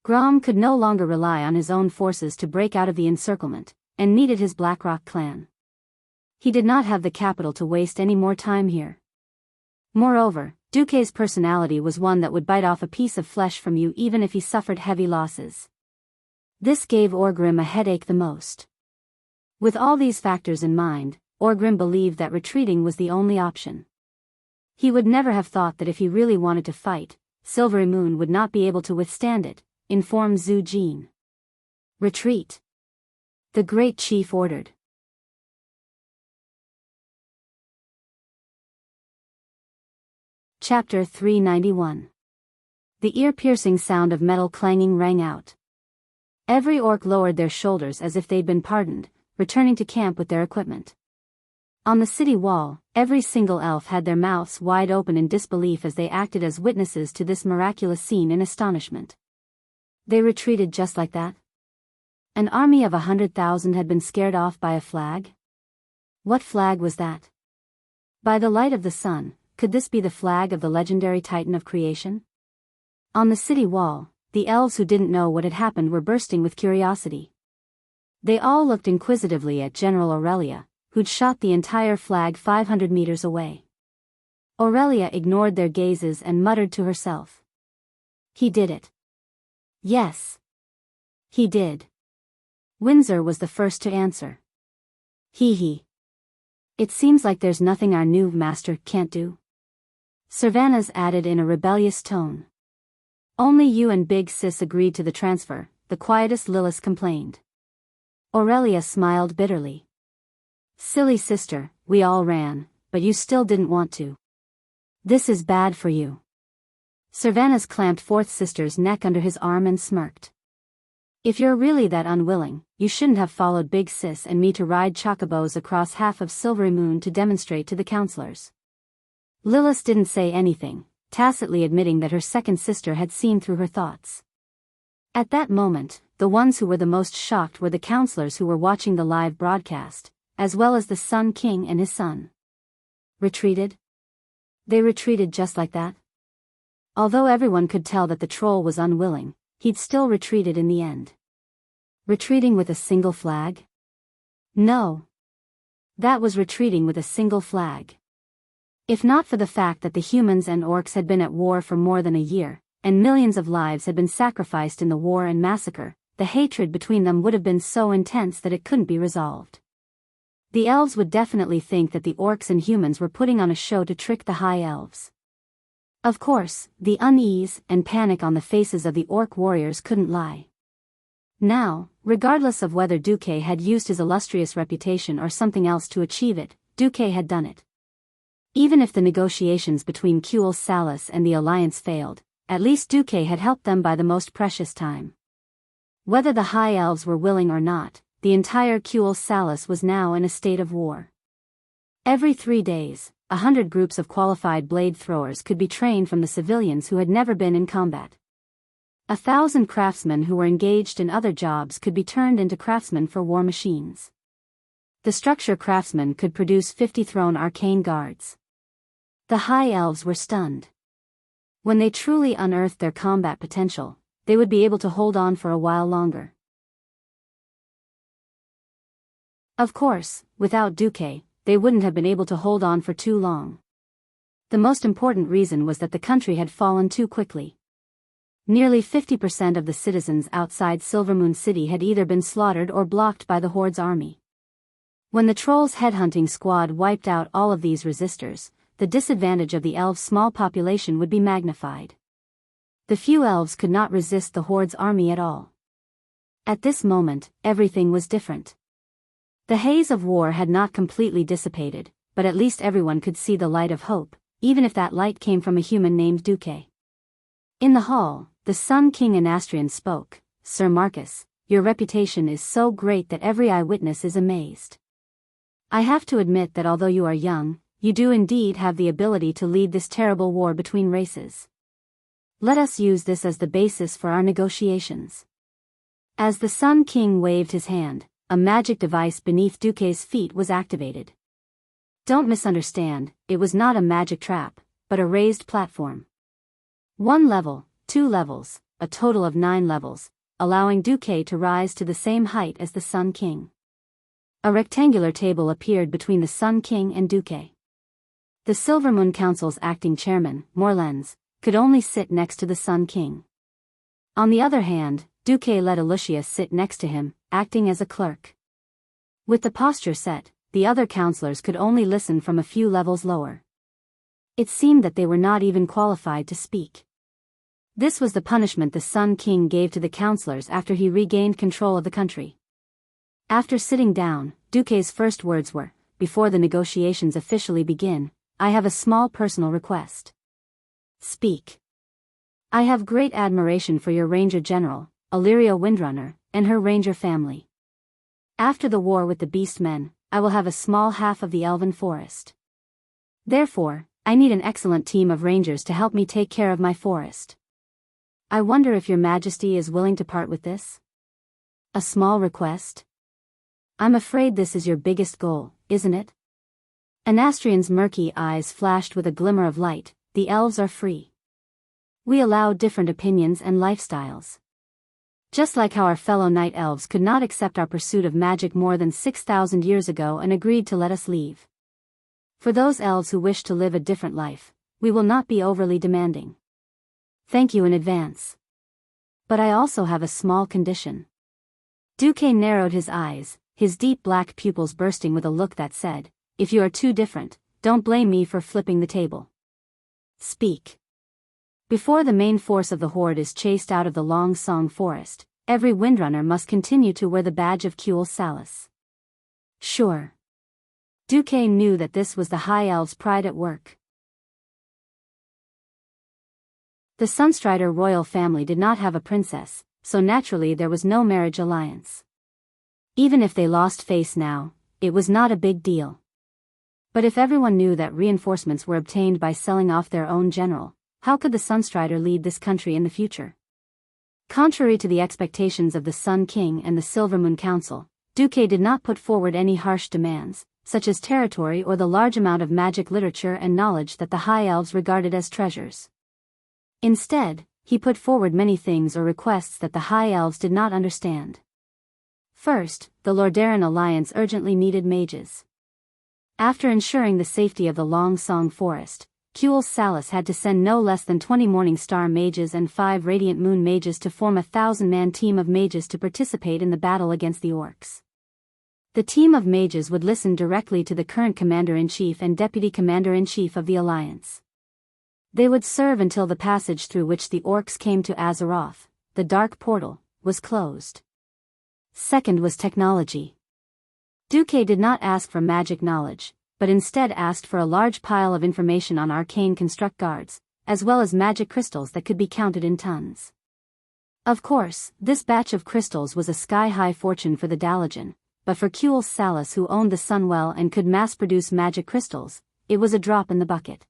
Grom could no longer rely on his own forces to break out of the encirclement, and needed his Blackrock clan. He did not have the capital to waste any more time here. Moreover, Duque's personality was one that would bite off a piece of flesh from you even if he suffered heavy losses. This gave Orgrim a headache the most. With all these factors in mind, Orgrim believed that retreating was the only option. He would never have thought that if he really wanted to fight, Silvery Moon would not be able to withstand it, informed Zhu Jin. Retreat. The great chief ordered. Chapter 391. The ear-piercing sound of metal clanging rang out. Every orc lowered their shoulders as if they'd been pardoned, returning to camp with their equipment. On the city wall, every single elf had their mouths wide open in disbelief as they acted as witnesses to this miraculous scene in astonishment. They retreated just like that? An army of 100,000 had been scared off by a flag? What flag was that? By the light of the sun, could this be the flag of the legendary Titan of creation? On the city wall, the elves who didn't know what had happened were bursting with curiosity. They all looked inquisitively at General Aurelia, who'd shot the entire flag 500 meters away. Aurelia ignored their gazes and muttered to herself. He did it. Yes. He did. Windsor was the first to answer. He. It seems like there's nothing our new master can't do. Cervantes added in a rebellious tone. Only you and Big Sis agreed to the transfer, the quietest Lilith complained. Aurelia smiled bitterly. Silly sister, we all ran, but you still didn't want to. This is bad for you. Cervantes clamped fourth sister's neck under his arm and smirked. If you're really that unwilling, you shouldn't have followed Big Sis and me to ride chocobos across half of Silvery Moon to demonstrate to the counselors. Lilith didn't say anything, tacitly admitting that her second sister had seen through her thoughts. At that moment, the ones who were the most shocked were the counselors who were watching the live broadcast, as well as the Sun King and his son. Retreated? They retreated just like that? Although everyone could tell that the troll was unwilling, he'd still retreated in the end. Retreating with a single flag? No. That was retreating with a single flag. If not for the fact that the humans and orcs had been at war for more than a year, and millions of lives had been sacrificed in the war and massacre, the hatred between them would have been so intense that it couldn't be resolved. The elves would definitely think that the orcs and humans were putting on a show to trick the high elves. Of course, the unease and panic on the faces of the orc warriors couldn't lie. Now, regardless of whether Duque had used his illustrious reputation or something else to achieve it, Duque had done it. Even if the negotiations between Kuel Salus and the Alliance failed, at least Duque had helped them by the most precious time. Whether the high elves were willing or not, the entire Kuel Salus was now in a state of war. Every 3 days, 100 groups of qualified blade throwers could be trained from the civilians who had never been in combat. 1,000 craftsmen who were engaged in other jobs could be turned into craftsmen for war machines. The structure craftsmen could produce 50 thrown arcane guards. The high elves were stunned. When they truly unearthed their combat potential, they would be able to hold on for a while longer. Of course, without Duque, they wouldn't have been able to hold on for too long. The most important reason was that the country had fallen too quickly. Nearly 50% of the citizens outside Silvermoon City had either been slaughtered or blocked by the Horde's army. When the Trolls' headhunting squad wiped out all of these resistors, the disadvantage of the elves' small population would be magnified. The few elves could not resist the Horde's army at all. At this moment, everything was different. The haze of war had not completely dissipated, but at least everyone could see the light of hope, even if that light came from a human named Duque. In the hall, the Sun King Anastrian spoke. Sir Marcus, your reputation is so great that every eyewitness is amazed. I have to admit that although you are young, you do indeed have the ability to lead this terrible war between races. Let us use this as the basis for our negotiations. As the Sun King waved his hand, a magic device beneath Duque's feet was activated. Don't misunderstand, it was not a magic trap, but a raised platform. 1 level, 2 levels, a total of 9 levels, allowing Duque to rise to the same height as the Sun King. A rectangular table appeared between the Sun King and Duque. The Silvermoon Council's acting chairman, Morlens, could only sit next to the Sun King. On the other hand, Duque let Alucia sit next to him, acting as a clerk. With the posture set, the other counselors could only listen from a few levels lower. It seemed that they were not even qualified to speak. This was the punishment the Sun King gave to the counselors after he regained control of the country. After sitting down, Duque's first words were, "Before the negotiations officially begin, I have a small personal request." "Speak." "I have great admiration for your Ranger General, Illyria Windrunner, and her Ranger family. After the war with the Beast Men, I will have a small half of the Elven Forest. Therefore, I need an excellent team of Rangers to help me take care of my forest. I wonder if your Majesty is willing to part with this? A small request? I'm afraid this is your biggest goal, isn't it?" Anastrian's murky eyes flashed with a glimmer of light. "The elves are free. We allow different opinions and lifestyles. Just like how our fellow night elves could not accept our pursuit of magic more than 6,000 years ago and agreed to let us leave. For those elves who wish to live a different life, we will not be overly demanding. Thank you in advance. But I also have a small condition. Duque narrowed his eyes, his deep black pupils bursting with a look that said, if you are too different, don't blame me for flipping the table. Speak. Before the main force of the horde is chased out of the Long Song forest, every windrunner must continue to wear the badge of Cule Salus. Sure. Duque knew that this was the High Elves' pride at work. The Sunstrider royal family did not have a princess, so naturally there was no marriage alliance. Even if they lost face now, it was not a big deal. But if everyone knew that reinforcements were obtained by selling off their own general, how could the Sunstrider lead this country in the future? Contrary to the expectations of the Sun King and the Silver Moon Council, Duque did not put forward any harsh demands, such as territory or the large amount of magic literature and knowledge that the High Elves regarded as treasures. Instead, he put forward many things or requests that the High Elves did not understand. First, the Lordaeron Alliance urgently needed mages. After ensuring the safety of the Long Song forest, Cule Salus had to send no less than 20 Morning Star mages and 5 Radiant Moon mages to form a 1,000-man team of mages to participate in the battle against the orcs. The team of mages would listen directly to the current Commander-in-Chief and Deputy Commander-in-Chief of the Alliance. They would serve until the passage through which the orcs came to Azeroth, the Dark Portal, was closed. Second was technology. Duque did not ask for magic knowledge, but instead asked for a large pile of information on arcane construct guards, as well as magic crystals that could be counted in tons. Of course, this batch of crystals was a sky-high fortune for the Dalajan, but for Cule Salus, who owned the Sunwell and could mass-produce magic crystals, it was a drop in the bucket.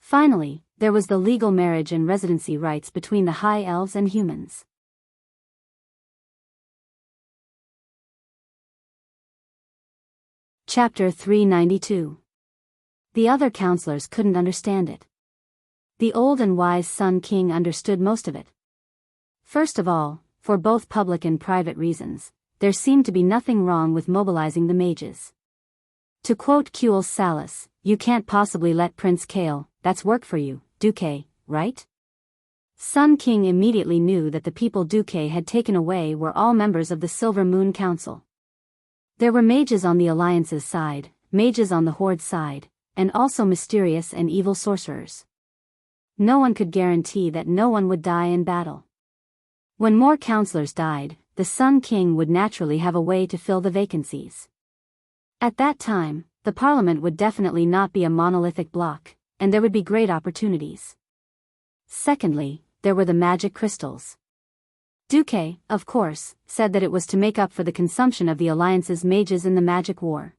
Finally, there was the legal marriage and residency rights between the High Elves and humans. Chapter 392. The other counselors couldn't understand it. The old and wise Sun King understood most of it. First of all, for both public and private reasons, there seemed to be nothing wrong with mobilizing the mages. To quote Cule Salus, "You can't possibly let Prince Kale, that's work for you, Duque, right?" Sun King immediately knew that the people Duque had taken away were all members of the Silver Moon Council. There were mages on the Alliance's side, mages on the Horde's side, and also mysterious and evil sorcerers. No one could guarantee that no one would die in battle. When more counselors died, the Sun King would naturally have a way to fill the vacancies. At that time, the Parliament would definitely not be a monolithic block, and there would be great opportunities. Secondly, there were the magic crystals. Duque, of course, said that it was to make up for the consumption of the Alliance's mages in the magic war.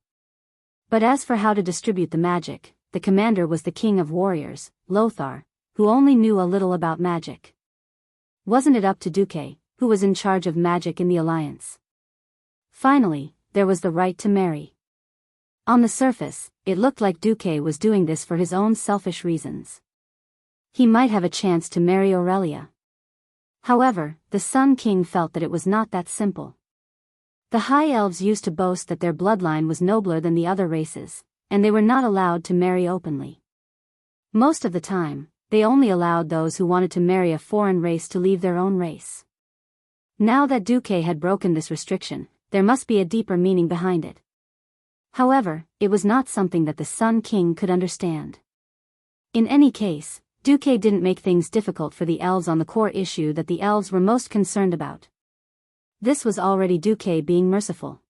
But as for how to distribute the magic, the commander was the king of warriors, Lothar, who only knew a little about magic. Wasn't it up to Duque, who was in charge of magic in the Alliance? Finally, there was the right to marry. On the surface, it looked like Duque was doing this for his own selfish reasons. He might have a chance to marry Aurelia. However, the Sun King felt that it was not that simple. The High Elves used to boast that their bloodline was nobler than the other races, and they were not allowed to marry openly. Most of the time, they only allowed those who wanted to marry a foreign race to leave their own race. Now that Duque had broken this restriction, there must be a deeper meaning behind it. However, it was not something that the Sun King could understand. In any case, Duque didn't make things difficult for the elves on the core issue that the elves were most concerned about. This was already Duque being merciful.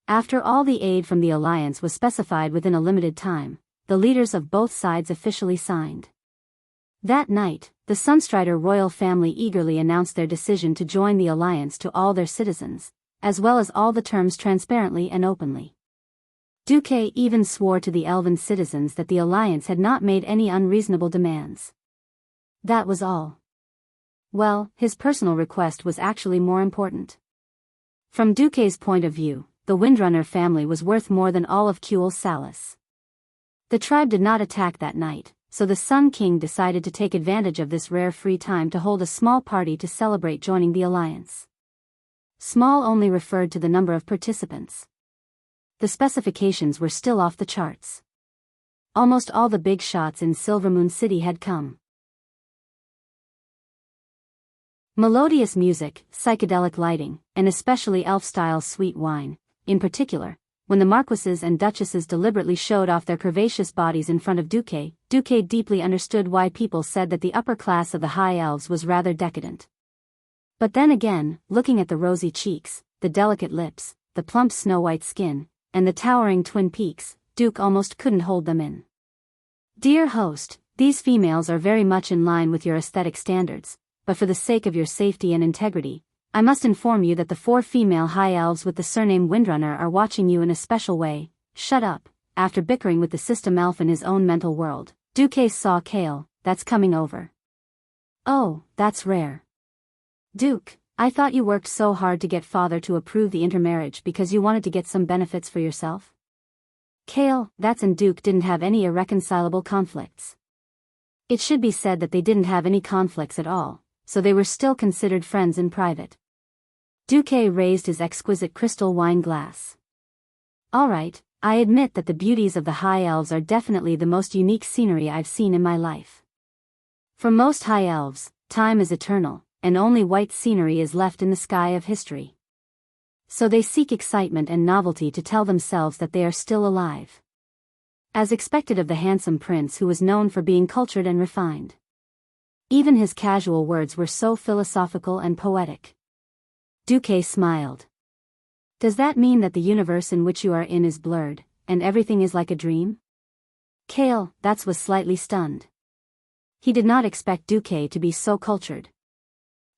After all the aid from the Alliance was specified within a limited time, the leaders of both sides officially signed. That night, the Sunstrider royal family eagerly announced their decision to join the Alliance to all their citizens, as well as all the terms transparently and openly. Duque even swore to the elven citizens that the Alliance had not made any unreasonable demands. That was all. Well, his personal request was actually more important. From Duque's point of view, the Windrunner family was worth more than all of Cule Salus. The tribe did not attack that night, so the Sun King decided to take advantage of this rare free time to hold a small party to celebrate joining the Alliance. Small only referred to the number of participants. The specifications were still off the charts. Almost all the big shots in Silvermoon City had come. Melodious music, psychedelic lighting, and especially elf-style sweet wine, in particular, when the marquises and duchesses deliberately showed off their curvaceous bodies in front of Duque deeply understood why people said that the upper class of the high elves was rather decadent. But then again, looking at the rosy cheeks, the delicate lips, the plump snow-white skin, and the towering twin peaks, Duke almost couldn't hold them in. Dear host, these females are very much in line with your aesthetic standards, but for the sake of your safety and integrity, I must inform you that the 4 female high elves with the surname Windrunner are watching you in a special way. Shut up. After bickering with the system elf in his own mental world, Duque saw Kale, that's coming over. Oh, that's rare. Duke, I thought you worked so hard to get father to approve the intermarriage because you wanted to get some benefits for yourself? Kale, that's and Duke didn't have any irreconcilable conflicts. It should be said that they didn't have any conflicts at all, so they were still considered friends in private. Duque raised his exquisite crystal wine glass. All right, I admit that the beauties of the high elves are definitely the most unique scenery I've seen in my life. For most high elves, time is eternal, and only white scenery is left in the sky of history. So they seek excitement and novelty to tell themselves that they are still alive. As expected of the handsome prince who was known for being cultured and refined. Even his casual words were so philosophical and poetic. Duque smiled. Does that mean that the universe in which you are in is blurred, and everything is like a dream? Kale, that was slightly stunned. He did not expect Duque to be so cultured.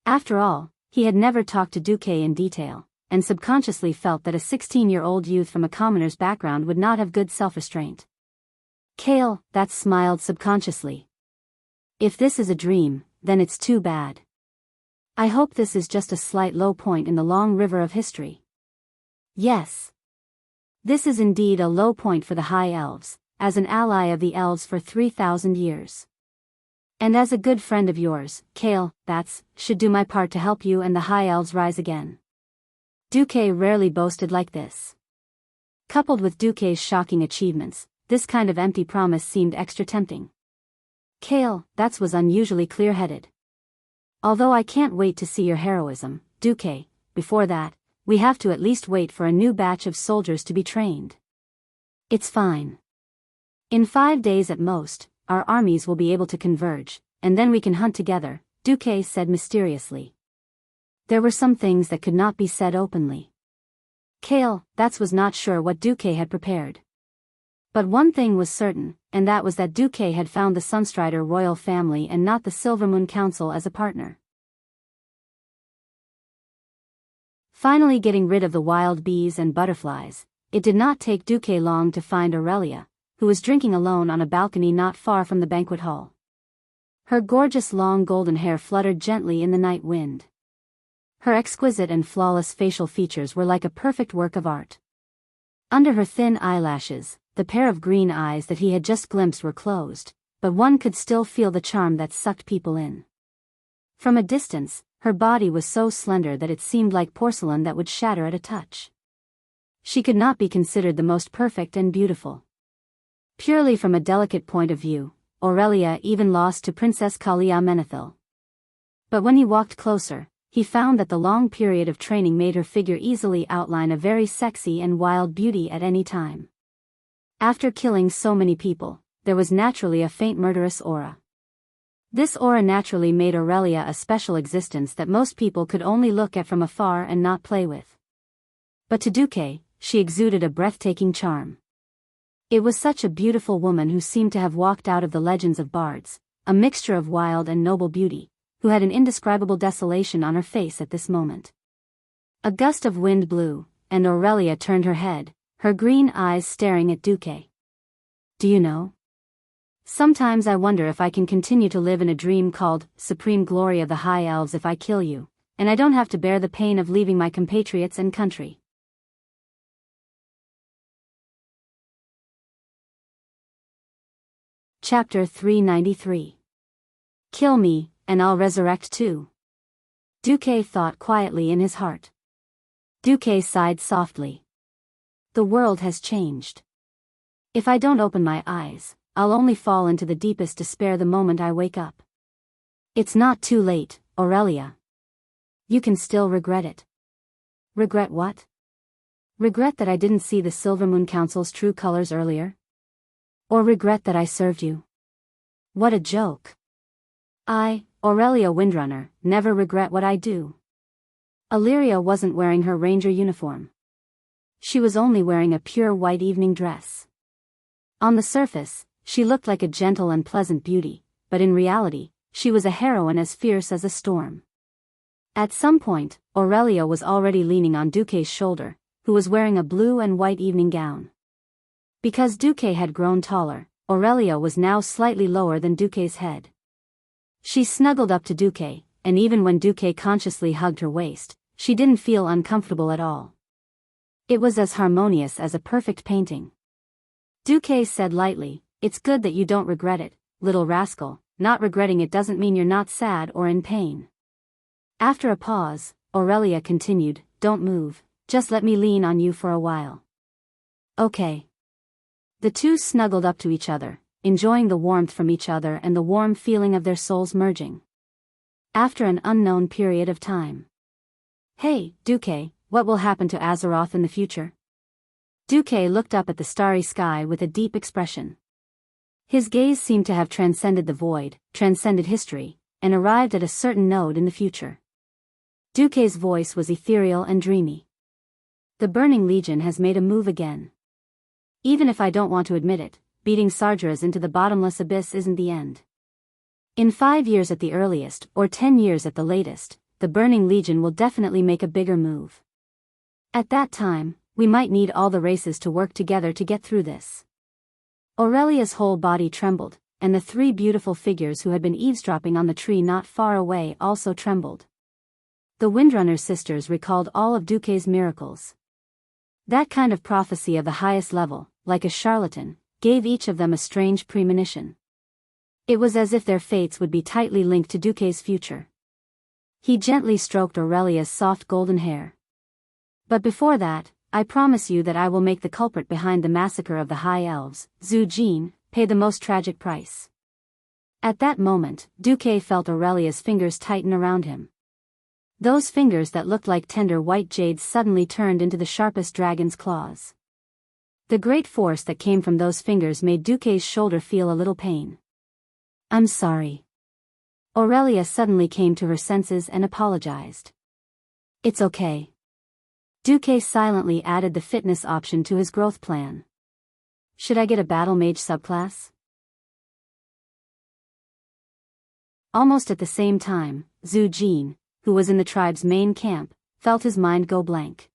After all, he had never talked to Duque in detail, and subconsciously felt that a 16-year-old youth from a commoner's background would not have good self-restraint. Kale, that smiled subconsciously. If this is a dream, then it's too bad. I hope this is just a slight low point in the long river of history. Yes. This is indeed a low point for the high elves, as an ally of the elves for 3,000 years. And as a good friend of yours, Kale, should do my part to help you and the high elves rise again. Duque rarely boasted like this. Coupled with Duque's shocking achievements, this kind of empty promise seemed extra tempting. Kale, that was unusually clear-headed. Although I can't wait to see your heroism, Duque, before that, we have to at least wait for a new batch of soldiers to be trained. It's fine. In 5 days at most, our armies will be able to converge, and then we can hunt together, Duque said mysteriously. There were some things that could not be said openly. Kale, was not sure what Duque had prepared. But one thing was certain, and that was that Duque had found the Sunstrider royal family and not the Silvermoon Council as a partner. Finally getting rid of the wild bees and butterflies, it did not take Duque long to find Aurelia, who was drinking alone on a balcony not far from the banquet hall. Her gorgeous long golden hair fluttered gently in the night wind. Her exquisite and flawless facial features were like a perfect work of art. Under her thin eyelashes, the pair of green eyes that he had just glimpsed were closed, but one could still feel the charm that sucked people in. From a distance, her body was so slender that it seemed like porcelain that would shatter at a touch. She could not be considered the most perfect and beautiful. Purely from a delicate point of view, Aurelia even lost to Princess Kalia Menethil. But when he walked closer, he found that the long period of training made her figure easily outline a very sexy and wild beauty at any time. After killing so many people, there was naturally a faint murderous aura. This aura naturally made Aurelia a special existence that most people could only look at from afar and not play with. But to Duque, she exuded a breathtaking charm. It was such a beautiful woman who seemed to have walked out of the legends of bards, a mixture of wild and noble beauty, who had an indescribable desolation on her face at this moment. A gust of wind blew, and Aurelia turned her head, her green eyes staring at Duque. Do you know? Sometimes I wonder if I can continue to live in a dream called Supreme Glory of the High Elves if I kill you, and I don't have to bear the pain of leaving my compatriots and country. Chapter 393. Kill me, and I'll resurrect too. Duque thought quietly in his heart. Duque sighed softly. The world has changed. If I don't open my eyes, I'll only fall into the deepest despair the moment I wake up. It's not too late, Aurelia. you can still regret it. Regret what? Regret that I didn't see the Silver Moon Council's true colors earlier? Or regret that I served you? What a joke. I, Aurelia Windrunner, never regret what I do. Illyria wasn't wearing her ranger uniform. She was only wearing a pure white evening dress. On the surface, she looked like a gentle and pleasant beauty, but in reality, she was a heroine as fierce as a storm. At some point, Aurelia was already leaning on Duque's shoulder, who was wearing a blue and white evening gown. Because Duque had grown taller, Aurelia was now slightly lower than Duque's head. She snuggled up to Duque, and even when Duque consciously hugged her waist, she didn't feel uncomfortable at all. It was as harmonious as a perfect painting. Duque said lightly, "It's good that you don't regret it, little rascal. Not regretting it doesn't mean you're not sad or in pain." After a pause, Aurelia continued, "Don't move, just let me lean on you for a while." Okay. The two snuggled up to each other, enjoying the warmth from each other and the warm feeling of their souls merging. After an unknown period of time. "Hey, Duque, what will happen to Azeroth in the future?" Duque looked up at the starry sky with a deep expression. His gaze seemed to have transcended the void, transcended history, and arrived at a certain node in the future. Duque's voice was ethereal and dreamy. "The Burning Legion has made a move again. Even if I don't want to admit it, beating Sargeras into the bottomless abyss isn't the end. In 5 years at the earliest, or 10 years at the latest, the Burning Legion will definitely make a bigger move. At that time, we might need all the races to work together to get through this." Aurelia's whole body trembled, and the 3 beautiful figures who had been eavesdropping on the tree not far away also trembled. The Windrunner sisters recalled all of Duque's miracles. That kind of prophecy of the highest level, like a charlatan, gave each of them a strange premonition. It was as if their fates would be tightly linked to Duque's future. He gently stroked Aurelia's soft golden hair. "But before that, I promise you that I will make the culprit behind the massacre of the High Elves, Zhu Jin, pay the most tragic price." At that moment, Duque felt Aurelia's fingers tighten around him. Those fingers that looked like tender white jade suddenly turned into the sharpest dragon's claws. The great force that came from those fingers made Duque's shoulder feel a little pain. "I'm sorry." Aurelia suddenly came to her senses and apologized. "It's okay." Duque silently added the fitness option to his growth plan. "Should I get a battle mage subclass?" Almost at the same time, Zhu Jin, who was in the tribe's main camp, felt his mind go blank.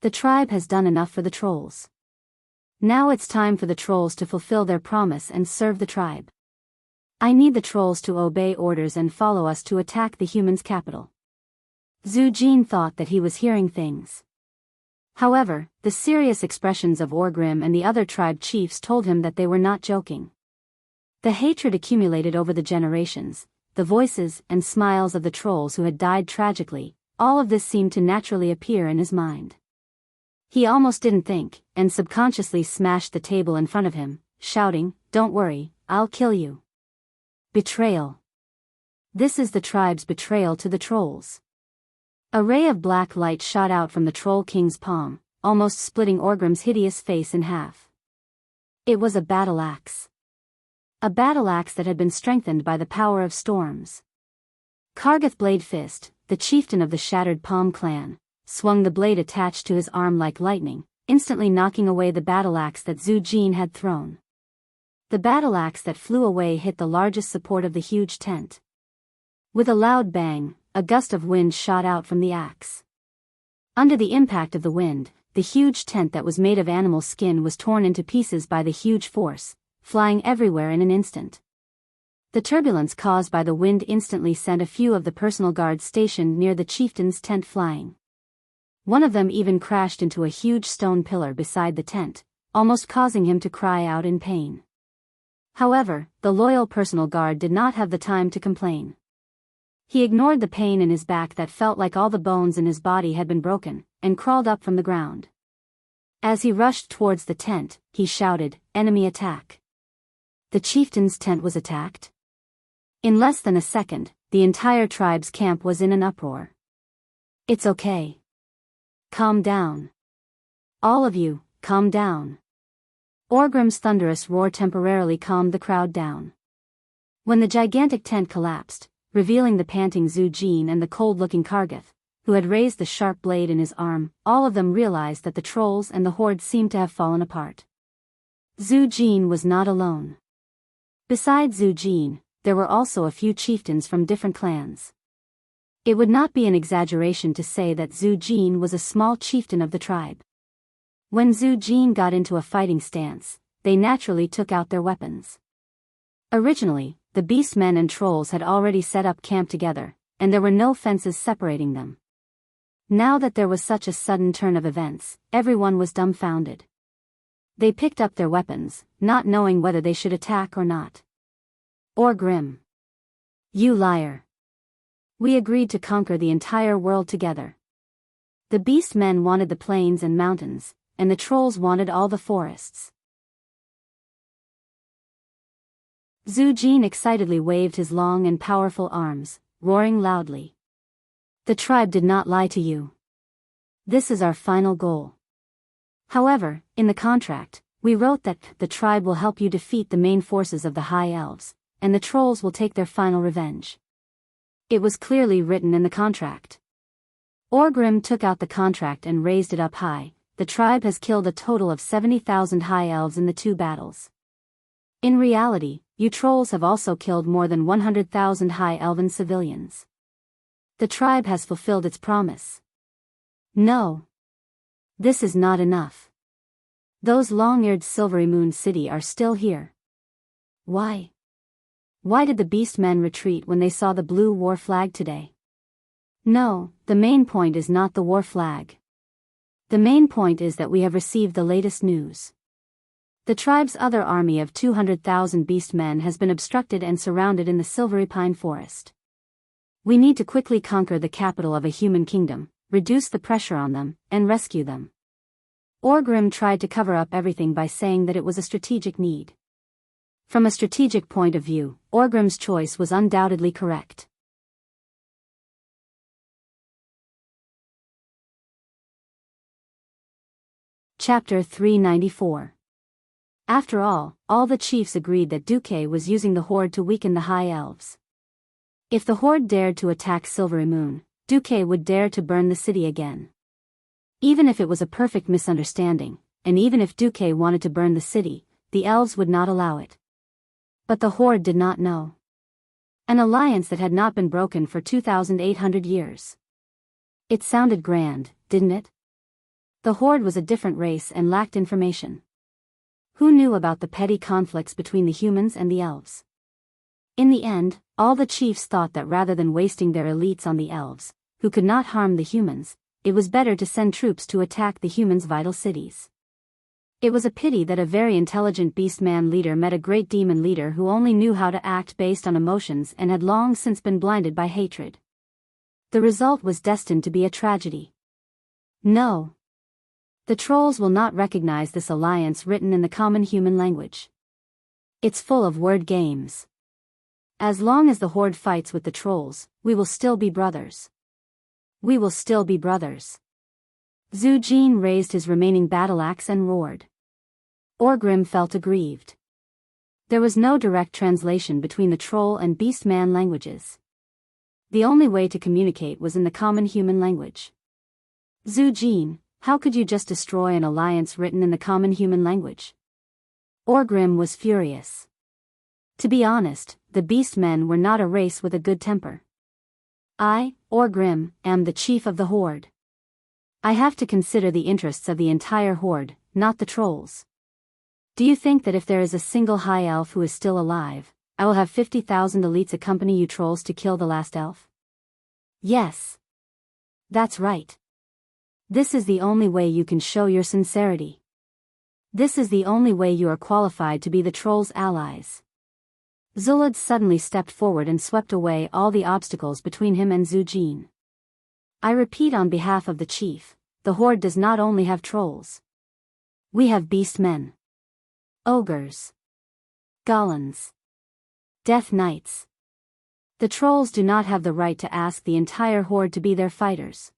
The tribe has done enough for the trolls. Now it's time for the trolls to fulfill their promise and serve the tribe. I need the trolls to obey orders and follow us to attack the humans' capital. Zhu Jin thought that he was hearing things. However, the serious expressions of Orgrim and the other tribe chiefs told him that they were not joking. The hatred accumulated over the generations, the voices and smiles of the trolls who had died tragically, all of this seemed to naturally appear in his mind. He almost didn't think, and subconsciously smashed the table in front of him, shouting, "Don't worry, I'll kill you." Betrayal. This is the tribe's betrayal to the trolls. A ray of black light shot out from the Troll King's palm, almost splitting Orgrim's hideous face in half. It was a battle axe. A battle axe that had been strengthened by the power of storms. Kargath Blade Fist, the chieftain of the Shattered Palm clan, swung the blade attached to his arm like lightning, instantly knocking away the battle axe that Zhu Jin had thrown. The battle axe that flew away hit the largest support of the huge tent. With a loud bang, a gust of wind shot out from the axe. Under the impact of the wind, the huge tent that was made of animal skin was torn into pieces by the huge force, flying everywhere in an instant. The turbulence caused by the wind instantly sent a few of the personal guards stationed near the chieftain's tent flying. One of them even crashed into a huge stone pillar beside the tent, almost causing him to cry out in pain. However, the loyal personal guard did not have the time to complain. He ignored the pain in his back that felt like all the bones in his body had been broken, and crawled up from the ground. As he rushed towards the tent, he shouted, "Enemy attack!" The chieftain's tent was attacked? In less than a second, the entire tribe's camp was in an uproar. It's okay. Calm down. All of you, calm down. Orgrim's thunderous roar temporarily calmed the crowd down. When the gigantic tent collapsed, revealing the panting Zhu Jin and the cold-looking Kargath, who had raised the sharp blade in his arm, all of them realized that the trolls and the horde seemed to have fallen apart. Zhu Jin was not alone. Besides Zhu Jin, there were also a few chieftains from different clans. It would not be an exaggeration to say that Zhu Jin was a small chieftain of the tribe. When Zhu Jin got into a fighting stance, they naturally took out their weapons. Originally, the beastmen and trolls had already set up camp together, and there were no fences separating them. Now that there was such a sudden turn of events, everyone was dumbfounded. They picked up their weapons, not knowing whether they should attack or not. Orgrim. You liar. We agreed to conquer the entire world together. The beastmen wanted the plains and mountains, and the trolls wanted all the forests. Zhu Jin excitedly waved his long and powerful arms, roaring loudly. The tribe did not lie to you. This is our final goal. However, in the contract, we wrote that the tribe will help you defeat the main forces of the High Elves, and the trolls will take their final revenge. It was clearly written in the contract. Orgrim took out the contract and raised it up high. The tribe has killed a total of 70,000 High Elves in the 2 battles. In reality, you trolls have also killed more than 100,000 High Elven civilians. The tribe has fulfilled its promise. No. This is not enough. Those long-eared Silvery Moon City are still here. Why? Why did the beastmen retreat when they saw the blue war flag today? No, the main point is not the war flag. The main point is that we have received the latest news. The tribe's other army of 200,000 beastmen has been obstructed and surrounded in the Silvery Pine Forest. We need to quickly conquer the capital of a human kingdom, reduce the pressure on them, and rescue them. Orgrim tried to cover up everything by saying that it was a strategic need. From a strategic point of view, Orgrim's choice was undoubtedly correct. Chapter 394. After all the chiefs agreed that Duque was using the horde to weaken the High Elves. If the horde dared to attack Silvery Moon, Duque would dare to burn the city again. Even if it was a perfect misunderstanding, and even if Duque wanted to burn the city, the elves would not allow it. But the horde did not know. An alliance that had not been broken for 2,800 years. It sounded grand, didn't it? The horde was a different race and lacked information. Who knew about the petty conflicts between the humans and the elves? In the end, all the chiefs thought that rather than wasting their elites on the elves, who could not harm the humans, it was better to send troops to attack the humans' vital cities. It was a pity that a very intelligent beastman leader met a great demon leader who only knew how to act based on emotions and had long since been blinded by hatred. The result was destined to be a tragedy. No. The trolls will not recognize this alliance written in the common human language. It's full of word games. As long as the horde fights with the trolls, we will still be brothers. We will still be brothers. Zhu Jin raised his remaining battle axe and roared. Orgrim felt aggrieved. There was no direct translation between the troll and beastman languages. The only way to communicate was in the common human language. Zhu Jin, how could you just destroy an alliance written in the common human language? Orgrim was furious. To be honest, the beastmen were not a race with a good temper. I, Orgrim, am the chief of the horde. I have to consider the interests of the entire horde, not the trolls. Do you think that if there is a single high elf who is still alive, I will have 50,000 elites accompany you trolls to kill the last elf? Yes. That's right. This is the only way you can show your sincerity. This is the only way you are qualified to be the trolls' allies. Zulad suddenly stepped forward and swept away all the obstacles between him and Zhu Jin. I repeat on behalf of the chief, the horde does not only have trolls. We have beastmen. Ogres. Golems. Death Knights. The trolls do not have the right to ask the entire horde to be their fighters.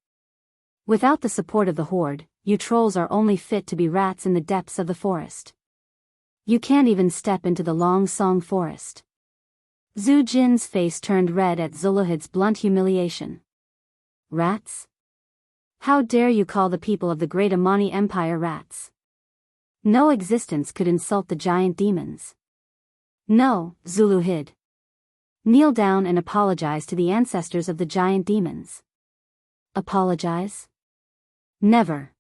Without the support of the horde, you trolls are only fit to be rats in the depths of the forest. You can't even step into the Long Song forest. Zhu Jin's face turned red at Zuluhid's blunt humiliation. Rats? How dare you call the people of the Great Amani Empire rats? No existence could insult the giant demons. No, Zuluhid. Kneel down and apologize to the ancestors of the giant demons. Apologize? Never.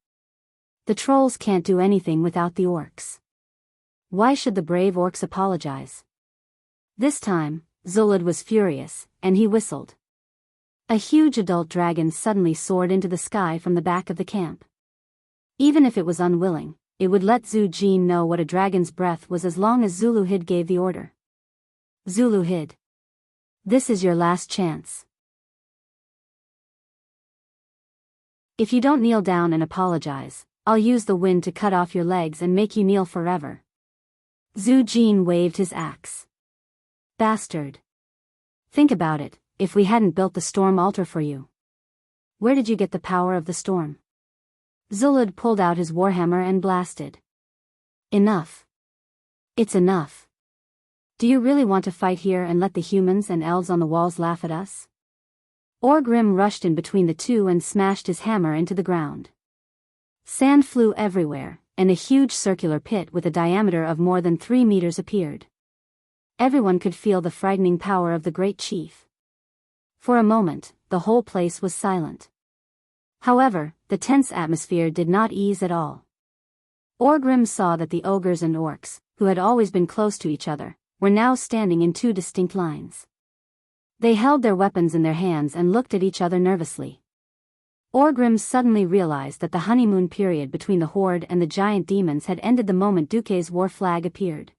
The trolls can't do anything without the orcs. Why should the brave orcs apologize? This time, Zulud was furious, and he whistled. A huge adult dragon suddenly soared into the sky from the back of the camp. Even if it was unwilling, it would let Zhu Jin know what a dragon's breath was as long as Zuluhid gave the order. Zuluhid. This is your last chance. If you don't kneel down and apologize, I'll use the wind to cut off your legs and make you kneel forever. Zhu Jin waved his axe. Bastard. Think about it, if we hadn't built the storm altar for you. Where did you get the power of the storm? Zulud pulled out his warhammer and blasted. Enough. It's enough. Do you really want to fight here and let the humans and elves on the walls laugh at us? Orgrim rushed in between the two and smashed his hammer into the ground. Sand flew everywhere, and a huge circular pit with a diameter of more than 3 meters appeared. Everyone could feel the frightening power of the great chief. For a moment, the whole place was silent. However, the tense atmosphere did not ease at all. Orgrim saw that the ogres and orcs, who had always been close to each other, were now standing in 2 distinct lines. They held their weapons in their hands and looked at each other nervously. Orgrim suddenly realized that the honeymoon period between the horde and the giant demons had ended the moment Duke's war flag appeared.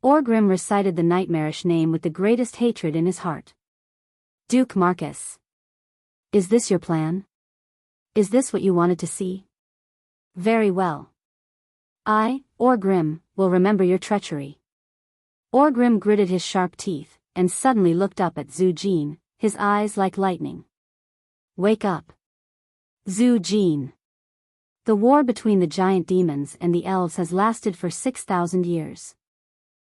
Orgrim recited the nightmarish name with the greatest hatred in his heart. Duke Marcus. Is this your plan? Is this what you wanted to see? Very well. I, Orgrim, will remember your treachery. Orgrim gritted his sharp teeth, and suddenly looked up at Zhu Jin, his eyes like lightning. Wake up. Zhu Jin. The war between the giant demons and the elves has lasted for 6,000 years.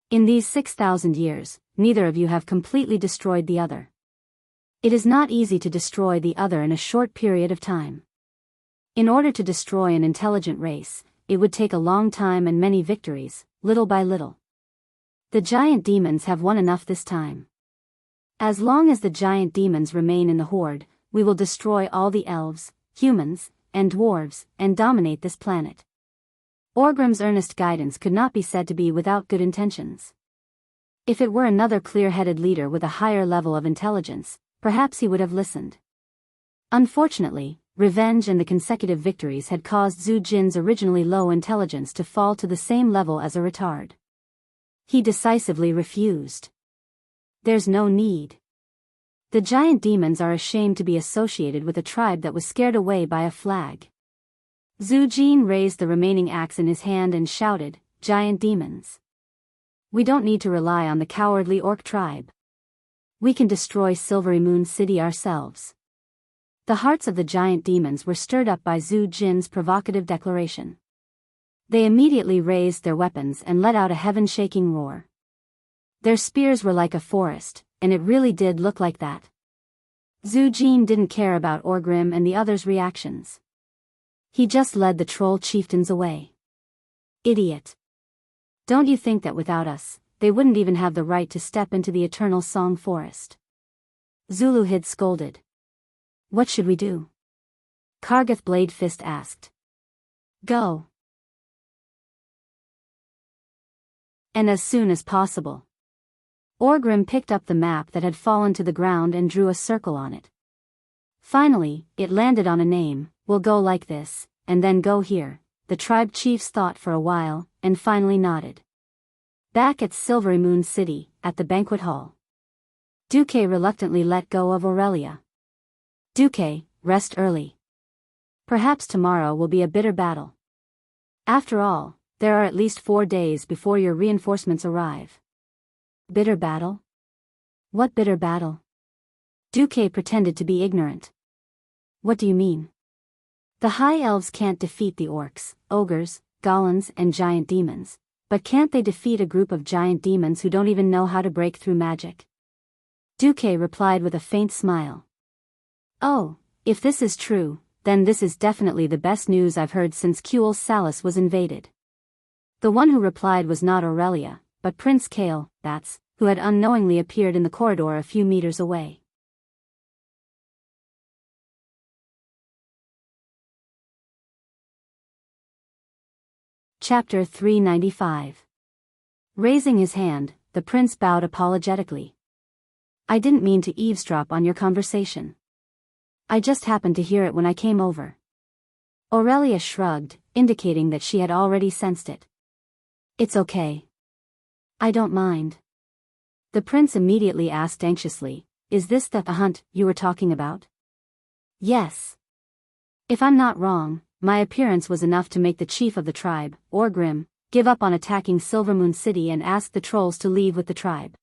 In these 6,000 years, neither of you have completely destroyed the other. It is not easy to destroy the other in a short period of time. In order to destroy an intelligent race, it would take a long time and many victories, little by little. The giant demons have won enough this time. As long as the giant demons remain in the horde, we will destroy all the elves, humans, and dwarves, and dominate this planet. Orgrim's earnest guidance could not be said to be without good intentions. If it were another clear-headed leader with a higher level of intelligence, perhaps he would have listened. Unfortunately, revenge and the consecutive victories had caused Zhu Jin's originally low intelligence to fall to the same level as a retard. He decisively refused. There's no need. The giant demons are ashamed to be associated with a tribe that was scared away by a flag. Zhu Jin raised the remaining axe in his hand and shouted, Giant demons. We don't need to rely on the cowardly orc tribe. We can destroy Silvery Moon City ourselves. The hearts of the giant demons were stirred up by Zhu Jin's provocative declaration. They immediately raised their weapons and let out a heaven-shaking roar. Their spears were like a forest, and it really did look like that. Zhu Jin didn't care about Orgrim and the others' reactions. He just led the troll chieftains away. Idiot. Don't you think that without us, they wouldn't even have the right to step into the eternal song forest? Zuluhid scolded. What should we do? Kargath Bladefist asked. Go. And as soon as possible. Orgrim picked up the map that had fallen to the ground and drew a circle on it. Finally, it landed on a name. We'll go like this, and then go here. The tribe chiefs thought for a while, and finally nodded. Back at Silvery Moon City, at the banquet hall. Duque reluctantly let go of Aurelia. Duque, rest early. Perhaps tomorrow will be a bitter battle. After all, there are at least 4 days before your reinforcements arrive. Bitter battle? What bitter battle? Duque pretended to be ignorant. What do you mean? The high elves can't defeat the orcs, ogres, golems, and giant demons, but can't they defeat a group of giant demons who don't even know how to break through magic? Duque replied with a faint smile. Oh, if this is true, then this is definitely the best news I've heard since Kuel Salis was invaded. The one who replied was not Aurelia, but Prince Kale, who had unknowingly appeared in the corridor a few meters away. Chapter 395. Raising his hand, the prince bowed apologetically. I didn't mean to eavesdrop on your conversation. I just happened to hear it when I came over. Aurelia shrugged, indicating that she had already sensed it. It's okay. I don't mind. The prince immediately asked anxiously, is this the hunt you were talking about? Yes. If I'm not wrong, my appearance was enough to make the chief of the tribe, Orgrim, give up on attacking Silvermoon City and ask the trolls to leave with the tribe.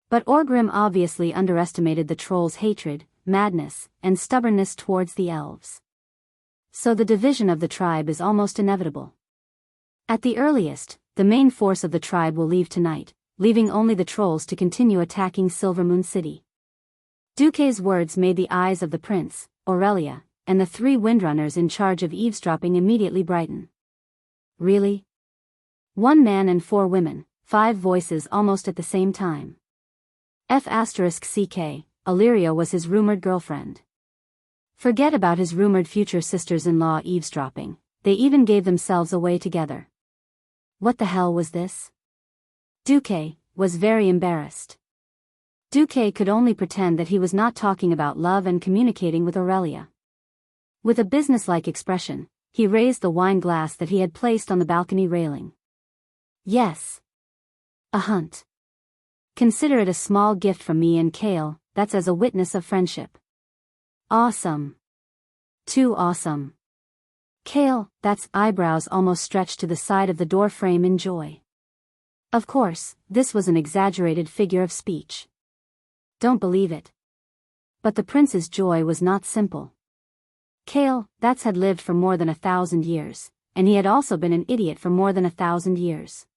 But Orgrim obviously underestimated the trolls' hatred, madness, and stubbornness towards the elves. So the division of the tribe is almost inevitable. At the earliest, the main force of the tribe will leave tonight, leaving only the trolls to continue attacking Silvermoon City. Duque's words made the eyes of the prince, Aurelia, and the 3 windrunners in charge of eavesdropping immediately brighten. Really? 1 man and 4 women, 5 voices almost at the same time. F***ck, Illyria was his rumored girlfriend. Forget about his rumored future sisters-in-law eavesdropping, they even gave themselves away together. What the hell was this? Duque was very embarrassed. Duque could only pretend that he was not talking about love and communicating with Aurelia. With a businesslike expression, he raised the wine glass that he had placed on the balcony railing. Yes. A hunt. Consider it a small gift from me and Kale, that's as a witness of friendship. Awesome. Too awesome. Kale, eyebrows almost stretched to the side of the door frame in joy. Of course, this was an exaggerated figure of speech. Don't believe it. But the prince's joy was not simple. Kale, had lived for more than 1,000 years, and he had also been an idiot for more than 1,000 years.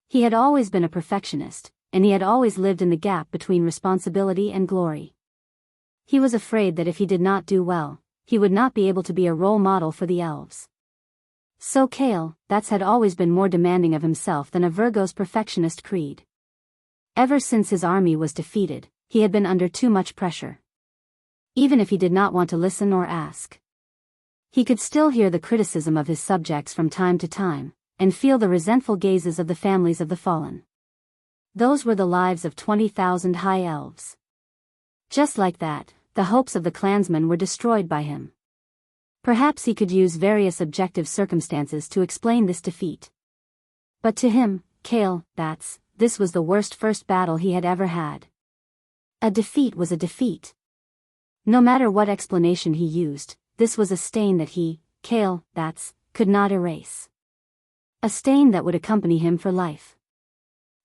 He had always been a perfectionist, and he had always lived in the gap between responsibility and glory. He was afraid that if he did not do well, he would not be able to be a role model for the elves. So Kale, had always been more demanding of himself than a Virgo's perfectionist creed. Ever since his army was defeated, he had been under too much pressure. Even if he did not want to listen or ask. He could still hear the criticism of his subjects from time to time, and feel the resentful gazes of the families of the fallen. Those were the lives of 20,000 high elves. Just like that, the hopes of the clansmen were destroyed by him. Perhaps he could use various objective circumstances to explain this defeat. But to him, Kale, this was the worst first battle he had ever had. A defeat was a defeat. No matter what explanation he used, this was a stain that he, Kale, could not erase. A stain that would accompany him for life.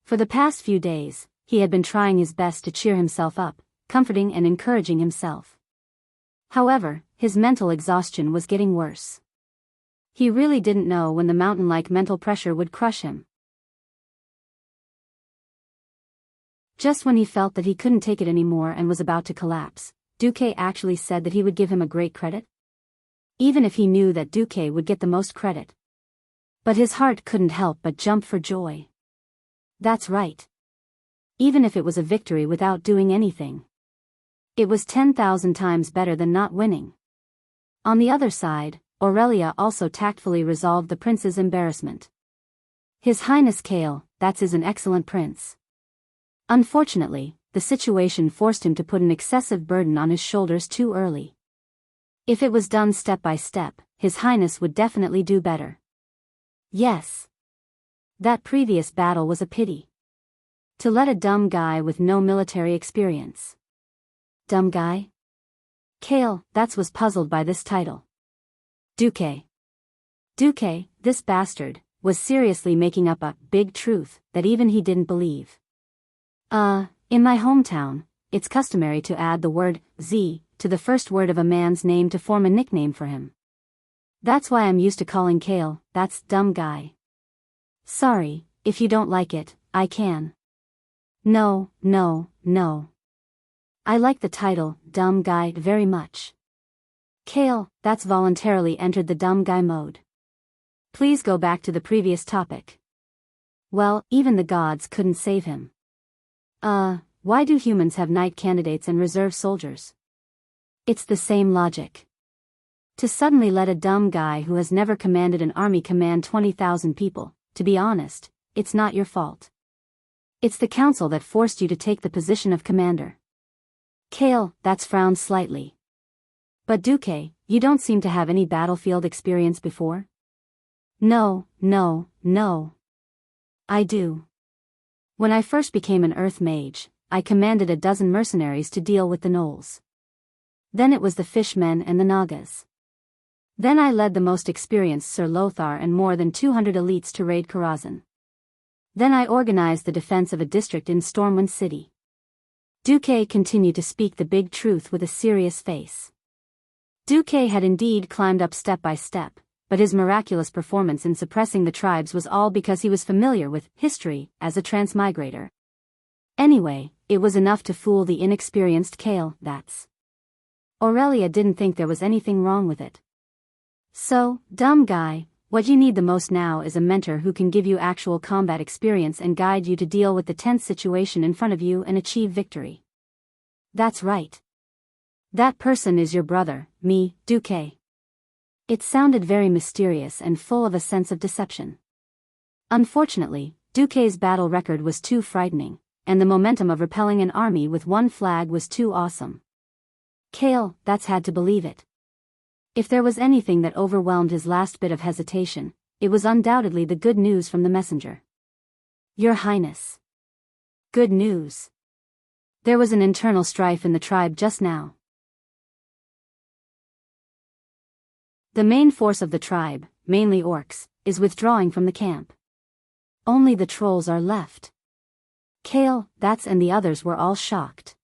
For the past few days, he had been trying his best to cheer himself up, comforting and encouraging himself. However, his mental exhaustion was getting worse. He really didn't know when the mountain-like mental pressure would crush him. Just when he felt that he couldn't take it anymore and was about to collapse, Duque actually said that he would give him a great credit? Even if he knew that Duque would get the most credit. But his heart couldn't help but jump for joy. That's right. Even if it was a victory without doing anything. It was 10,000 times better than not winning. On the other side, Aurelia also tactfully resolved the prince's embarrassment. His Highness Kale, is an excellent prince. Unfortunately, the situation forced him to put an excessive burden on his shoulders too early. If it was done step by step, His Highness would definitely do better. Yes. That previous battle was a pity. To let a dumb guy with no military experience. Dumb guy? Kale, was puzzled by this title. Duque, this bastard, was seriously making up a big truth that even he didn't believe. In my hometown, it's customary to add the word Z to the first word of a man's name to form a nickname for him. That's why I'm used to calling Kale, that's dumb guy. Sorry, if you don't like it, I can. No, no, no. I like the title, dumb guy, very much. Kale, that's voluntarily entered the dumb guy mode. Please go back to the previous topic. Well, even the gods couldn't save him. Why do humans have knight candidates and reserve soldiers? It's the same logic. To suddenly let a dumb guy who has never commanded an army command 20,000 people, to be honest, it's not your fault. It's the council that forced you to take the position of commander. Kale, that's frowned slightly. But Duque, you don't seem to have any battlefield experience before? No, no, no. I do. When I first became an earth mage, I commanded a dozen mercenaries to deal with the gnolls. Then it was the fishmen and the nagas. Then I led the most experienced Sir Lothar and more than 200 elites to raid Karazhan. Then I organized the defense of a district in Stormwind City. Duque continued to speak the big truth with a serious face. Duque had indeed climbed up step by step, but his miraculous performance in suppressing the tribes was all because he was familiar with history as a transmigrator. Anyway, it was enough to fool the inexperienced Kale, that's. Aurelia didn't think there was anything wrong with it. So, dumb guy, what you need the most now is a mentor who can give you actual combat experience and guide you to deal with the tense situation in front of you and achieve victory. That's right. That person is your brother, me, Duque. It sounded very mysterious and full of a sense of deception. Unfortunately, Duque's battle record was too frightening, and the momentum of repelling an army with one flag was too awesome. Kale, that's had to believe it. If there was anything that overwhelmed his last bit of hesitation, it was undoubtedly the good news from the messenger. Your Highness. Good news. There was an internal strife in the tribe just now. The main force of the tribe, mainly orcs, is withdrawing from the camp. Only the trolls are left. Kale, that's and the others were all shocked.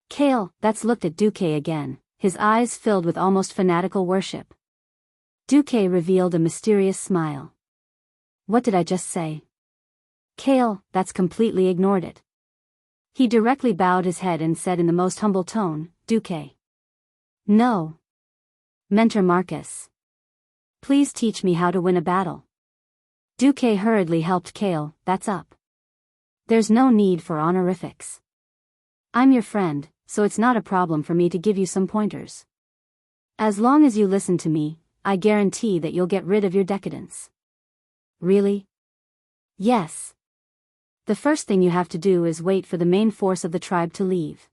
Kale, that's looked at Duque again, his eyes filled with almost fanatical worship. Duque revealed a mysterious smile. What did I just say? Kale, that's completely ignored it. He directly bowed his head and said in the most humble tone, Duque. No. Mentor Marcus. Please teach me how to win a battle. Duque hurriedly helped Kale, that's up. There's no need for honorifics. I'm your friend, so it's not a problem for me to give you some pointers. As long as you listen to me, I guarantee that you'll get rid of your decadence. Really? Yes. The first thing you have to do is wait for the main force of the tribe to leave.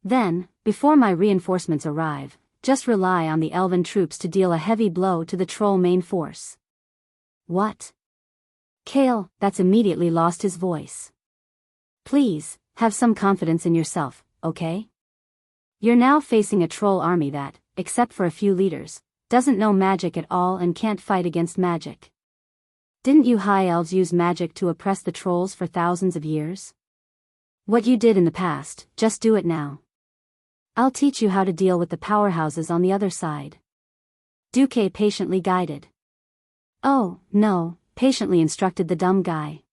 Then, before my reinforcements arrive, just rely on the elven troops to deal a heavy blow to the troll main force. What? Kale, that's immediately lost his voice. Please, have some confidence in yourself, okay? You're now facing a troll army that, except for a few leaders, doesn't know magic at all and can't fight against magic. Didn't you high elves use magic to oppress the trolls for thousands of years? What you did in the past, just do it now. I'll teach you how to deal with the powerhouses on the other side. Duque patiently guided. Oh, no, patiently instructed the dumb guy.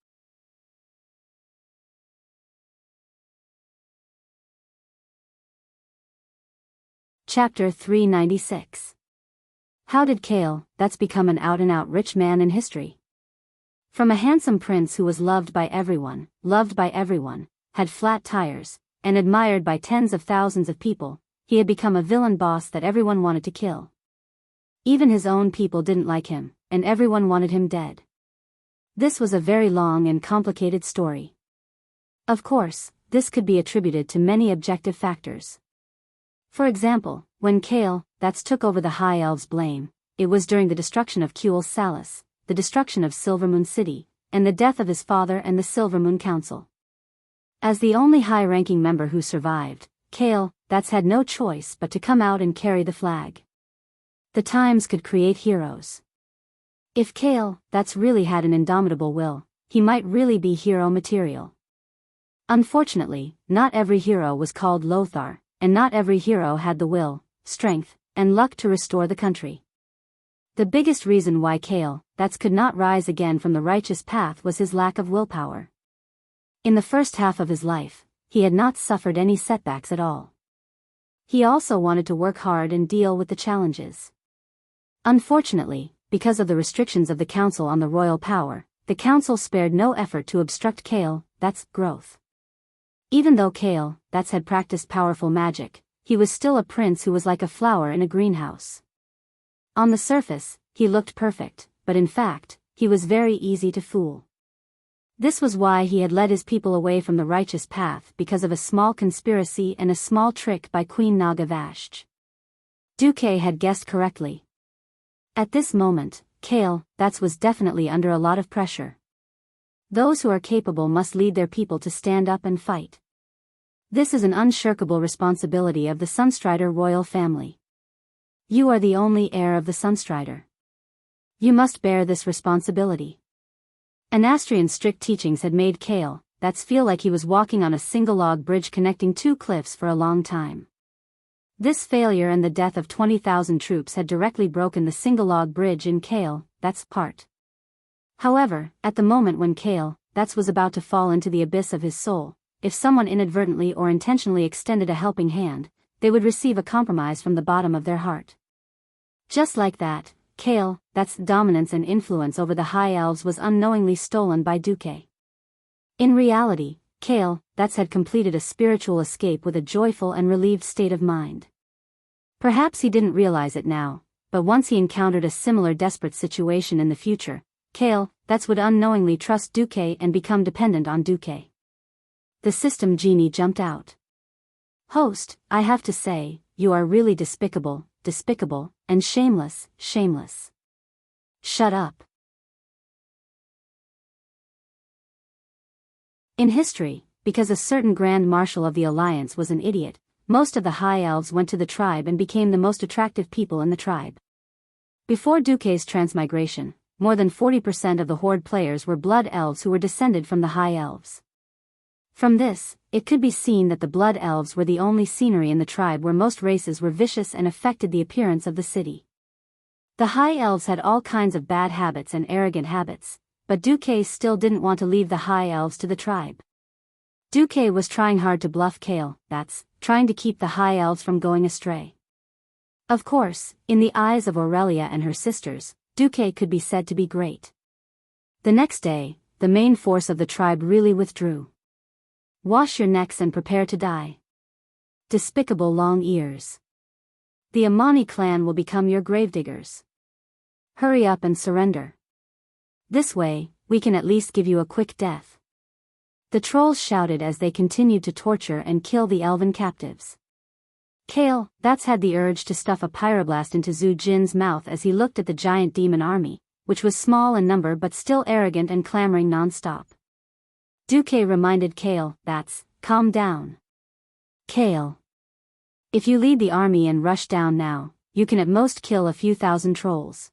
Chapter 396. How did Kale, that's become an out-and-out rich man in history? From a handsome prince who was loved by everyone, had flat tires, and admired by tens of thousands of people, he had become a villain boss that everyone wanted to kill. Even his own people didn't like him, and everyone wanted him dead. This was a very long and complicated story. Of course, this could be attributed to many objective factors. For example, when Kale, that's took over the High Elves' blame, it was during the destruction of Kuel's Salas, the destruction of Silvermoon City, and the death of his father and the Silvermoon Council. As the only high-ranking member who survived, Kale, that's had no choice but to come out and carry the flag. The times could create heroes. If Kale, that's really had an indomitable will, he might really be hero material. Unfortunately, not every hero was called Lothar, and not every hero had the will, strength, and luck to restore the country. The biggest reason why Kale, could not rise again from the righteous path was his lack of willpower. In the first half of his life, he had not suffered any setbacks at all. He also wanted to work hard and deal with the challenges. Unfortunately, because of the restrictions of the council on the royal power, the council spared no effort to obstruct Kale, growth. Even though Kale, had practiced powerful magic, he was still a prince who was like a flower in a greenhouse. On the surface, he looked perfect, but in fact, he was very easy to fool. This was why he had led his people away from the righteous path because of a small conspiracy and a small trick by Queen Naga Vashj. Duque had guessed correctly. At this moment, Kale, was definitely under a lot of pressure. Those who are capable must lead their people to stand up and fight. This is an unshirkable responsibility of the Sunstrider royal family. You are the only heir of the Sunstrider. You must bear this responsibility. Anastrian's strict teachings had made Kale, feel like he was walking on a single log bridge connecting two cliffs for a long time. This failure and the death of 20,000 troops had directly broken the single log bridge in Kale, part. However, at the moment when Kale, was about to fall into the abyss of his soul, if someone inadvertently or intentionally extended a helping hand, they would receive a compromise from the bottom of their heart. Just like that, Kale, dominance and influence over the High Elves was unknowingly stolen by Duque. In reality, Kale, had completed a spiritual escape with a joyful and relieved state of mind. Perhaps he didn't realize it now, but once he encountered a similar desperate situation in the future, Kale, would unknowingly trust Duque and become dependent on Duque. The system genie jumped out. Host, I have to say, you are really despicable, and shameless. Shut up. In history, because a certain Grand Marshal of the Alliance was an idiot, most of the High Elves went to the tribe and became the most attractive people in the tribe. Before Duque's transmigration, more than 40% of the Horde players were Blood Elves who were descended from the High Elves. From this, it could be seen that the Blood Elves were the only scenery in the tribe where most races were vicious and affected the appearance of the city. The High Elves had all kinds of bad habits and arrogant habits, but Duque still didn't want to leave the High Elves to the tribe. Duque was trying hard to bluff Kale, trying to keep the High Elves from going astray. Of course, in the eyes of Aurelia and her sisters, Duque could be said to be great. The next day, the main force of the tribe really withdrew. Wash your necks and prepare to die. Despicable long ears. The Amani clan will become your gravediggers. Hurry up and surrender. This way, we can at least give you a quick death. The trolls shouted as they continued to torture and kill the elven captives. Kale, had the urge to stuff a pyroblast into Zhu Jin's mouth as he looked at the giant demon army, which was small in number but still arrogant and clamoring non-stop. Duque reminded Kale, calm down. Kale. If you lead the army and rush down now, you can at most kill a few thousand trolls.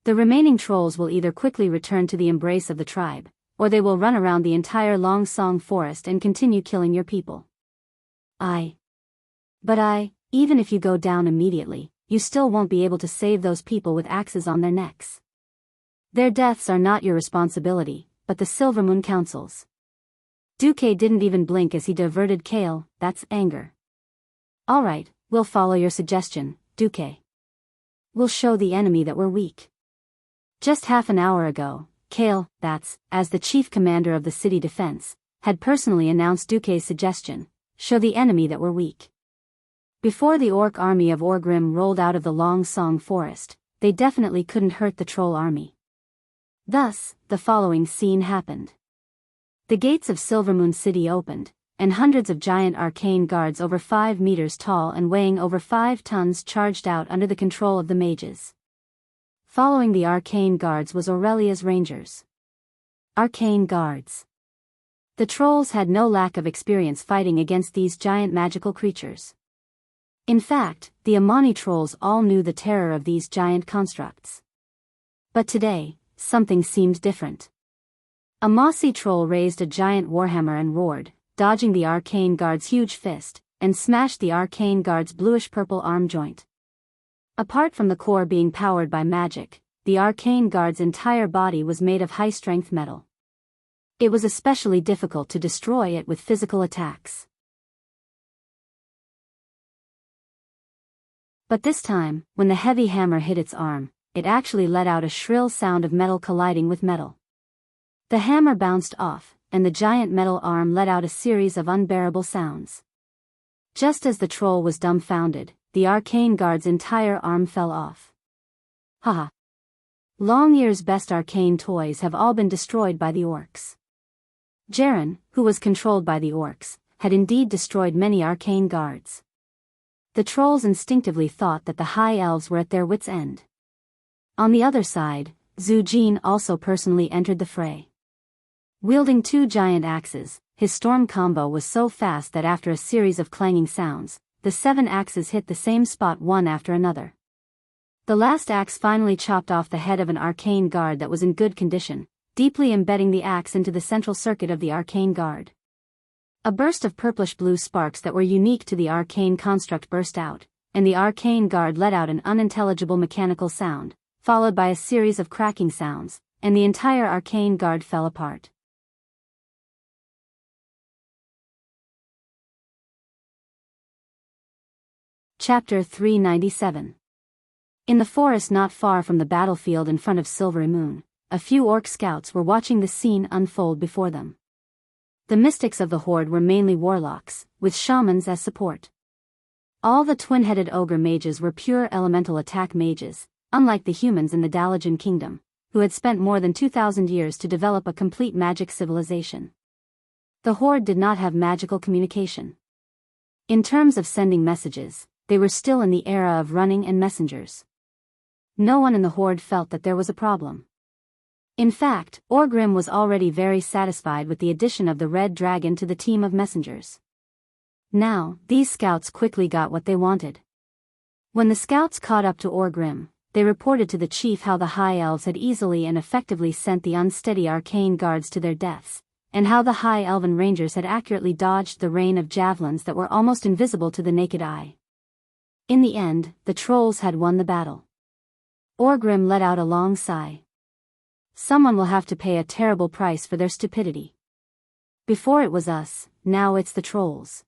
The remaining trolls will either quickly return to the embrace of the tribe, or they will run around the entire Long Song forest and continue killing your people. Even if you go down immediately, you still won't be able to save those people with axes on their necks. Their deaths are not your responsibility, but the Silvermoon Council's. Duque didn't even blink as he diverted Kale, anger. Alright, we'll follow your suggestion, Duque. We'll show the enemy that we're weak. Just half an hour ago, Kale, as the chief commander of the city defense, had personally announced Duque's suggestion, show the enemy that we're weak. Before the orc army of Orgrim rolled out of the Long Song forest, they definitely couldn't hurt the troll army. Thus, the following scene happened. The gates of Silvermoon City opened, and hundreds of giant arcane guards over 5 meters tall and weighing over 5 tons charged out under the control of the mages. Following the arcane guards was Aurelia's rangers. Arcane guards. The trolls had no lack of experience fighting against these giant magical creatures. In fact, the Amani trolls all knew the terror of these giant constructs. But today, something seemed different. A mossy troll raised a giant warhammer and roared, dodging the arcane guard's huge fist, and smashed the arcane guard's bluish-purple arm joint. Apart from the core being powered by magic, the arcane guard's entire body was made of high-strength metal. It was especially difficult to destroy it with physical attacks. But this time, when the heavy hammer hit its arm, it actually let out a shrill sound of metal colliding with metal. The hammer bounced off, and the giant metal arm let out a series of unbearable sounds. Just as the troll was dumbfounded, the arcane guard's entire arm fell off. Haha. Longyear's best arcane toys have all been destroyed by the orcs. Jaren, who was controlled by the orcs, had indeed destroyed many arcane guards. The trolls instinctively thought that the high elves were at their wits' end. On the other side, Zhu Jin also personally entered the fray. Wielding 2 giant axes, his storm combo was so fast that after a series of clanging sounds, the 7 axes hit the same spot one after another. The last axe finally chopped off the head of an arcane guard that was in good condition, deeply embedding the axe into the central circuit of the arcane guard. A burst of purplish-blue sparks that were unique to the arcane construct burst out, and the arcane guard let out an unintelligible mechanical sound, followed by a series of cracking sounds, and the entire arcane guard fell apart. Chapter 397. In the forest not far from the battlefield in front of Silvery Moon, a few orc scouts were watching the scene unfold before them. The mystics of the horde were mainly warlocks, with shamans as support. All the twin-headed ogre mages were pure elemental attack mages, unlike the humans in the Dalajan kingdom, who had spent more than 2,000 years to develop a complete magic civilization. The horde did not have magical communication. In terms of sending messages, they were still in the era of running and messengers. No one in the horde felt that there was a problem. In fact, Orgrim was already very satisfied with the addition of the red dragon to the team of messengers. Now, these scouts quickly got what they wanted. When the scouts caught up to Orgrim, they reported to the chief how the high elves had easily and effectively sent the unsteady arcane guards to their deaths, and how the high elven rangers had accurately dodged the rain of javelins that were almost invisible to the naked eye. In the end, the trolls had won the battle. Orgrim let out a long sigh. Someone will have to pay a terrible price for their stupidity. Before it was us, now it's the trolls.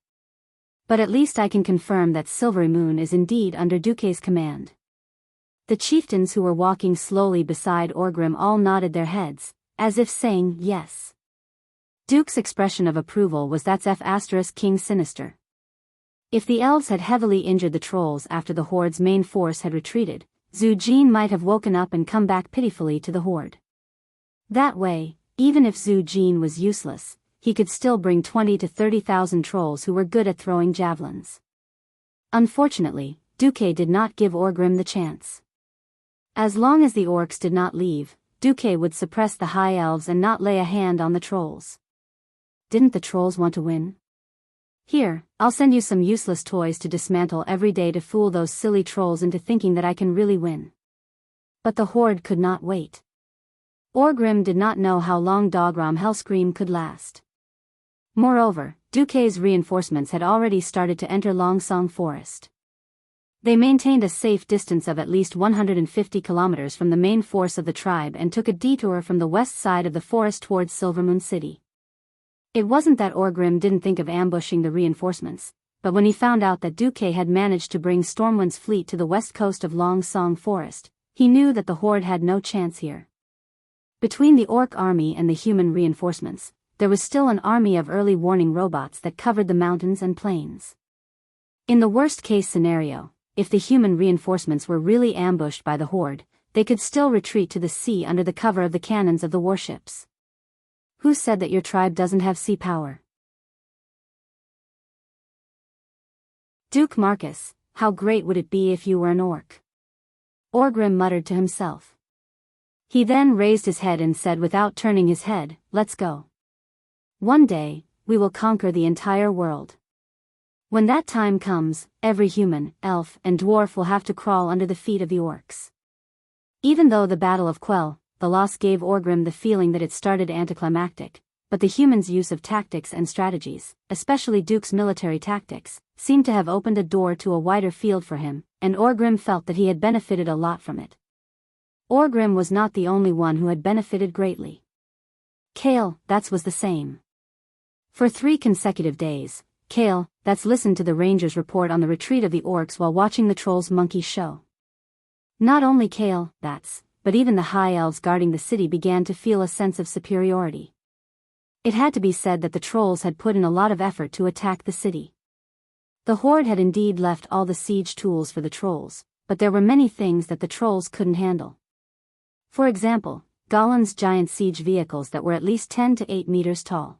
But at least I can confirm that Silvery Moon is indeed under Duke's command. The chieftains who were walking slowly beside Orgrim all nodded their heads, as if saying yes. Duke's expression of approval was that's F** King Sinister. If the elves had heavily injured the trolls after the horde's main force had retreated, Zhu Jin might have woken up and come back pitifully to the horde. That way, even if Zhu Jin was useless, he could still bring 20 to 30,000 trolls who were good at throwing javelins. Unfortunately, Duke did not give Orgrim the chance. As long as the orcs did not leave, Duke would suppress the high elves and not lay a hand on the trolls. Didn't the trolls want to win? Here, I'll send you some useless toys to dismantle every day to fool those silly trolls into thinking that I can really win. But the horde could not wait. Orgrim did not know how long Dogram Hellscream could last. Moreover, Duke's reinforcements had already started to enter Longsong Forest. They maintained a safe distance of at least 150 kilometers from the main force of the tribe and took a detour from the west side of the forest towards Silvermoon City. It wasn't that Orgrim didn't think of ambushing the reinforcements, but when he found out that Duke had managed to bring Stormwind's fleet to the west coast of Longsong Forest, he knew that the horde had no chance here. Between the orc army and the human reinforcements, there was still an army of early warning robots that covered the mountains and plains. In the worst-case scenario, if the human reinforcements were really ambushed by the horde, they could still retreat to the sea under the cover of the cannons of the warships. Who said that your tribe doesn't have sea power? Duke Marcus, how great would it be if you were an orc? Orgrim muttered to himself. He then raised his head and said without turning his head, "Let's go. One day, we will conquer the entire world. When that time comes, every human, elf, and dwarf will have to crawl under the feet of the orcs." Even though the Battle of Quell, the loss gave Orgrim the feeling that it started anticlimactic, but the humans' use of tactics and strategies, especially Duke's military tactics, seemed to have opened a door to a wider field for him, and Orgrim felt that he had benefited a lot from it. Orgrim was not the only one who had benefited greatly. Kale, that was the same. For 3 consecutive days, Kale, that's listened to the rangers report on the retreat of the orcs while watching the trolls' monkey show. Not only Kale, but even the high elves guarding the city began to feel a sense of superiority. It had to be said that the trolls had put in a lot of effort to attack the city. The horde had indeed left all the siege tools for the trolls, but there were many things that the trolls couldn't handle. For example, Golan's giant siege vehicles that were at least 10 to 8 meters tall.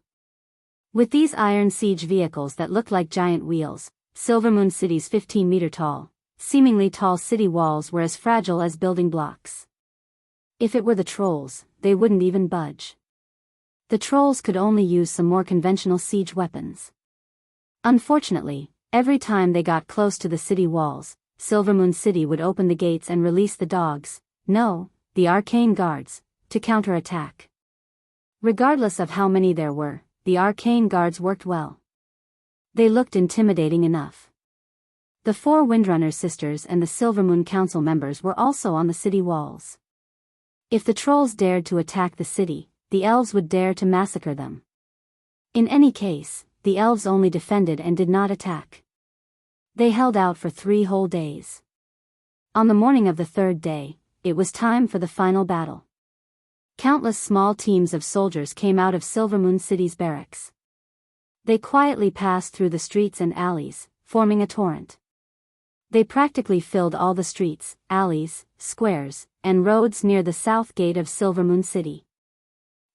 With these iron siege vehicles that looked like giant wheels, Silvermoon City's 15-meter tall, seemingly tall city walls were as fragile as building blocks. If it were the trolls, they wouldn't even budge. The trolls could only use some more conventional siege weapons. Unfortunately, every time they got close to the city walls, Silvermoon City would open the gates and release the dogs, the arcane guards, to counterattack. Regardless of how many there were, the arcane guards worked well. They looked intimidating enough. The 4 Windrunner sisters and the Silvermoon Council members were also on the city walls. If the trolls dared to attack the city, the elves would dare to massacre them. In any case, the elves only defended and did not attack. They held out for 3 whole days. On the morning of the 3rd day, it was time for the final battle. Countless small teams of soldiers came out of Silvermoon City's barracks. They quietly passed through the streets and alleys, forming a torrent. They practically filled all the streets, alleys, squares, and roads near the south gate of Silvermoon City.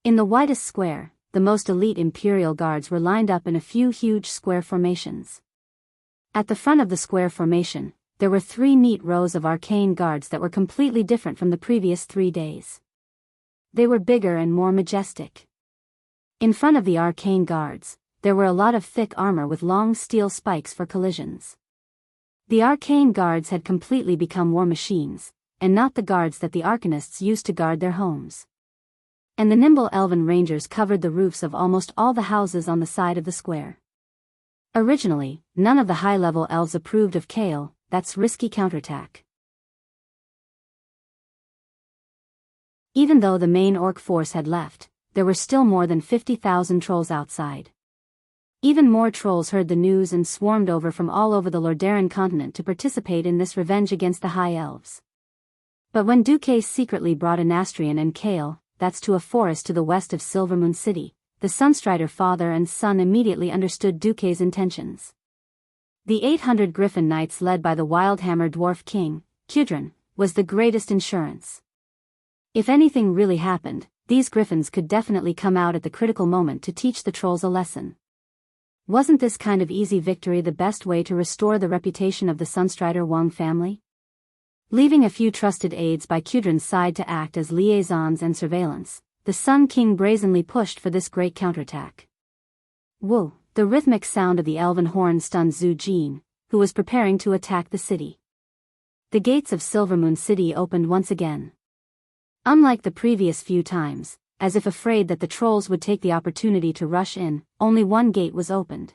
In the widest square, the most elite Imperial Guards were lined up in a few huge square formations. At the front of the square formation, there were 3 neat rows of arcane guards that were completely different from the previous 3 days. They were bigger and more majestic. In front of the arcane guards, there were a lot of thick armor with long steel spikes for collisions. The arcane guards had completely become war machines, and not the guards that the arcanists used to guard their homes. And the nimble elven rangers covered the roofs of almost all the houses on the side of the square. Originally, none of the high-level elves approved of Kale, that's risky counterattack. Even though the main orc force had left, there were still more than 50,000 trolls outside. Even more trolls heard the news and swarmed over from all over the Lordaeron continent to participate in this revenge against the High Elves. But when Duque secretly brought Anastrian and Kale, that's to a forest to the west of Silvermoon City, the Sunstrider father and son immediately understood Duque's intentions. The 800 Griffin Knights led by the Wildhammer Dwarf King, Kudrin, was the greatest insurance. If anything really happened, these griffins could definitely come out at the critical moment to teach the trolls a lesson. Wasn't this kind of easy victory the best way to restore the reputation of the Sunstrider Wang family? Leaving a few trusted aides by Kudrin's side to act as liaisons and surveillance, the Sun King brazenly pushed for this great counterattack. Woo! The rhythmic sound of the elven horn stunned Zhu Jin, who was preparing to attack the city. The gates of Silvermoon City opened once again. Unlike the previous few times, as if afraid that the trolls would take the opportunity to rush in, only one gate was opened.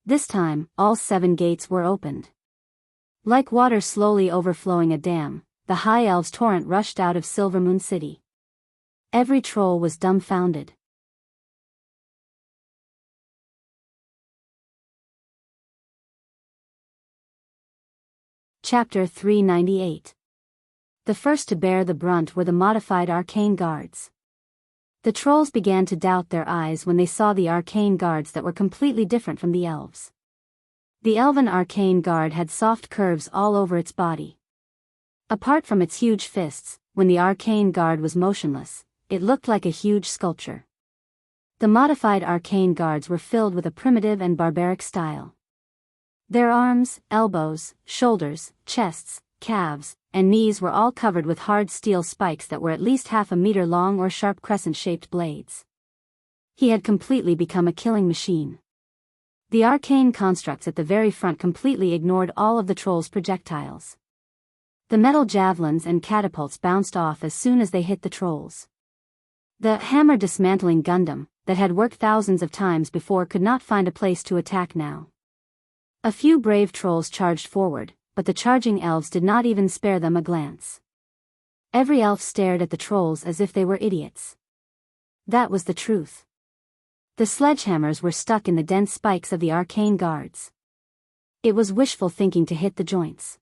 This time, all 7 gates were opened. Like water slowly overflowing a dam, the High Elves' torrent rushed out of Silvermoon City. Every troll was dumbfounded. Chapter 398. The first to bear the brunt were the modified arcane guards. The trolls began to doubt their eyes when they saw the arcane guards that were completely different from the elves. The elven arcane guard had soft curves all over its body. Apart from its huge fists, when the arcane guard was motionless, it looked like a huge sculpture. The modified arcane guards were filled with a primitive and barbaric style. Their arms, elbows, shoulders, chests, calves, and knees were all covered with hard steel spikes that were at least half a meter long or sharp crescent-shaped blades. He had completely become a killing machine. The arcane constructs at the very front completely ignored all of the trolls' projectiles. The metal javelins and catapults bounced off as soon as they hit the trolls. The hammer-dismantling Gundam, that had worked thousands of times before, could not find a place to attack now. A few brave trolls charged forward, but the charging elves did not even spare them a glance. Every elf stared at the trolls as if they were idiots. That was the truth. The sledgehammers were stuck in the dense spikes of the arcane guards. It was wishful thinking to hit the joints.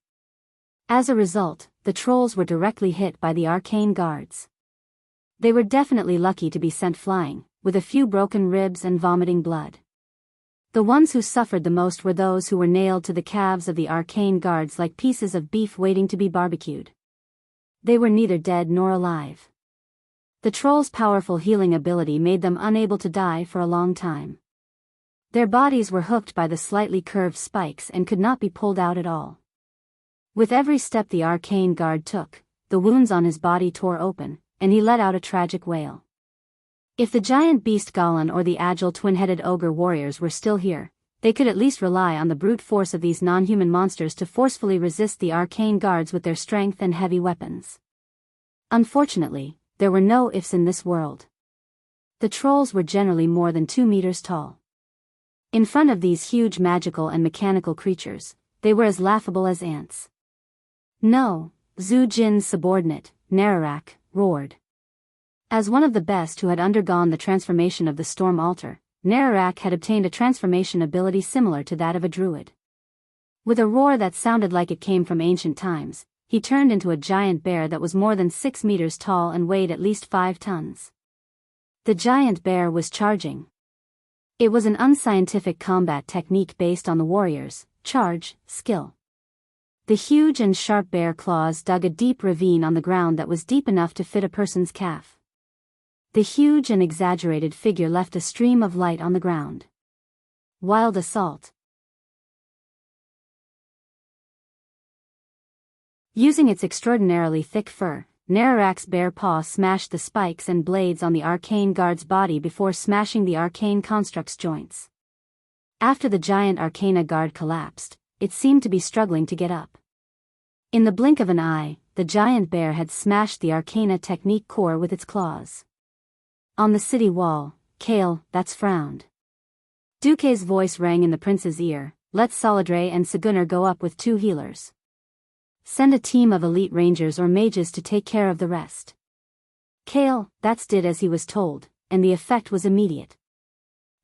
As a result, the trolls were directly hit by the arcane guards. They were definitely lucky to be sent flying, with a few broken ribs and vomiting blood. The ones who suffered the most were those who were nailed to the calves of the arcane guards like pieces of beef waiting to be barbecued. They were neither dead nor alive. The trolls' powerful healing ability made them unable to die for a long time. Their bodies were hooked by the slightly curved spikes and could not be pulled out at all. With every step the arcane guard took, the wounds on his body tore open, and he let out a tragic wail. If the giant beast Golan or the agile twin-headed ogre warriors were still here, they could at least rely on the brute force of these non-human monsters to forcefully resist the arcane guards with their strength and heavy weapons. Unfortunately, there were no ifs in this world. The trolls were generally more than 2 meters tall. In front of these huge magical and mechanical creatures, they were as laughable as ants. No, Zhu Jin's subordinate, Nararak, roared. As one of the best who had undergone the transformation of the Storm Altar, Nararak had obtained a transformation ability similar to that of a druid. With a roar that sounded like it came from ancient times, he turned into a giant bear that was more than 6 meters tall and weighed at least 5 tons. The giant bear was charging. It was an unscientific combat technique based on the warrior's charge skill. The huge and sharp bear claws dug a deep ravine on the ground that was deep enough to fit a person's calf. The huge and exaggerated figure left a stream of light on the ground. Wild assault. Using its extraordinarily thick fur, Nararak's bear paw smashed the spikes and blades on the arcane guard's body before smashing the arcane construct's joints. After the giant arcana guard collapsed, it seemed to be struggling to get up. In the blink of an eye, the giant bear had smashed the arcana technique core with its claws. On the city wall, Kale, that's frowned. Duque's voice rang in the prince's ear, let Saladre and Segunar go up with 2 healers. Send a team of elite rangers or mages to take care of the rest. Kale, that's did as he was told, and the effect was immediate.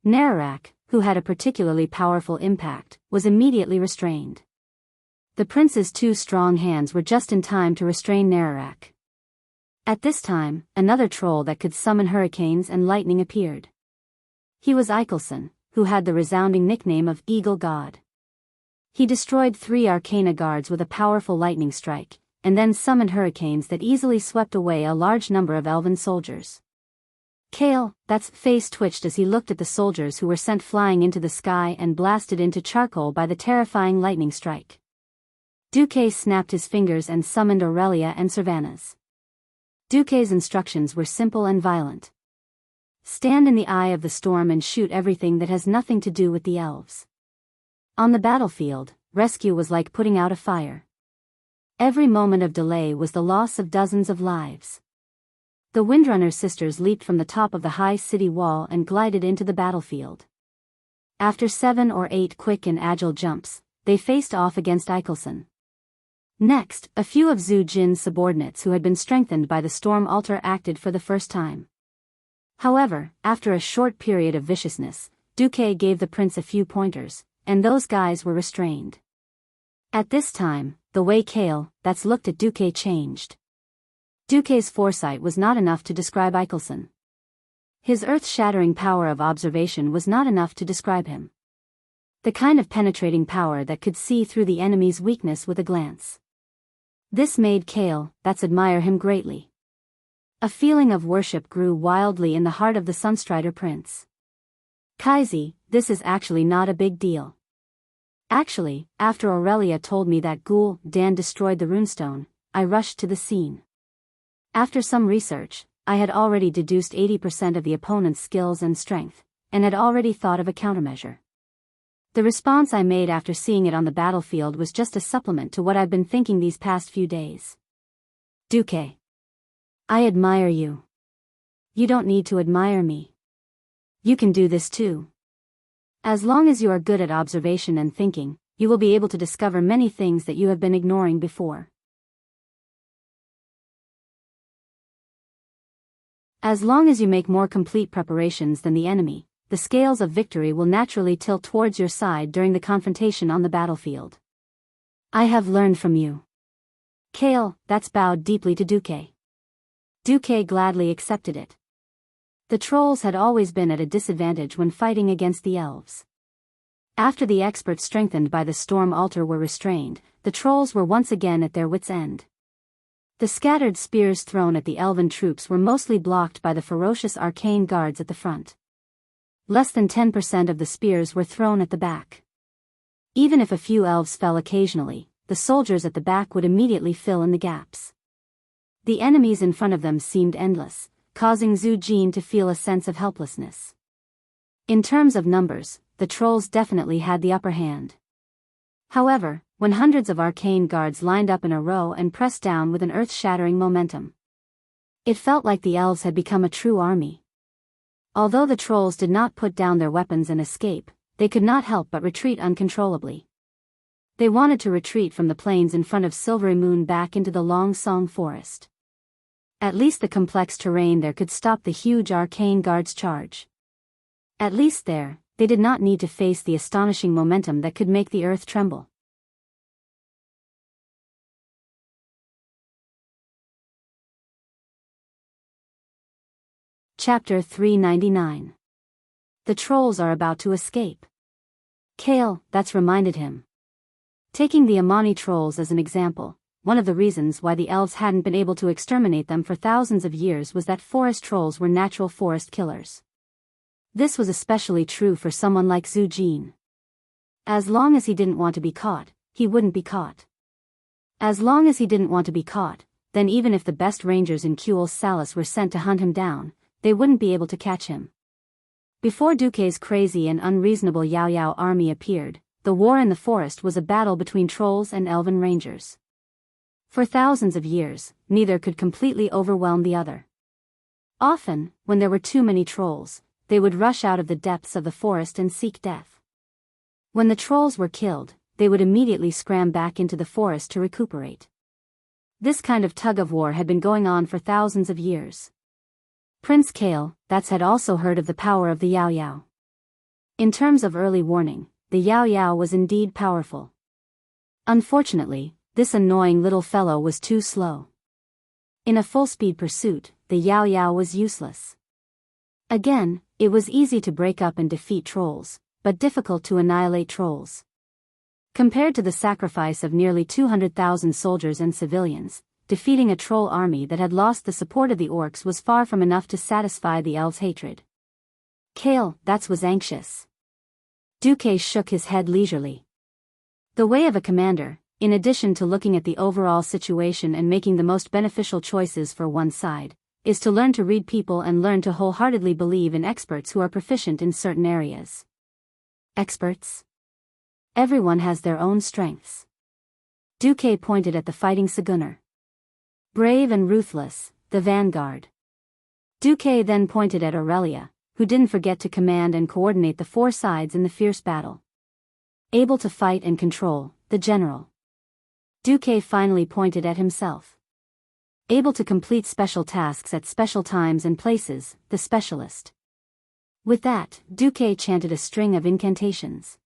Nararak, who had a particularly powerful impact, was immediately restrained. The prince's 2 strong hands were just in time to restrain Nararak. At this time, another troll that could summon hurricanes and lightning appeared. He was Eichelson, who had the resounding nickname of Eagle God. He destroyed 3 arcana guards with a powerful lightning strike, and then summoned hurricanes that easily swept away a large number of elven soldiers. Kale, that's face twitched as he looked at the soldiers who were sent flying into the sky and blasted into charcoal by the terrifying lightning strike. Duque snapped his fingers and summoned Aurelia and Cervantes. Duque's instructions were simple and violent. Stand in the eye of the storm and shoot everything that has nothing to do with the elves. On the battlefield, rescue was like putting out a fire. Every moment of delay was the loss of dozens of lives. The Windrunner sisters leaped from the top of the high city wall and glided into the battlefield. After 7 or 8 quick and agile jumps, they faced off against Eichelson. Next, a few of Zhu Jin's subordinates who had been strengthened by the Storm Altar acted for the first time. However, after a short period of viciousness, Duque gave the prince a few pointers, and those guys were restrained. At this time, the way Kale, that's looked at Duque changed. Duque's foresight was not enough to describe Eichelson. His earth-shattering power of observation was not enough to describe him. The kind of penetrating power that could see through the enemy's weakness with a glance. This made Kale, that's admire him greatly. A feeling of worship grew wildly in the heart of the Sunstrider prince. Kaisi, this is actually not a big deal. Actually, after Aurelia told me that Ghoul Dan destroyed the runestone, I rushed to the scene. After some research, I had already deduced 80% of the opponent's skills and strength, and had already thought of a countermeasure. The response I made after seeing it on the battlefield was just a supplement to what I've been thinking these past few days. Duque. I admire you. You don't need to admire me. You can do this too. As long as you are good at observation and thinking, you will be able to discover many things that you have been ignoring before. As long as you make more complete preparations than the enemy, the scales of victory will naturally tilt towards your side during the confrontation on the battlefield. I have learned from you. Kale, that's bowed deeply to Duque. Duque gladly accepted it. The trolls had always been at a disadvantage when fighting against the elves. After the experts strengthened by the storm altar were restrained, the trolls were once again at their wits' end. The scattered spears thrown at the elven troops were mostly blocked by the ferocious arcane guards at the front. Less than 10% of the spears were thrown at the back. Even if a few elves fell occasionally, the soldiers at the back would immediately fill in the gaps. The enemies in front of them seemed endless, causing Zhu Jin to feel a sense of helplessness. In terms of numbers, the trolls definitely had the upper hand. However, when hundreds of arcane guards lined up in a row and pressed down with an earth-shattering momentum, it felt like the elves had become a true army. Although the trolls did not put down their weapons and escape, they could not help but retreat uncontrollably. They wanted to retreat from the plains in front of Silvery Moon back into the Long Song forest. At least the complex terrain there could stop the huge arcane guards' charge. At least there, they did not need to face the astonishing momentum that could make the earth tremble. Chapter 399. The trolls are about to escape. Kale, that's reminded him. Taking the Amani trolls as an example, one of the reasons why the elves hadn't been able to exterminate them for thousands of years was that forest trolls were natural forest killers. This was especially true for someone like Zhu Jin. As long as he didn't want to be caught, he wouldn't be caught. As long as he didn't want to be caught, then even if the best rangers in Kuel's Salis were sent to hunt him down, they wouldn't be able to catch him. Before Duque's crazy and unreasonable Yao Yao army appeared, the war in the forest was a battle between trolls and elven rangers. For thousands of years, neither could completely overwhelm the other. Often, when there were too many trolls, they would rush out of the depths of the forest and seek death. When the trolls were killed, they would immediately scram back into the forest to recuperate. This kind of tug-of-war had been going on for thousands of years. Prince Kale, that's had also heard of the power of the Yao Yao. In terms of early warning, the Yao Yao was indeed powerful. Unfortunately, this annoying little fellow was too slow. In a full-speed pursuit, the Yao Yao was useless. Again, it was easy to break up and defeat trolls, but difficult to annihilate trolls. Compared to the sacrifice of nearly 200,000 soldiers and civilians, defeating a troll army that had lost the support of the orcs was far from enough to satisfy the elves' hatred. Kale, that was anxious. Duque shook his head leisurely. The way of a commander, in addition to looking at the overall situation and making the most beneficial choices for one side, is to learn to read people and learn to wholeheartedly believe in experts who are proficient in certain areas. Experts? Everyone has their own strengths. Duque pointed at the fighting Sagunner. Brave and ruthless, the vanguard. Duque then pointed at Aurelia, who didn't forget to command and coordinate the four sides in the fierce battle. Able to fight and control, the general. Duque finally pointed at himself. Able to complete special tasks at special times and places, the specialist. With that, Duque chanted a string of incantations.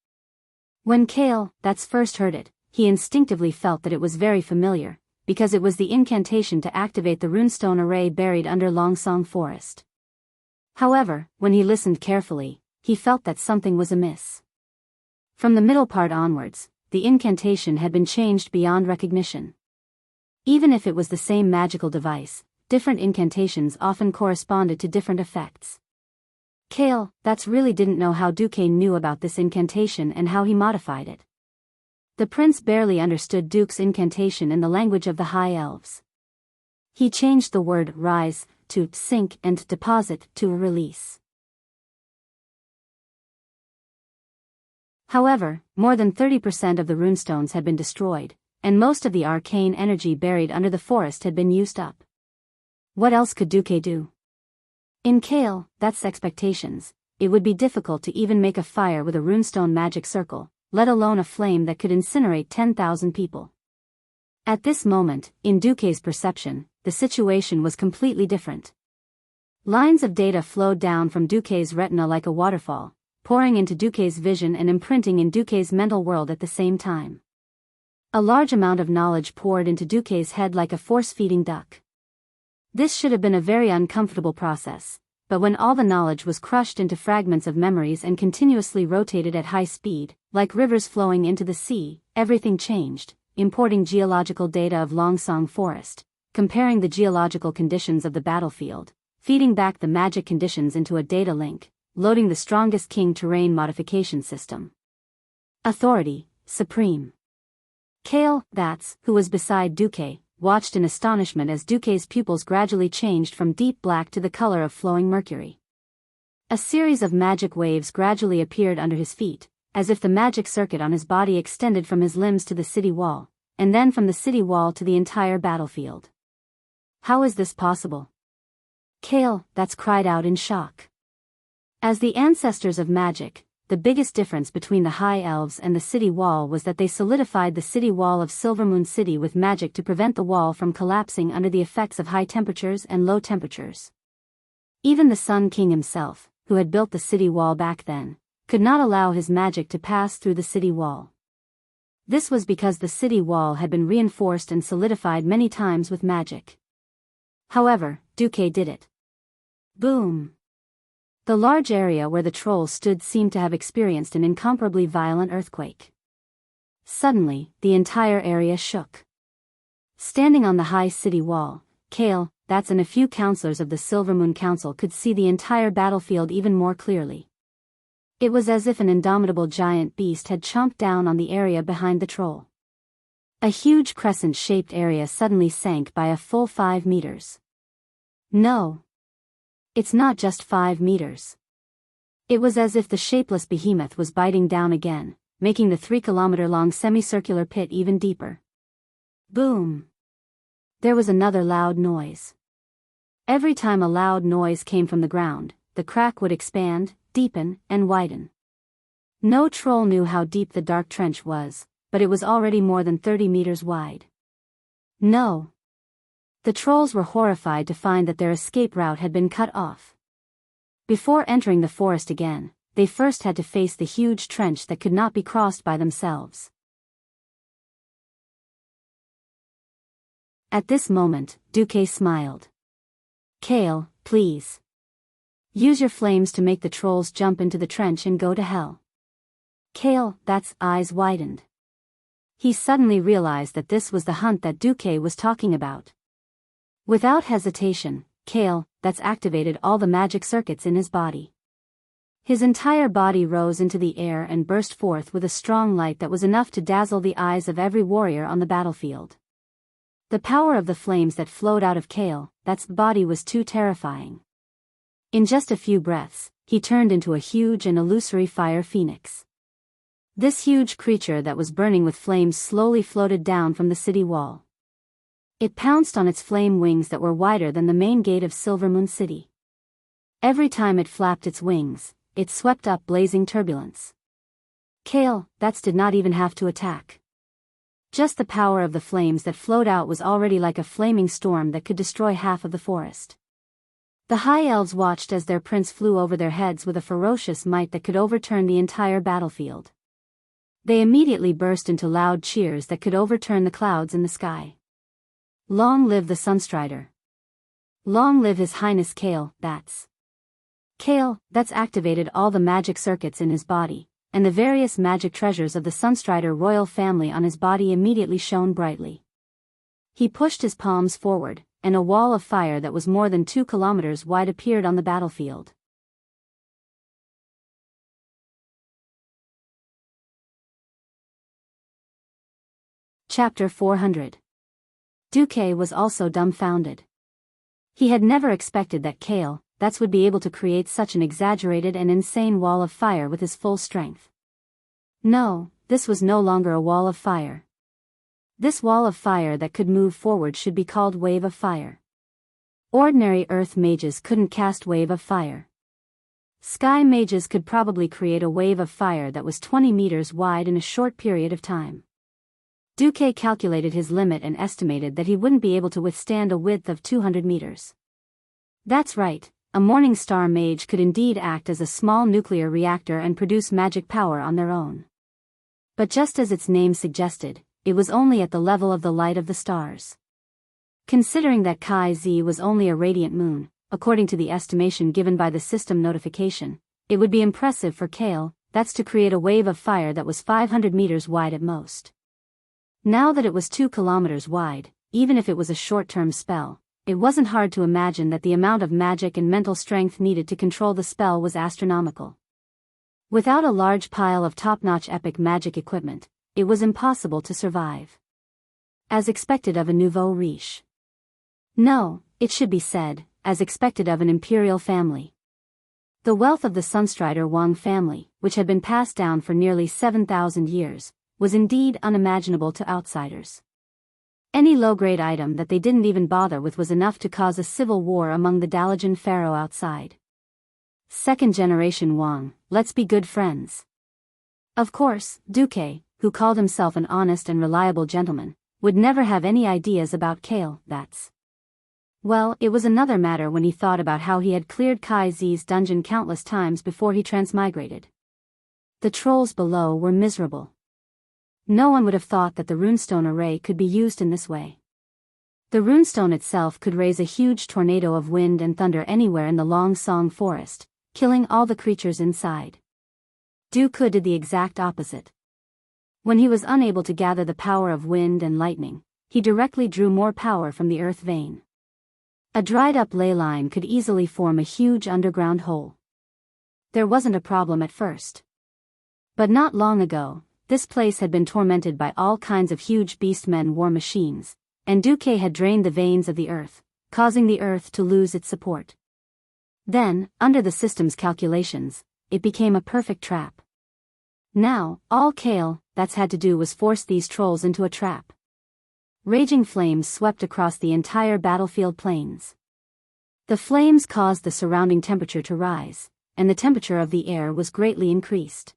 When Kale, that's first heard it, he instinctively felt that it was very familiar, because it was the incantation to activate the runestone array buried under Longsong Forest. However, when he listened carefully, he felt that something was amiss. From the middle part onwards, the incantation had been changed beyond recognition. Even if it was the same magical device, different incantations often corresponded to different effects. Kale, that's really didn't know how Duque knew about this incantation and how he modified it. The prince barely understood Duke's incantation in the language of the High Elves. He changed the word rise to sink and deposit to release. However, more than 30% of the runestones had been destroyed, and most of the arcane energy buried under the forest had been used up. What else could Duque do? In Kale, that's expectations, it would be difficult to even make a fire with a runestone magic circle, let alone a flame that could incinerate 10,000 people. At this moment, in Duque's perception, the situation was completely different. Lines of data flowed down from Duque's retina like a waterfall, pouring into Duque's vision and imprinting in Duque's mental world at the same time. A large amount of knowledge poured into Duque's head like a force-feeding duck. This should have been a very uncomfortable process, but when all the knowledge was crushed into fragments of memories and continuously rotated at high speed, like rivers flowing into the sea, everything changed, importing geological data of Longsong Forest, comparing the geological conditions of the battlefield, feeding back the magic conditions into a data link, loading the strongest king terrain modification system. Authority, supreme. Kale, that's, who was beside Duque, watched in astonishment as Duque's pupils gradually changed from deep black to the color of flowing mercury. A series of magic waves gradually appeared under his feet, as if the magic circuit on his body extended from his limbs to the city wall, and then from the city wall to the entire battlefield. How is this possible? Kale, that's cried out in shock. As the ancestors of magic, the biggest difference between the High Elves and the city wall was that they solidified the city wall of Silvermoon City with magic to prevent the wall from collapsing under the effects of high temperatures and low temperatures. Even the Sun King himself, who had built the city wall back then, could not allow his magic to pass through the city wall. This was because the city wall had been reinforced and solidified many times with magic. However, Duque did it. Boom! The large area where the trolls stood seemed to have experienced an incomparably violent earthquake. Suddenly, the entire area shook. Standing on the high city wall, Kale, that's and a few counselors of the Silvermoon Council could see the entire battlefield even more clearly. It was as if an indomitable giant beast had chomped down on the area behind the troll. A huge crescent-shaped area suddenly sank by a full 5 meters. No. It's not just 5 meters. It was as if the shapeless behemoth was biting down again, making the 3-kilometer-long semicircular pit even deeper. Boom! There was another loud noise. Every time a loud noise came from the ground, the crack would expand, deepen, and widen. No troll knew how deep the dark trench was, but it was already more than 30 meters wide. No. The trolls were horrified to find that their escape route had been cut off. Before entering the forest again, they first had to face the huge trench that could not be crossed by themselves. At this moment, Duque smiled. Kale, please. Use your flames to make the trolls jump into the trench and go to hell. Kale, that's eyes widened. He suddenly realized that this was the hunt that Duque was talking about. Without hesitation, Kale, that's activated all the magic circuits in his body. His entire body rose into the air and burst forth with a strong light that was enough to dazzle the eyes of every warrior on the battlefield. The power of the flames that flowed out of Kale, that's body was too terrifying. In just a few breaths, he turned into a huge and illusory fire phoenix. This huge creature that was burning with flames slowly floated down from the city wall. It pounced on its flame wings that were wider than the main gate of Silvermoon City. Every time it flapped its wings, it swept up blazing turbulence. Kale, that's did not even have to attack. Just the power of the flames that flowed out was already like a flaming storm that could destroy half of the forest. The High Elves watched as their prince flew over their heads with a ferocious might that could overturn the entire battlefield. They immediately burst into loud cheers that could overturn the clouds in the sky. Long live the Sunstrider. Long live His Highness Kale, that's. Kale, that's activated all the magic circuits in his body, and the various magic treasures of the Sunstrider royal family on his body immediately shone brightly. He pushed his palms forward, and a wall of fire that was more than 2 kilometers wide appeared on the battlefield. Chapter 400. Duque was also dumbfounded. He had never expected that Kale, that's would be able to create such an exaggerated and insane wall of fire with his full strength. No, this was no longer a wall of fire. This wall of fire that could move forward should be called Wave of Fire. Ordinary earth mages couldn't cast Wave of Fire. Sky mages could probably create a wave of fire that was 20 meters wide in a short period of time. Duque calculated his limit and estimated that he wouldn't be able to withstand a width of 200 meters. That's right, a morning star mage could indeed act as a small nuclear reactor and produce magic power on their own. But just as its name suggested, it was only at the level of the light of the stars. Considering that Chi Z was only a radiant moon, according to the estimation given by the system notification, it would be impressive for Kale, that's to create a wave of fire that was 500 meters wide at most. Now that it was 2 kilometers wide, even if it was a short-term spell, it wasn't hard to imagine that the amount of magic and mental strength needed to control the spell was astronomical. Without a large pile of top-notch epic magic equipment, it was impossible to survive. As expected of a nouveau riche. No, it should be said, as expected of an imperial family. The wealth of the Sunstrider Wang family, which had been passed down for nearly 7,000 years, was indeed unimaginable to outsiders. Any low-grade item that they didn't even bother with was enough to cause a civil war among the Dalian pharaoh outside. Second-generation Wang, let's be good friends. Of course, Duque, who called himself an honest and reliable gentleman, would never have any ideas about Kale, that's. Well, it was another matter when he thought about how he had cleared Kai Z's dungeon countless times before he transmigrated. The trolls below were miserable. No one would have thought that the runestone array could be used in this way. The runestone itself could raise a huge tornado of wind and thunder anywhere in the Long Song forest, killing all the creatures inside. Duque did the exact opposite. When he was unable to gather the power of wind and lightning, he directly drew more power from the earth vein. A dried-up ley line could easily form a huge underground hole. There wasn't a problem at first. But not long ago, this place had been tormented by all kinds of huge beastmen war machines, and Duque had drained the veins of the earth, causing the earth to lose its support. Then, under the system's calculations, it became a perfect trap. Now, all Kale, that's had to do was force these trolls into a trap. Raging flames swept across the entire battlefield plains. The flames caused the surrounding temperature to rise, and the temperature of the air was greatly increased.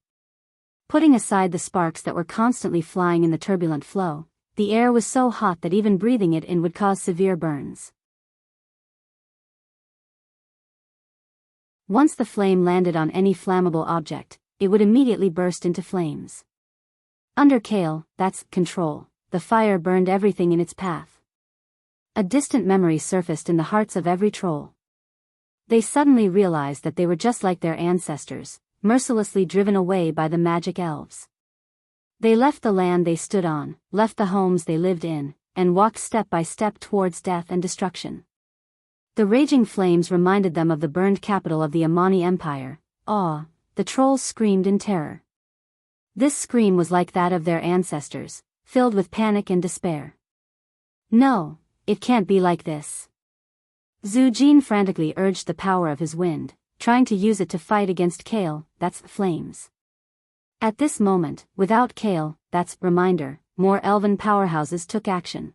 Putting aside the sparks that were constantly flying in the turbulent flow, the air was so hot that even breathing it in would cause severe burns. Once the flame landed on any flammable object, it would immediately burst into flames. Under Kale, that's control, the fire burned everything in its path. A distant memory surfaced in the hearts of every troll. They suddenly realized that they were just like their ancestors, mercilessly driven away by the magic elves. They left the land they stood on, left the homes they lived in, and walked step by step towards death and destruction. The raging flames reminded them of the burned capital of the Amani Empire. The trolls screamed in terror. This scream was like that of their ancestors, filled with panic and despair. No, it can't be like this. Zhu Jin frantically urged the power of his wind, trying to use it to fight against Kale, that's flames. At this moment, without Kale, that's reminder, more elven powerhouses took action.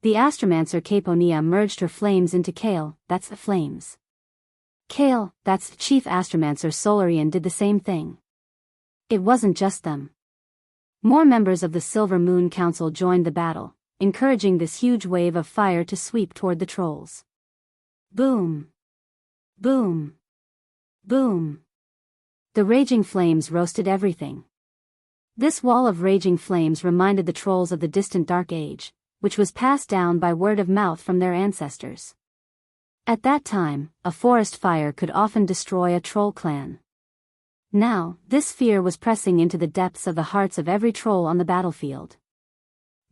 The astromancer Caponia merged her flames into Kale, that's flames. Kale, that's chief astromancer Solarian did the same thing. It wasn't just them. More members of the Silver Moon Council joined the battle, encouraging this huge wave of fire to sweep toward the trolls. Boom! Boom! Boom! The raging flames roasted everything. This wall of raging flames reminded the trolls of the distant Dark Age, which was passed down by word of mouth from their ancestors. At that time, a forest fire could often destroy a troll clan. Now, this fear was pressing into the depths of the hearts of every troll on the battlefield.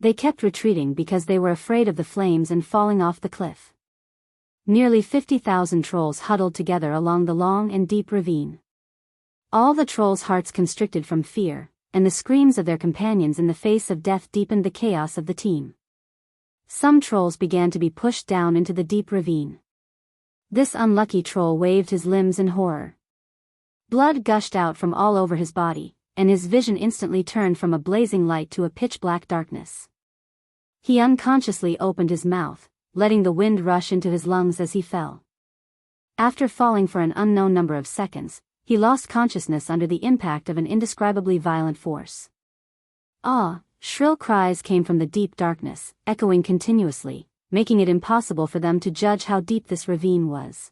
They kept retreating because they were afraid of the flames and falling off the cliff. Nearly 50,000 trolls huddled together along the long and deep ravine. All the trolls' hearts constricted from fear, and the screams of their companions in the face of death deepened the chaos of the team. Some trolls began to be pushed down into the deep ravine. This unlucky troll waved his limbs in horror. Blood gushed out from all over his body, and his vision instantly turned from a blazing light to a pitch-black darkness. He unconsciously opened his mouth, letting the wind rush into his lungs as he fell. After falling for an unknown number of seconds, he lost consciousness under the impact of an indescribably violent force. Ah! Shrill cries came from the deep darkness, echoing continuously, making it impossible for them to judge how deep this ravine was.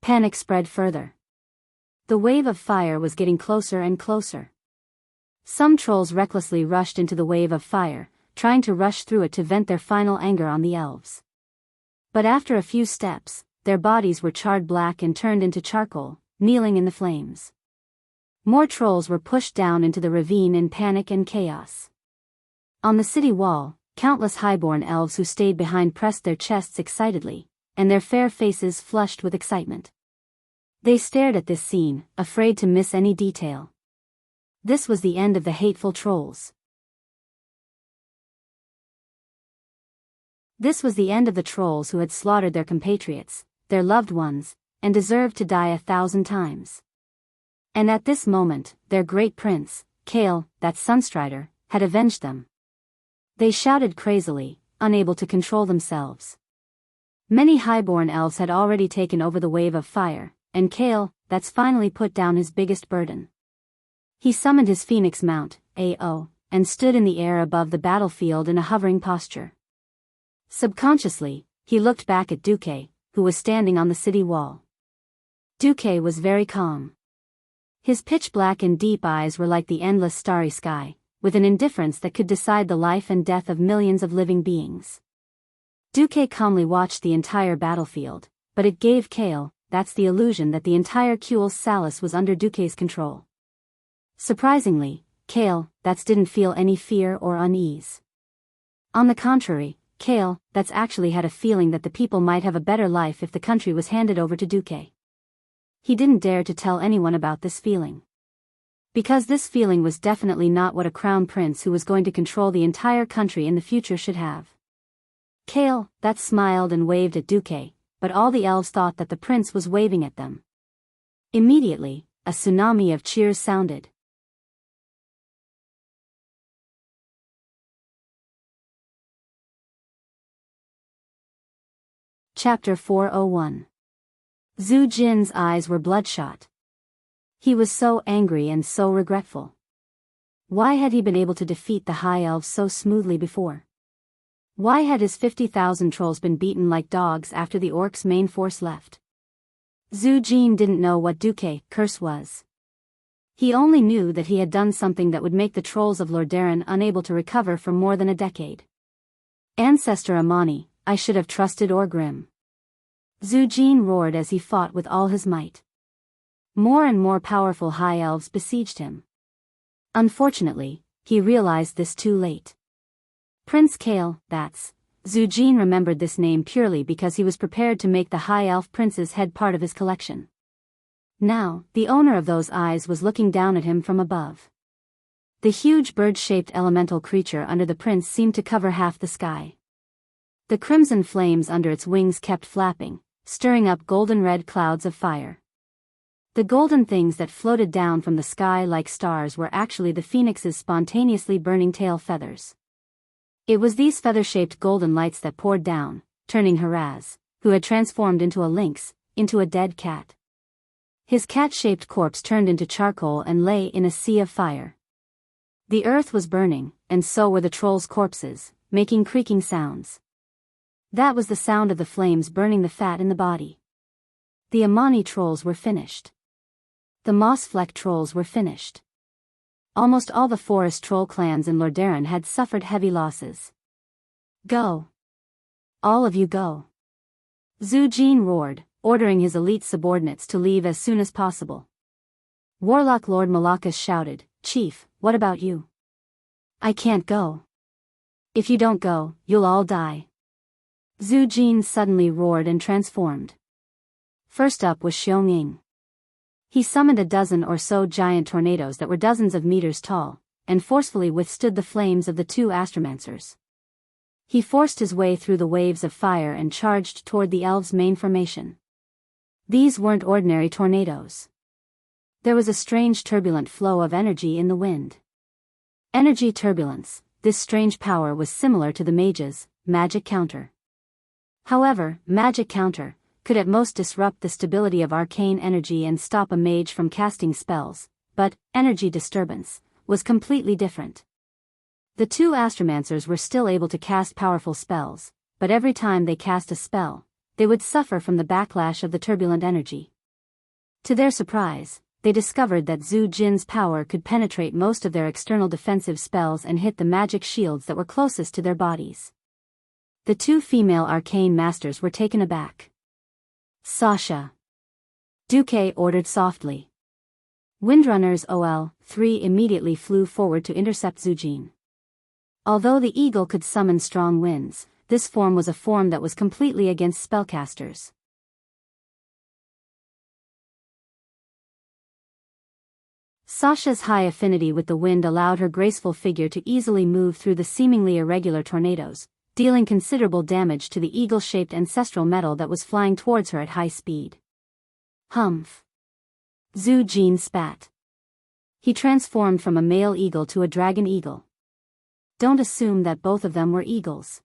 Panic spread further. The wave of fire was getting closer and closer. Some trolls recklessly rushed into the wave of fire, trying to rush through it to vent their final anger on the elves. But after a few steps, their bodies were charred black and turned into charcoal, kneeling in the flames. More trolls were pushed down into the ravine in panic and chaos. On the city wall, countless highborn elves who stayed behind pressed their chests excitedly, and their fair faces flushed with excitement. They stared at this scene, afraid to miss any detail. This was the end of the hateful trolls. This was the end of the trolls who had slaughtered their compatriots, their loved ones, and deserved to die 1,000 times. And at this moment, their great prince, Kale, that Sunstrider, had avenged them. They shouted crazily, unable to control themselves. Many highborn elves had already taken over the wave of fire, and Kale, that's finally put down his biggest burden. He summoned his phoenix mount, Ao, and stood in the air above the battlefield in a hovering posture. Subconsciously, he looked back at Duque, who was standing on the city wall. Duque was very calm. His pitch-black and deep eyes were like the endless starry sky, with an indifference that could decide the life and death of millions of living beings. Duque calmly watched the entire battlefield, but it gave Kale, that's the illusion that the entire Kuel's Salus was under Duque's control. Surprisingly, Kale, that's didn't feel any fear or unease. On the contrary, Kale, that's actually had a feeling that the people might have a better life if the country was handed over to Duque. He didn't dare to tell anyone about this feeling. Because this feeling was definitely not what a crown prince who was going to control the entire country in the future should have. Kale, that smiled and waved at Duque, but all the elves thought that the prince was waving at them. Immediately, a tsunami of cheers sounded. Chapter 401. Zhu Jin's eyes were bloodshot. He was so angry and so regretful. Why had he been able to defeat the high elves so smoothly before? Why had his 50,000 trolls been beaten like dogs after the orcs' main force left? Zhu Jin didn't know what Duque curse was. He only knew that he had done something that would make the trolls of Lordaeron unable to recover for more than a decade. Ancestor Amani, I should have trusted Orgrim. Zhu Jin roared as he fought with all his might. More and more powerful high elves besieged him. Unfortunately, he realized this too late. Prince Kale, that's. Zhu Jin remembered this name purely because he was prepared to make the high elf prince's head part of his collection. Now, the owner of those eyes was looking down at him from above. The huge bird-shaped elemental creature under the prince seemed to cover half the sky. The crimson flames under its wings kept flapping, stirring up golden-red clouds of fire. The golden things that floated down from the sky like stars were actually the phoenix's spontaneously burning tail feathers. It was these feather-shaped golden lights that poured down, turning Haraz, who had transformed into a lynx, into a dead cat. His cat-shaped corpse turned into charcoal and lay in a sea of fire. The earth was burning, and so were the trolls' corpses, making creaking sounds. That was the sound of the flames burning the fat in the body. The Amani trolls were finished. The moss-flecked trolls were finished. Almost all the forest troll clans in Lordaeron had suffered heavy losses. Go. All of you go. Zhu Jin roared, ordering his elite subordinates to leave as soon as possible. Warlock Lord Malakas shouted, Chief, what about you? I can't go. If you don't go, you'll all die. Zhu Jin suddenly roared and transformed. First up was Xionging. He summoned a dozen or so giant tornadoes that were dozens of meters tall, and forcefully withstood the flames of the two astromancers. He forced his way through the waves of fire and charged toward the elves' main formation. These weren't ordinary tornadoes. There was a strange turbulent flow of energy in the wind. Energy turbulence, this strange power was similar to the mage's magic counter. However, magic counter, could at most disrupt the stability of arcane energy and stop a mage from casting spells, but energy disturbance was completely different. The two astromancers were still able to cast powerful spells, but every time they cast a spell, they would suffer from the backlash of the turbulent energy. To their surprise, they discovered that Zhu Jin's power could penetrate most of their external defensive spells and hit the magic shields that were closest to their bodies. The two female arcane masters were taken aback. Sasha, Duque ordered softly. Windrunners OL-3 immediately flew forward to intercept Zhu Jin. Although the eagle could summon strong winds, this form was a form that was completely against spellcasters. Sasha's high affinity with the wind allowed her graceful figure to easily move through the seemingly irregular tornadoes, dealing considerable damage to the eagle-shaped ancestral metal that was flying towards her at high speed. Humph! Zhu Jin spat. He transformed from a male eagle to a dragon eagle. Don't assume that both of them were eagles.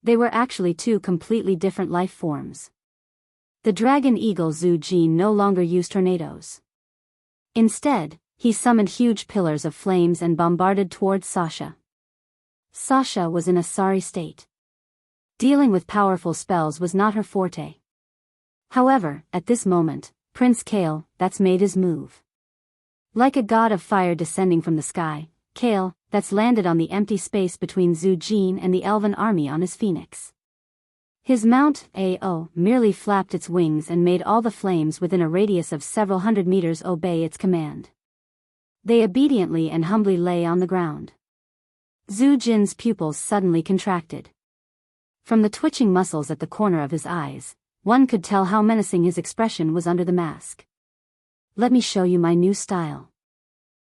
They were actually two completely different life forms. The dragon eagle Zhu Jin no longer used tornadoes. Instead, he summoned huge pillars of flames and bombarded towards Sasha. Sasha was in a sorry state. Dealing with powerful spells was not her forte. However, at this moment, Prince Kale, that's made his move. Like a god of fire descending from the sky, Kale, that's landed on the empty space between Zhu Jin and the elven army on his phoenix. His mount, Ao, merely flapped its wings and made all the flames within a radius of several hundred meters obey its command. They obediently and humbly lay on the ground. Zhu Jin's pupils suddenly contracted. From the twitching muscles at the corner of his eyes, one could tell how menacing his expression was under the mask. Let me show you my new style.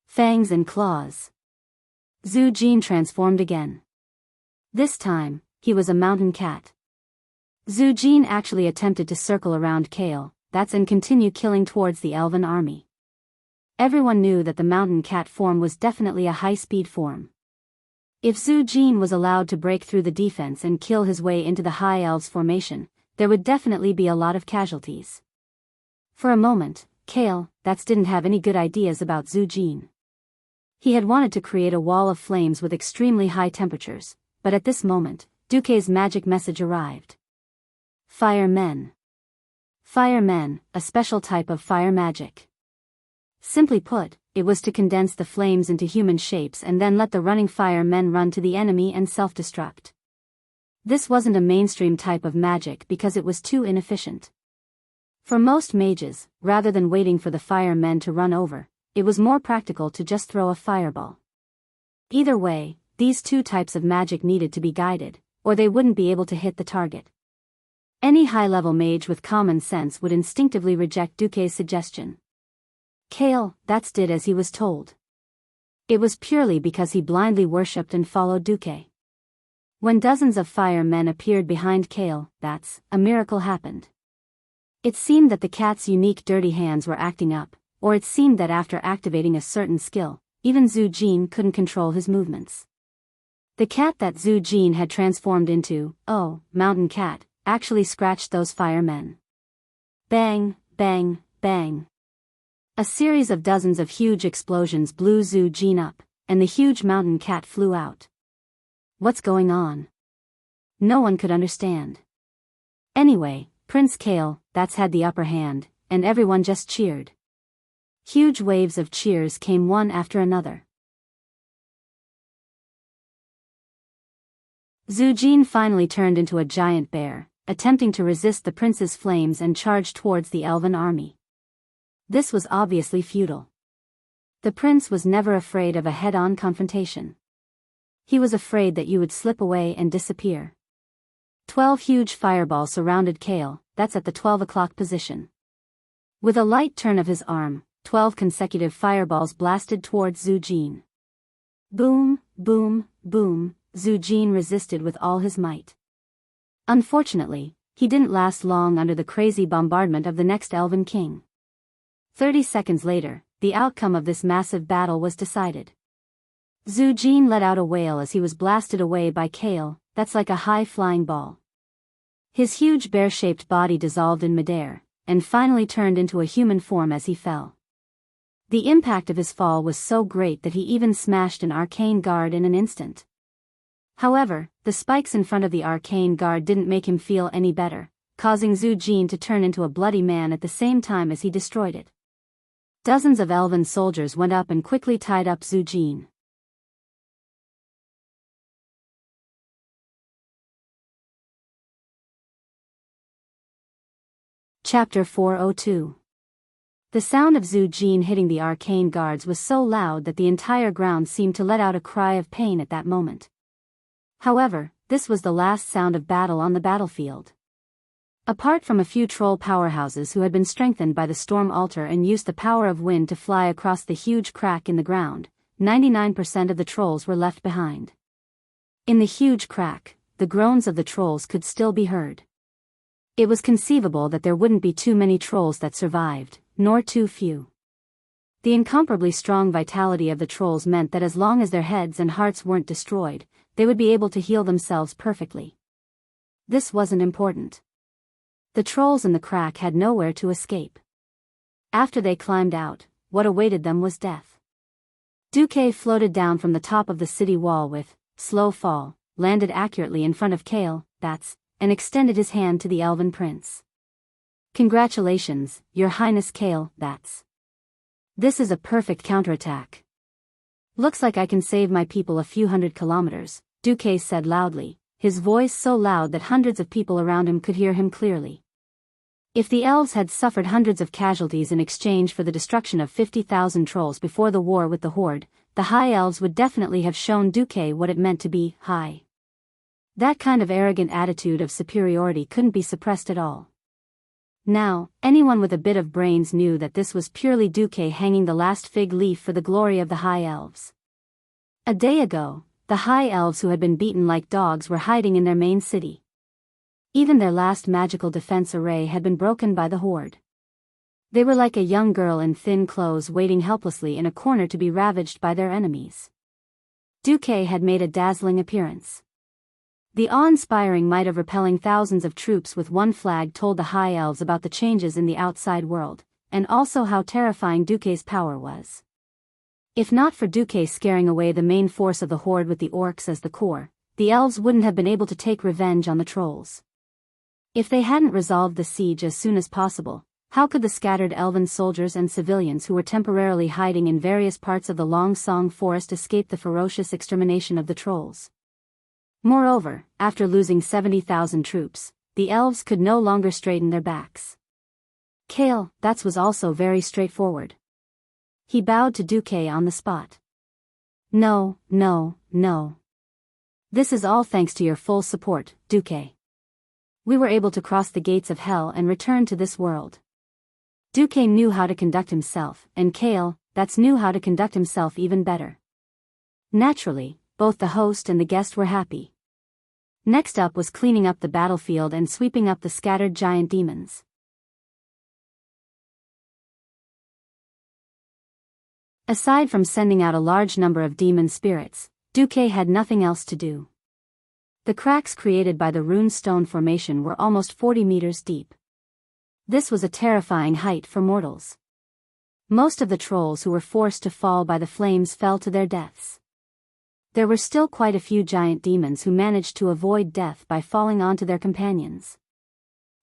Fangs and claws. Zhu Jin transformed again. This time, he was a mountain cat. Zhu Jin actually attempted to circle around Kale, and continue killing towards the elven army. Everyone knew that the mountain cat form was definitely a high-speed form. If Zhu Jin was allowed to break through the defense and kill his way into the high elves formation, there would definitely be a lot of casualties. For a moment, Kale, didn't have any good ideas about Zhu Jin. He had wanted to create a wall of flames with extremely high temperatures, but at this moment, Duque's magic message arrived. Fire men. Fire men, a special type of fire magic. Simply put, it was to condense the flames into human shapes and then let the running fire men run to the enemy and self-destruct. This wasn't a mainstream type of magic because it was too inefficient. For most mages, rather than waiting for the fire men to run over, it was more practical to just throw a fireball. Either way, these two types of magic needed to be guided, or they wouldn't be able to hit the target. Any high-level mage with common sense would instinctively reject Duque's suggestion. Kale, did as he was told. It was purely because he blindly worshipped and followed Duque. When dozens of fire men appeared behind Kale, a miracle happened. It seemed that the cat's unique dirty hands were acting up, or it seemed that after activating a certain skill, even Zhu Jin couldn't control his movements. The cat that Zhu Jin had transformed into, mountain cat, actually scratched those firemen. Bang, bang, bang. A series of dozens of huge explosions blew Zhu Jin up, and the huge mountain cat flew out. What's going on? No one could understand. Anyway, Prince Kale, had the upper hand, and everyone just cheered. Huge waves of cheers came one after another. Zhu Jin finally turned into a giant bear, attempting to resist the prince's flames and charge towards the elven army. This was obviously futile. The prince was never afraid of a head-on confrontation. He was afraid that you would slip away and disappear. 12 huge fireballs surrounded Kale, at the 12 o'clock position. With a light turn of his arm, 12 consecutive fireballs blasted towards Zhu Jin. Boom, boom, boom, Zhu Jin resisted with all his might. Unfortunately, he didn't last long under the crazy bombardment of the next elven king. 30 seconds later, the outcome of this massive battle was decided. Zhu Jin let out a wail as he was blasted away by Kale, like a high-flying ball. His huge bear-shaped body dissolved in midair, and finally turned into a human form as he fell. The impact of his fall was so great that he even smashed an arcane guard in an instant. However, the spikes in front of the arcane guard didn't make him feel any better, causing Zhu Jin to turn into a bloody man at the same time as he destroyed it. Dozens of elven soldiers went up and quickly tied up Zhu Jin. Chapter 402. The sound of Zhu Jin hitting the arcane guards was so loud that the entire ground seemed to let out a cry of pain at that moment. However, this was the last sound of battle on the battlefield. Apart from a few troll powerhouses who had been strengthened by the storm altar and used the power of wind to fly across the huge crack in the ground, 99% of the trolls were left behind. In the huge crack, the groans of the trolls could still be heard. It was conceivable that there wouldn't be too many trolls that survived, nor too few. The incomparably strong vitality of the trolls meant that as long as their heads and hearts weren't destroyed, they would be able to heal themselves perfectly. This wasn't important. The trolls in the crack had nowhere to escape. After they climbed out, what awaited them was death. Duque floated down from the top of the city wall with slow fall, landed accurately in front of Kale, and extended his hand to the elven prince. Congratulations, Your Highness Kale, This is a perfect counterattack. Looks like I can save my people a few hundred kilometers, Duque said loudly, his voice so loud that hundreds of people around him could hear him clearly. If the elves had suffered hundreds of casualties in exchange for the destruction of 50,000 trolls before the war with the Horde, the High Elves would definitely have shown Duque what it meant to be high. That kind of arrogant attitude of superiority couldn't be suppressed at all. Now, anyone with a bit of brains knew that this was purely Duque hanging the last fig leaf for the glory of the High Elves. A day ago, the High Elves who had been beaten like dogs were hiding in their main city. Even their last magical defense array had been broken by the Horde. They were like a young girl in thin clothes waiting helplessly in a corner to be ravaged by their enemies. Duque had made a dazzling appearance. The awe-inspiring might of repelling thousands of troops with one flag told the High Elves about the changes in the outside world, and also how terrifying Duque's power was. If not for Duque scaring away the main force of the Horde with the orcs as the core, the elves wouldn't have been able to take revenge on the trolls. If they hadn't resolved the siege as soon as possible, how could the scattered elven soldiers and civilians who were temporarily hiding in various parts of the Long Song forest escape the ferocious extermination of the trolls? Moreover, after losing 70,000 troops, the elves could no longer straighten their backs. Kale, that was also very straightforward. He bowed to Duque on the spot. No. This is all thanks to your full support, Duque. We were able to cross the gates of hell and return to this world. Duque knew how to conduct himself, and Kale, knew how to conduct himself even better. Naturally, both the host and the guest were happy. Next up was cleaning up the battlefield and sweeping up the scattered giant demons. Aside from sending out a large number of demon spirits, Duque had nothing else to do. The cracks created by the rune stone formation were almost 40 meters deep. This was a terrifying height for mortals. Most of the trolls who were forced to fall by the flames fell to their deaths. There were still quite a few giant demons who managed to avoid death by falling onto their companions.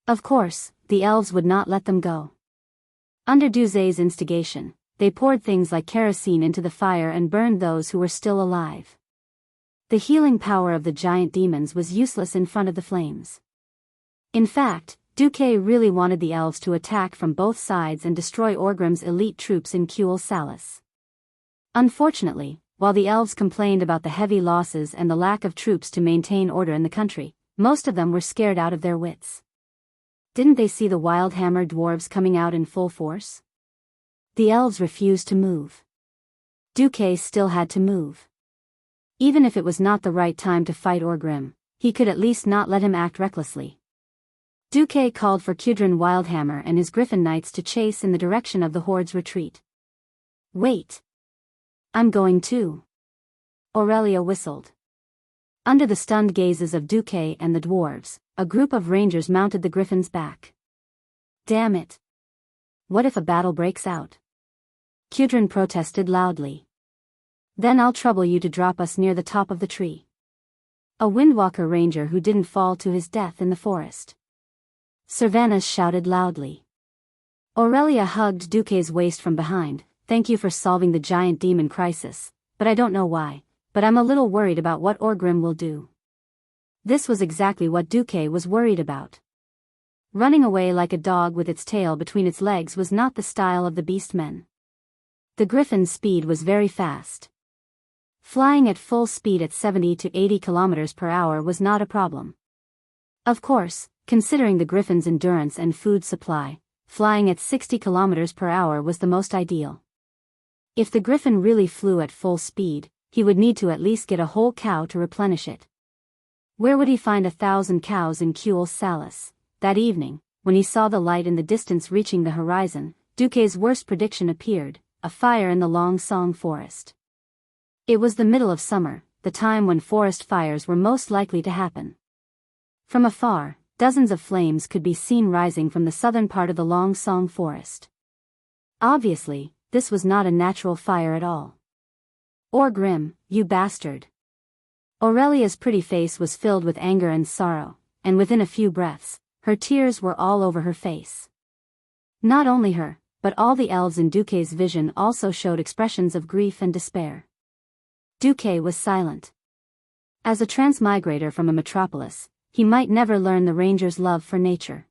Of course, the elves would not let them go. Under Duque's instigation, they poured things like kerosene into the fire and burned those who were still alive. The healing power of the giant demons was useless in front of the flames. In fact, Duque really wanted the elves to attack from both sides and destroy Orgrim's elite troops in Kuel Salis. Unfortunately, while the elves complained about the heavy losses and the lack of troops to maintain order in the country, most of them were scared out of their wits. Didn't they see the Wildhammer dwarves coming out in full force? The elves refused to move. Duque still had to move. Even if it was not the right time to fight Orgrim, he could at least not let him act recklessly. Duque called for Kudrin Wildhammer and his Griffin Knights to chase in the direction of the Horde's retreat. Wait! I'm going too. Aurelia whistled. Under the stunned gazes of Duque and the dwarves, a group of rangers mounted the griffin's back. Damn it! What if a battle breaks out? Kudrin protested loudly. Then I'll trouble you to drop us near the top of the tree. A Windwalker ranger who didn't fall to his death in the forest. Cervanus shouted loudly. Aurelia hugged Duque's waist from behind. Thank you for solving the giant demon crisis, but I don't know why, but I'm a little worried about what Orgrim will do. This was exactly what Duque was worried about. Running away like a dog with its tail between its legs was not the style of the beastmen. The griffin's speed was very fast. Flying at full speed at 70 to 80 kilometers per hour was not a problem. Of course, considering the griffin's endurance and food supply, flying at 60 kilometers per hour was the most ideal. If the griffin really flew at full speed, he would need to at least get a whole cow to replenish it. Where would he find 1,000 cows in Kuel Salis? That evening, when he saw the light in the distance reaching the horizon, Duque's worst prediction appeared, a fire in the Long Song forest. It was the middle of summer, the time when forest fires were most likely to happen. From afar, dozens of flames could be seen rising from the southern part of the Long Song forest. Obviously, this was not a natural fire at all. Orgrim, you bastard! Aurelia's pretty face was filled with anger and sorrow, and within a few breaths, her tears were all over her face. Not only her, but all the elves in Duque's vision also showed expressions of grief and despair. Duque was silent. As a transmigrator from a metropolis, he might never learn the ranger's love for nature.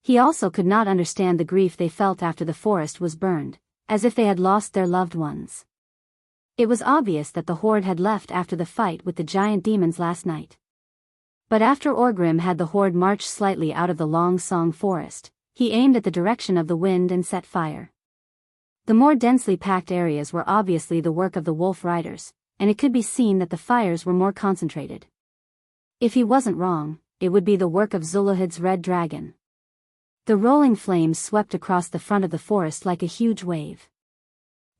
He also could not understand the grief they felt after the forest was burned, as if they had lost their loved ones. It was obvious that the horde had left after the fight with the giant demons last night. But after Orgrim had the horde march slightly out of the Long Song forest, he aimed at the direction of the wind and set fire. The more densely packed areas were obviously the work of the wolf riders, and it could be seen that the fires were more concentrated. If he wasn't wrong, it would be the work of Zulahid's red dragon. The rolling flames swept across the front of the forest like a huge wave.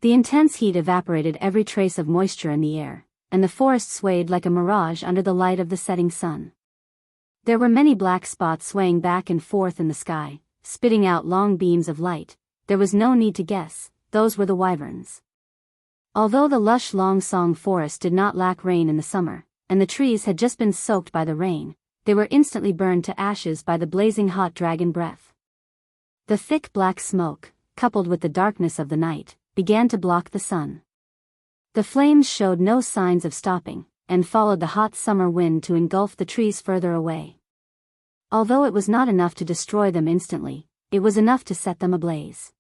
The intense heat evaporated every trace of moisture in the air, and the forest swayed like a mirage under the light of the setting sun. There were many black spots swaying back and forth in the sky, spitting out long beams of light. There was no need to guess, those were the wyverns. Although the lush Long Song forest did not lack rain in the summer, and the trees had just been soaked by the rain, they were instantly burned to ashes by the blazing hot dragon breath. The thick black smoke, coupled with the darkness of the night, began to block the sun. The flames showed no signs of stopping, and followed the hot summer wind to engulf the trees further away. Although it was not enough to destroy them instantly, it was enough to set them ablaze.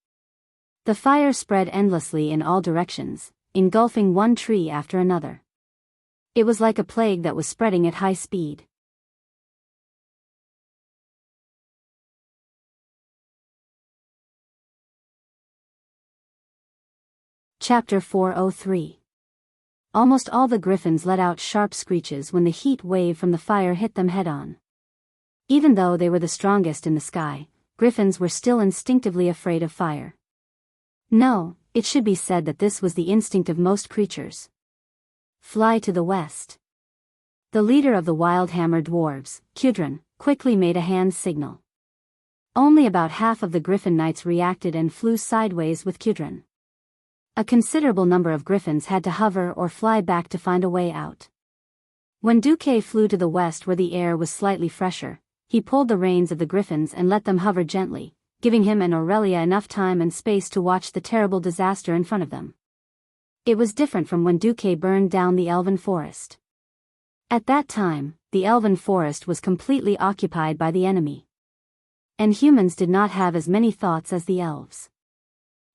The fire spread endlessly in all directions, engulfing one tree after another. It was like a plague that was spreading at high speed. Chapter 403. Almost all the griffins let out sharp screeches when the heat wave from the fire hit them head-on. Even though they were the strongest in the sky, griffins were still instinctively afraid of fire. No, it should be said that this was the instinct of most creatures. Fly to the west. The leader of the Wildhammer dwarves, Kudrin, quickly made a hand signal. Only about half of the griffin knights reacted and flew sideways with Kudrin. A considerable number of griffins had to hover or fly back to find a way out. When Duque flew to the west where the air was slightly fresher, he pulled the reins of the griffins and let them hover gently, giving him and Aurelia enough time and space to watch the terrible disaster in front of them. It was different from when Duque burned down the elven forest. At that time, the elven forest was completely occupied by the enemy. And humans did not have as many thoughts as the elves.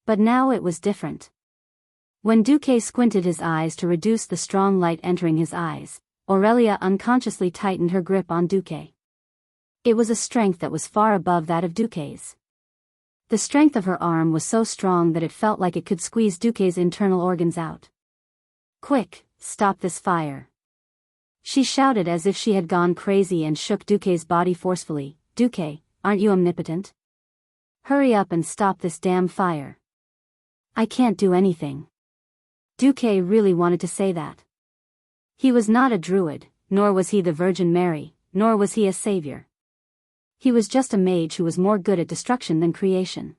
But now it was different. When Duque squinted his eyes to reduce the strong light entering his eyes, Aurelia unconsciously tightened her grip on Duque. It was a strength that was far above that of Duque's. The strength of her arm was so strong that it felt like it could squeeze Duque's internal organs out. Quick, stop this fire. She shouted as if she had gone crazy and shook Duque's body forcefully. Duque, aren't you omnipotent? Hurry up and stop this damn fire. I can't do anything. Duque really wanted to say that. He was not a druid, nor was he the Virgin Mary, nor was he a savior. He was just a mage who was more good at destruction than creation.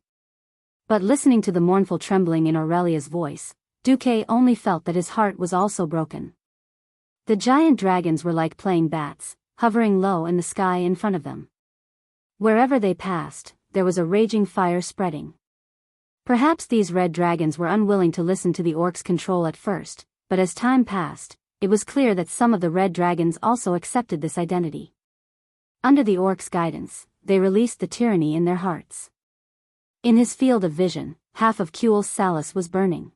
But listening to the mournful trembling in Aurelia's voice, Duque only felt that his heart was also broken. The giant dragons were like playing bats, hovering low in the sky in front of them. Wherever they passed, there was a raging fire spreading. Perhaps these red dragons were unwilling to listen to the orcs' control at first, but as time passed, it was clear that some of the red dragons also accepted this identity. Under the orcs' guidance, they released the tyranny in their hearts. In his field of vision, half of Kuel's Salus was burning.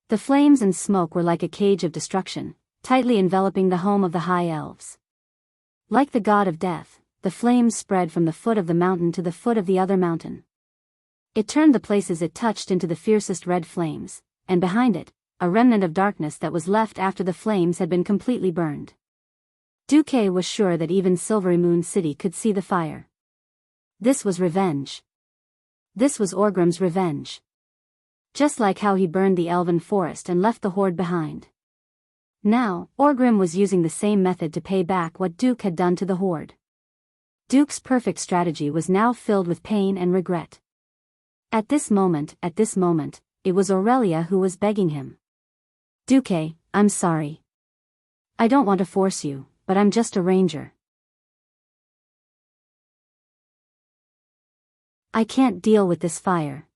The flames and smoke were like a cage of destruction, tightly enveloping the home of the High Elves. Like the god of death, the flames spread from the foot of the mountain to the foot of the other mountain. It turned the places it touched into the fiercest red flames, and behind it, a remnant of darkness that was left after the flames had been completely burned. Duque was sure that even Silvery Moon City could see the fire. This was revenge. This was Orgrim's revenge. Just like how he burned the elven forest and left the horde behind. Now, Orgrim was using the same method to pay back what Duke had done to the horde. Duke's perfect strategy was now filled with pain and regret. At this moment, it was Aurelia who was begging him. Duque, I'm sorry. I don't want to force you, but I'm just a ranger. I can't deal with this fire.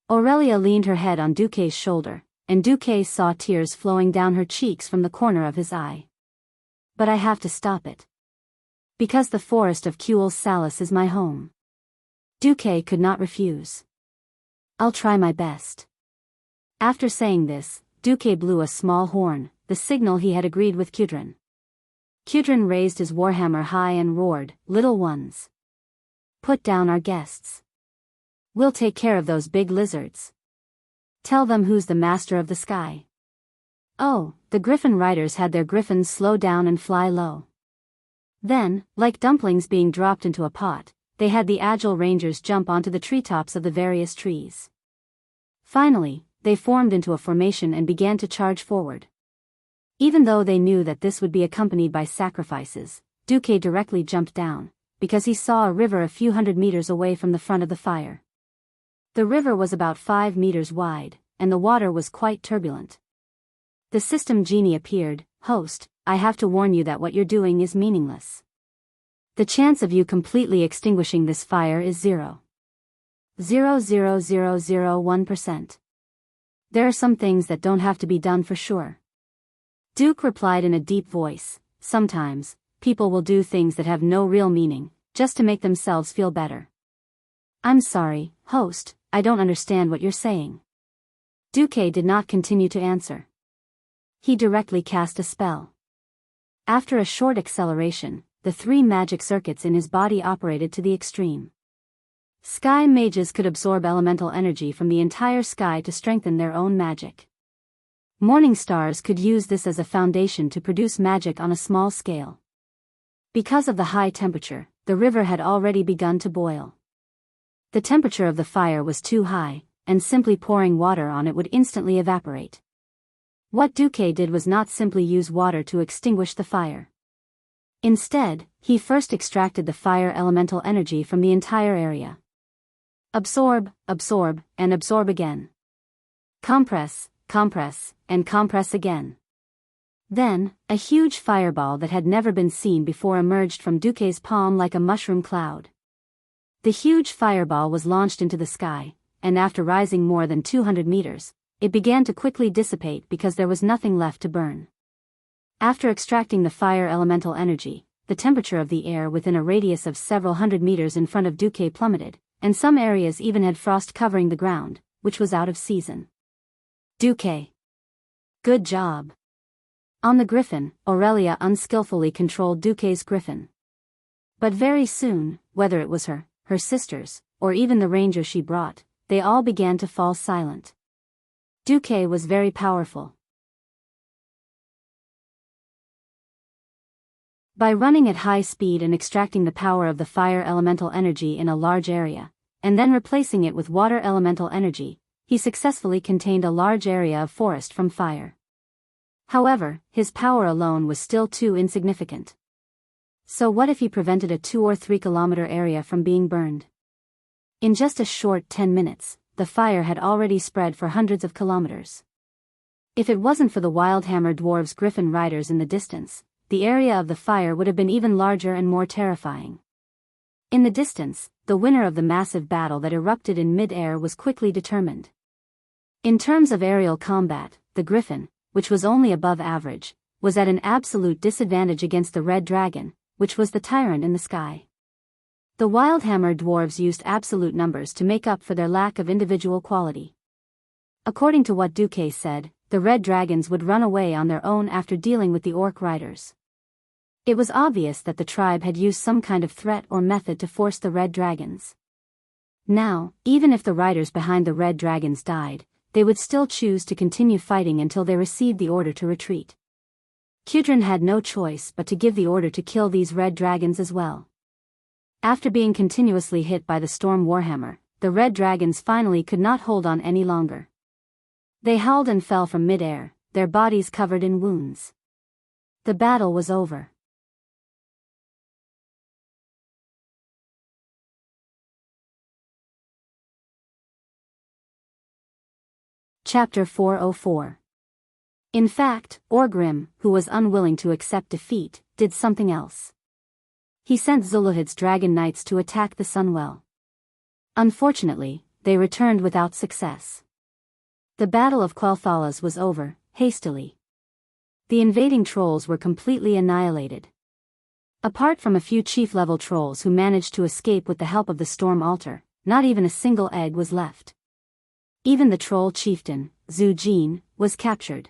Aurelia leaned her head on Duque's shoulder, and Duque saw tears flowing down her cheeks from the corner of his eye. But I have to stop it. Because the forest of Kuel's Salus is my home. Duque could not refuse. I'll try my best. After saying this, Duque blew a small horn, the signal he had agreed with Kudrin. Kudrin raised his warhammer high and roared, "Little ones. Put down our guests. We'll take care of those big lizards. Tell them who's the master of the sky." Oh, the griffin riders had their griffins slow down and fly low. Then, like dumplings being dropped into a pot, they had the agile rangers jump onto the treetops of the various trees. Finally, they formed into a formation and began to charge forward. Even though they knew that this would be accompanied by sacrifices, Duque directly jumped down, because he saw a river a few hundred meters away from the front of the fire. The river was about 5 meters wide, and the water was quite turbulent. The system genie appeared. "Host, I have to warn you that what you're doing is meaningless. The chance of you completely extinguishing this fire is 0.00001%. There are some things that don't have to be done for sure." Duke replied in a deep voice, "Sometimes, people will do things that have no real meaning, just to make themselves feel better. I'm sorry, host, I don't understand what you're saying." Duque did not continue to answer. He directly cast a spell. After a short acceleration, the 3 magic circuits in his body operated to the extreme. Sky mages could absorb elemental energy from the entire sky to strengthen their own magic. Morning stars could use this as a foundation to produce magic on a small scale. Because of the high temperature, the river had already begun to boil. The temperature of the fire was too high, and simply pouring water on it would instantly evaporate. What Duque did was not simply use water to extinguish the fire. Instead, he first extracted the fire elemental energy from the entire area. Absorb, absorb, and absorb again. Compress, compress, and compress again. Then, a huge fireball that had never been seen before emerged from Duque's palm like a mushroom cloud. The huge fireball was launched into the sky, and after rising more than 200 meters, it began to quickly dissipate because there was nothing left to burn. After extracting the fire elemental energy, the temperature of the air within a radius of several hundred meters in front of Duque plummeted, and some areas even had frost covering the ground, which was out of season. Duque. Good job. On the griffin, Aurelia unskillfully controlled Duque's griffin. But very soon, whether it was her sisters, or even the ranger she brought, they all began to fall silent. Duque was very powerful. By running at high speed and extracting the power of the fire elemental energy in a large area, and then replacing it with water elemental energy, he successfully contained a large area of forest from fire. However, his power alone was still too insignificant. So what if he prevented a 2 or 3 kilometer area from being burned? In just a short 10 minutes, the fire had already spread for hundreds of kilometers. If it wasn't for the Wildhammer dwarves' griffin riders in the distance, the area of the fire would have been even larger and more terrifying. In the distance, the winner of the massive battle that erupted in mid-air was quickly determined. In terms of aerial combat, the griffin, which was only above average, was at an absolute disadvantage against the red dragon, which was the tyrant in the sky. The Wildhammer dwarves used absolute numbers to make up for their lack of individual quality. According to what Duque said, the red dragons would run away on their own after dealing with the orc riders. It was obvious that the tribe had used some kind of threat or method to force the red dragons. Now, even if the riders behind the red dragons died, they would still choose to continue fighting until they received the order to retreat. Kudrin had no choice but to give the order to kill these red dragons as well. After being continuously hit by the storm warhammer, the red dragons finally could not hold on any longer. They howled and fell from mid-air, their bodies covered in wounds. The battle was over. Chapter 404. In fact, Orgrim, who was unwilling to accept defeat, did something else. He sent Zuluhid's dragon knights to attack the Sunwell. Unfortunately, they returned without success. The Battle of Quel'Thalas was over, hastily. The invading trolls were completely annihilated. Apart from a few chief-level trolls who managed to escape with the help of the Storm Altar, not even a single egg was left. Even the troll chieftain, Zhu Jin, was captured.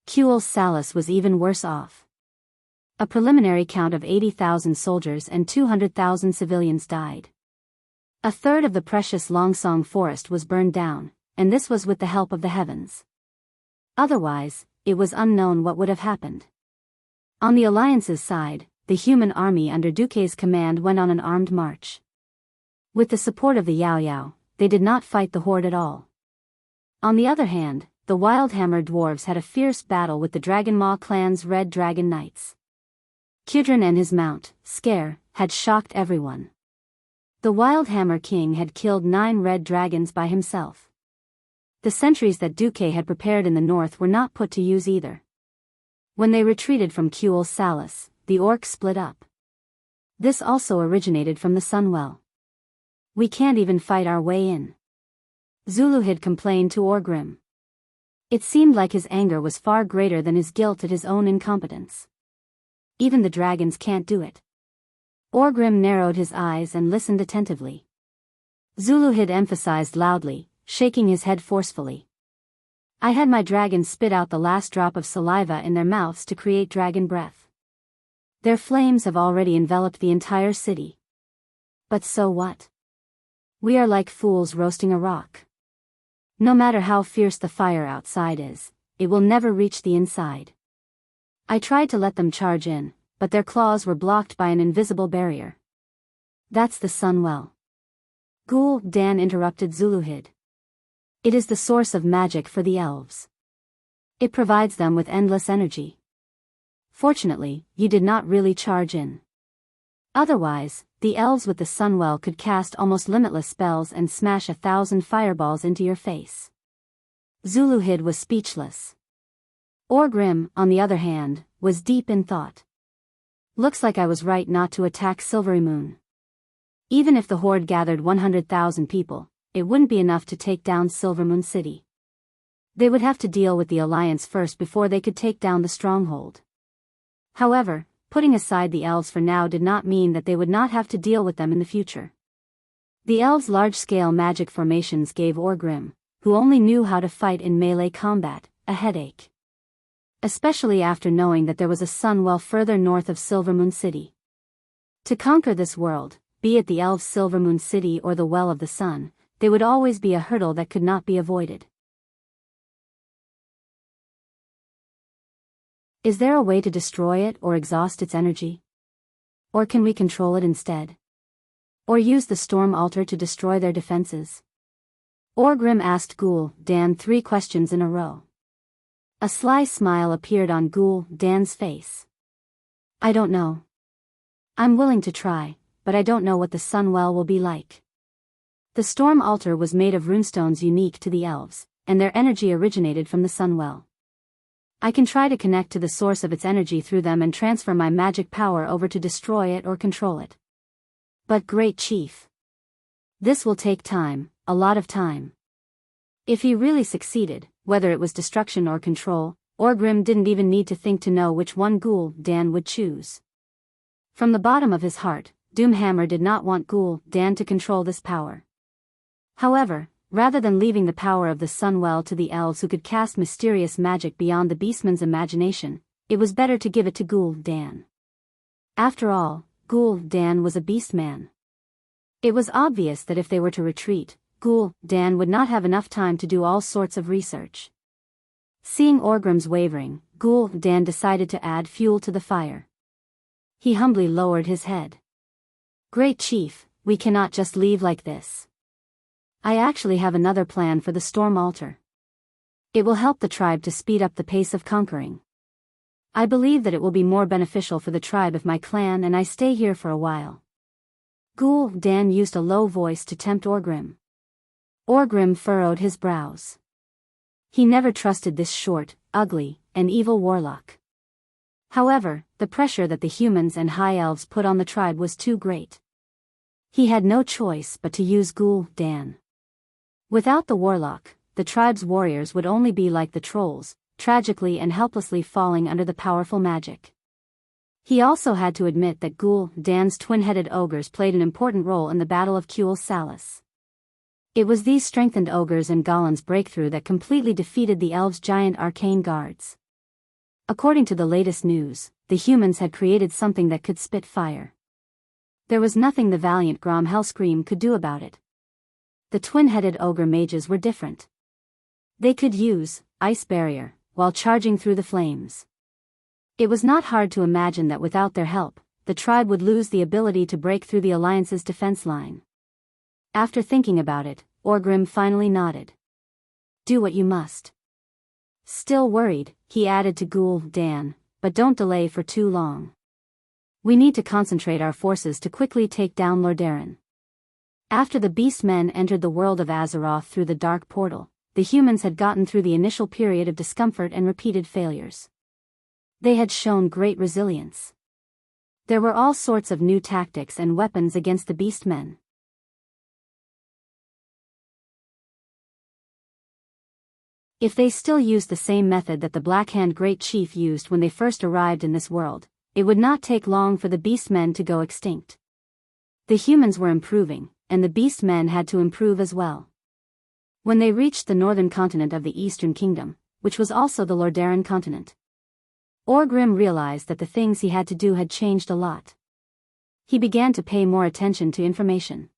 Kuel Salus was even worse off. A preliminary count of 80,000 soldiers and 200,000 civilians died. A third of the precious Longsong forest was burned down, and this was with the help of the heavens. Otherwise, it was unknown what would have happened. On the Alliance's side, the human army under Duque's command went on an armed march. With the support of the Yao Yao, they did not fight the horde at all. On the other hand, the Wildhammer dwarves had a fierce battle with the Dragonmaw clan's Red Dragon Knights. Kudrin and his mount, Scare, had shocked everyone. The Wildhammer king had killed 9 red dragons by himself. The sentries that Duque had prepared in the north were not put to use either. When they retreated from Kuel Salus, the orcs split up. This also originated from the Sunwell. We can't even fight our way in. Zuluhid complained to Orgrim. It seemed like his anger was far greater than his guilt at his own incompetence. Even the dragons can't do it. Orgrim narrowed his eyes and listened attentively. Zuluhid emphasized loudly, shaking his head forcefully. I had my dragons spit out the last drop of saliva in their mouths to create dragon breath. Their flames have already enveloped the entire city. But so what? We are like fools roasting a rock. No matter how fierce the fire outside is, it will never reach the inside. I tried to let them charge in, but their claws were blocked by an invisible barrier. That's the Sunwell. Ghoul Dan interrupted Zuluhid. It is the source of magic for the elves. It provides them with endless energy. Fortunately, you did not really charge in. Otherwise, the elves with the Sunwell could cast almost limitless spells and smash 1,000 fireballs into your face. Zuluhid was speechless. Orgrim, on the other hand, was deep in thought. Looks like I was right not to attack Silvery Moon. Even if the horde gathered 100,000 people, it wouldn't be enough to take down Silvermoon City. They would have to deal with the Alliance first before they could take down the stronghold. However, putting aside the elves for now did not mean that they would not have to deal with them in the future. The elves' large-scale magic formations gave Orgrim, who only knew how to fight in melee combat, a headache. Especially after knowing that there was a Sunwell further north of Silvermoon City. To conquer this world, be it the elves' Silvermoon City or the Well of the Sun, there would always be a hurdle that could not be avoided. Is there a way to destroy it or exhaust its energy? Or can we control it instead? Or use the Storm Altar to destroy their defenses? Orgrim asked Ghoul Dan 3 questions in a row. A sly smile appeared on Ghoul Dan's face. I don't know. I'm willing to try, but I don't know what the Sunwell will be like. The storm altar was made of runestones unique to the elves, and their energy originated from the Sunwell. I can try to connect to the source of its energy through them and transfer my magic power over to destroy it or control it. But Great Chief, this will take time, a lot of time. If he really succeeded, whether it was destruction or control, Orgrim didn't even need to think to know which one Ghoul Dan would choose. From the bottom of his heart, Doomhammer did not want Ghoul Dan to control this power. However, rather than leaving the power of the Sunwell to the elves who could cast mysterious magic beyond the beastman's imagination, it was better to give it to Ghoul Dan. After all, Ghoul Dan was a beastman. It was obvious that if they were to retreat, Ghoul Dan would not have enough time to do all sorts of research. Seeing Orgrim's wavering, Ghoul Dan decided to add fuel to the fire. He humbly lowered his head. Great Chief, we cannot just leave like this. I actually have another plan for the storm altar. It will help the tribe to speed up the pace of conquering. I believe that it will be more beneficial for the tribe if my clan and I stay here for a while. Ghoul Dan used a low voice to tempt Orgrim. Orgrim furrowed his brows. He never trusted this short, ugly, and evil warlock. However, the pressure that the humans and high elves put on the tribe was too great. He had no choice but to use Ghoul Dan. Without the warlock, the tribe's warriors would only be like the trolls, tragically and helplessly falling under the powerful magic. He also had to admit that Ghoul Dan's twin-headed ogres played an important role in the Battle of Kuel Salis. It was these strengthened ogres and Gollum's breakthrough that completely defeated the elves' giant arcane guards. According to the latest news, the humans had created something that could spit fire. There was nothing the valiant Grom Hellscream could do about it. The twin-headed ogre mages were different. They could use ice barrier while charging through the flames. It was not hard to imagine that without their help, the tribe would lose the ability to break through the Alliance's defense line. After thinking about it, Orgrim finally nodded. Do what you must. Still worried, he added to Ghoul Dan, but don't delay for too long. We need to concentrate our forces to quickly take down Lordaeron. After the beastmen entered the world of Azeroth through the dark portal, the humans had gotten through the initial period of discomfort and repeated failures. They had shown great resilience. There were all sorts of new tactics and weapons against the beastmen. If they still used the same method that the Blackhand Great Chief used when they first arrived in this world, it would not take long for the beastmen to go extinct. The humans were improving, and the beastmen had to improve as well. When they reached the northern continent of the Eastern Kingdom, which was also the Lordaeron continent, Orgrim realized that the things he had to do had changed a lot. He began to pay more attention to information.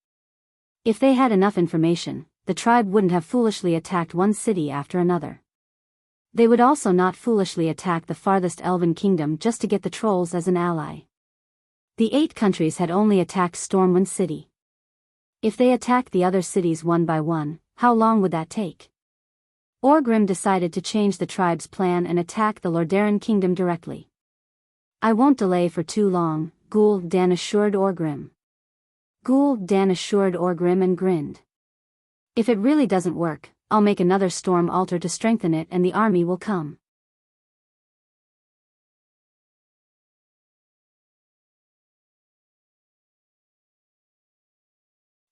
If they had enough information, the tribe wouldn't have foolishly attacked one city after another. They would also not foolishly attack the farthest elven kingdom just to get the trolls as an ally. The 8 countries had only attacked Stormwind City. If they attacked the other cities one by one, how long would that take? Orgrim decided to change the tribe's plan and attack the Lordaeron kingdom directly. I won't delay for too long, Ghoul Dan assured Orgrim. Ghoul Dan assured Orgrim and grinned. If it really doesn't work, I'll make another storm altar to strengthen it and the army will come.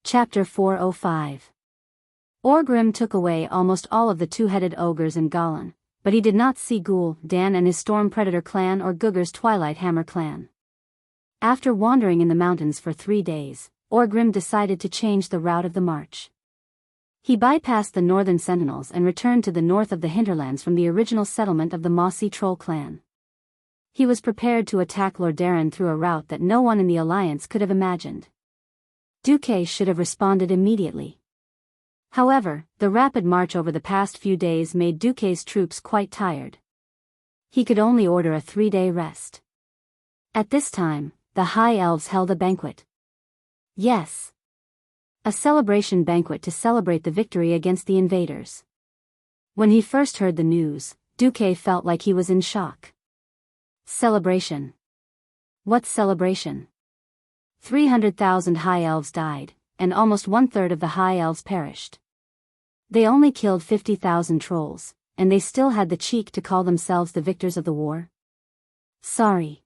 Chapter 405. Orgrim took away almost all of the 2-headed ogres and Gollum, but he did not see Ghoul Dan and his Storm Predator clan or Gugger's Twilight Hammer clan. After wandering in the mountains for 3 days, Orgrim decided to change the route of the march. He bypassed the northern sentinels and returned to the north of the hinterlands from the original settlement of the Mossy Troll clan. He was prepared to attack Lordaeron through a route that no one in the Alliance could have imagined. Duque should have responded immediately. However, the rapid march over the past few days made Duque's troops quite tired. He could only order a 3-day rest. At this time, the High Elves held a banquet. Yes. A celebration banquet to celebrate the victory against the invaders. When he first heard the news, Duque felt like he was in shock. Celebration. What celebration? 300,000 high elves died, and almost 1/3 of the high elves perished. They only killed 50,000 trolls, and they still had the cheek to call themselves the victors of the war? Sorry.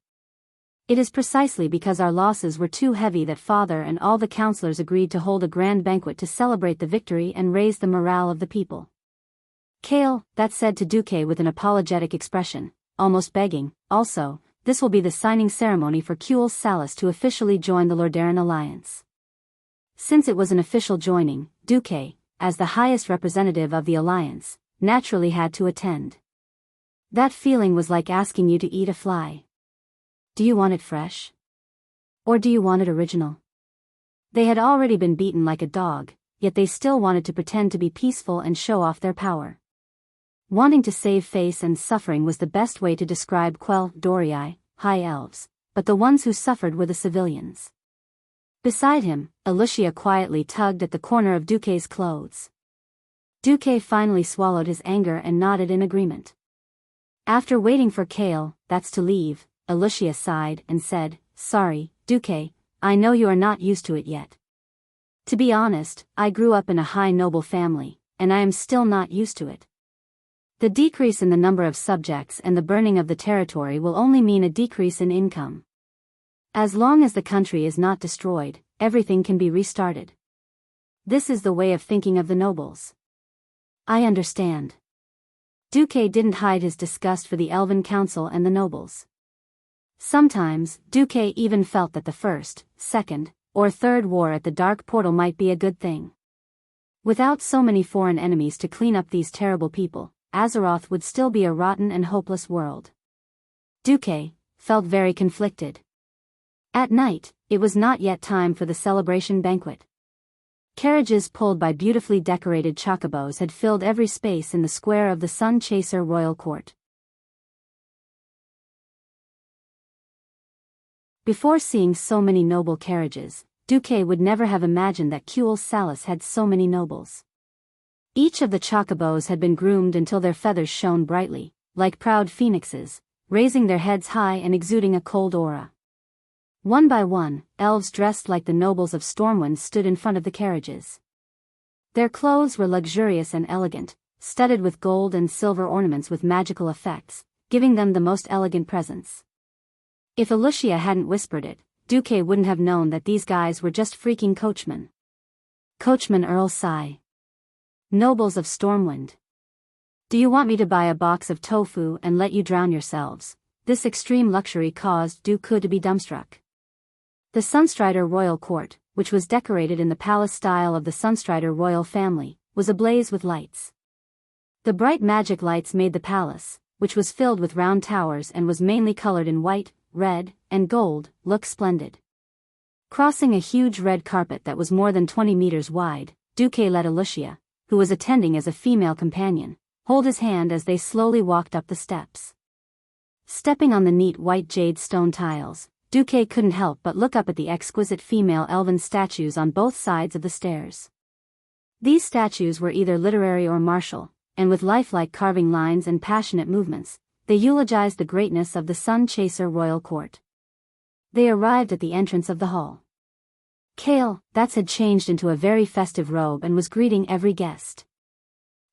It is precisely because our losses were too heavy that Father and all the counselors agreed to hold a grand banquet to celebrate the victory and raise the morale of the people. Kale, that said to Duque with an apologetic expression, almost begging. Also, this will be the signing ceremony for Kuel Salas to officially join the Lordaeron Alliance. Since it was an official joining, Duque, as the highest representative of the alliance, naturally had to attend. That feeling was like asking you to eat a fly. Do you want it fresh? Or do you want it original? They had already been beaten like a dog, yet they still wanted to pretend to be peaceful and show off their power. Wanting to save face and suffering was the best way to describe Quell Dorii, high elves, but the ones who suffered were the civilians. Beside him, Alicia quietly tugged at the corner of Duque's clothes. Duque finally swallowed his anger and nodded in agreement. After waiting for Kale, that's to leave, Alicia sighed and said, "Sorry, Duque, I know you are not used to it yet. To be honest, I grew up in a high noble family, and I am still not used to it. The decrease in the number of subjects and the burning of the territory will only mean a decrease in income. As long as the country is not destroyed, everything can be restarted. This is the way of thinking of the nobles." I understand. Duque didn't hide his disgust for the Elven Council and the nobles. Sometimes, Duque even felt that the first, second, or third war at the Dark Portal might be a good thing. Without so many foreign enemies to clean up these terrible people, Azeroth would still be a rotten and hopeless world. Duque felt very conflicted. At night, it was not yet time for the celebration banquet. Carriages pulled by beautifully decorated chocobos had filled every space in the square of the Sun Chaser Royal Court. Before seeing so many noble carriages, Duque would never have imagined that Kuel Salas had so many nobles. Each of the chocobos had been groomed until their feathers shone brightly, like proud phoenixes, raising their heads high and exuding a cold aura. One by one, elves dressed like the nobles of Stormwind stood in front of the carriages. Their clothes were luxurious and elegant, studded with gold and silver ornaments with magical effects, giving them the most elegant presence. If Alicia hadn't whispered it, Duque wouldn't have known that these guys were just freaking coachmen. Coachman Earl Sai. Nobles of Stormwind. Do you want me to buy a box of tofu and let you drown yourselves? This extreme luxury caused Duque to be dumbstruck. The Sunstrider Royal Court, which was decorated in the palace style of the Sunstrider royal family, was ablaze with lights. The bright magic lights made the palace, which was filled with round towers and was mainly colored in white, red, and gold, look splendid. Crossing a huge red carpet that was more than 20 meters wide, Duque let Alicia, who was attending as a female companion, hold his hand as they slowly walked up the steps. Stepping on the neat white jade stone tiles, Duque couldn't help but look up at the exquisite female elven statues on both sides of the stairs. These statues were either literary or martial, and with lifelike carving lines and passionate movements, they eulogized the greatness of the Sun Chaser Royal Court. They arrived at the entrance of the hall. Kale, that had changed into a very festive robe and was greeting every guest.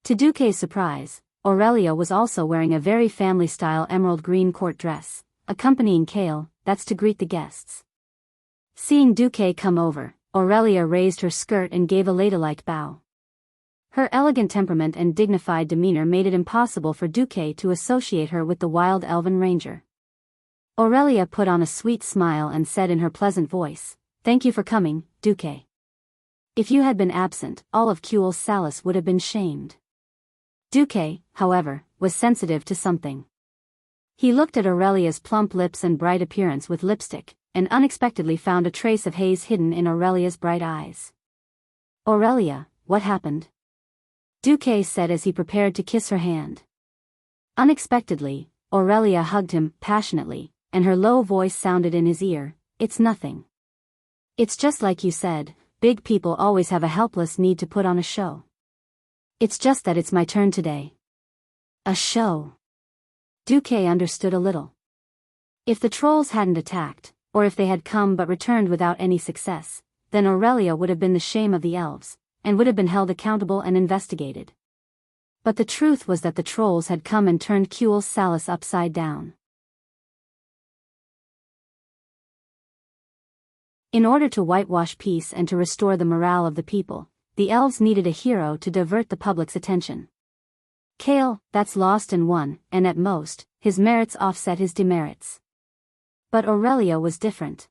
To Duque's surprise, Aurelia was also wearing a very family-style emerald green court dress, accompanying Kale, that's to greet the guests. Seeing Duque come over, Aurelia raised her skirt and gave a ladylike bow. Her elegant temperament and dignified demeanor made it impossible for Duque to associate her with the wild elven ranger. Aurelia put on a sweet smile and said in her pleasant voice, "Thank you for coming, Duque. If you had been absent, all of Kuel Salas would have been shamed." Duque, however, was sensitive to something. He looked at Aurelia's plump lips and bright appearance with lipstick, and unexpectedly found a trace of haze hidden in Aurelia's bright eyes. "Aurelia, what happened?" Duque said as he prepared to kiss her hand. Unexpectedly, Aurelia hugged him passionately, and her low voice sounded in his ear, "It's nothing. It's just like you said, big people always have a helpless need to put on a show. It's just that it's my turn today." "A show?" Duque understood a little. If the trolls hadn't attacked, or if they had come but returned without any success, then Aurelia would have been the shame of the elves, and would have been held accountable and investigated. But the truth was that the trolls had come and turned Kuel's Salus upside down. In order to whitewash peace and to restore the morale of the people, the elves needed a hero to divert the public's attention. Kale, that's lost and won, and at most, his merits offset his demerits. But Aurelia was different.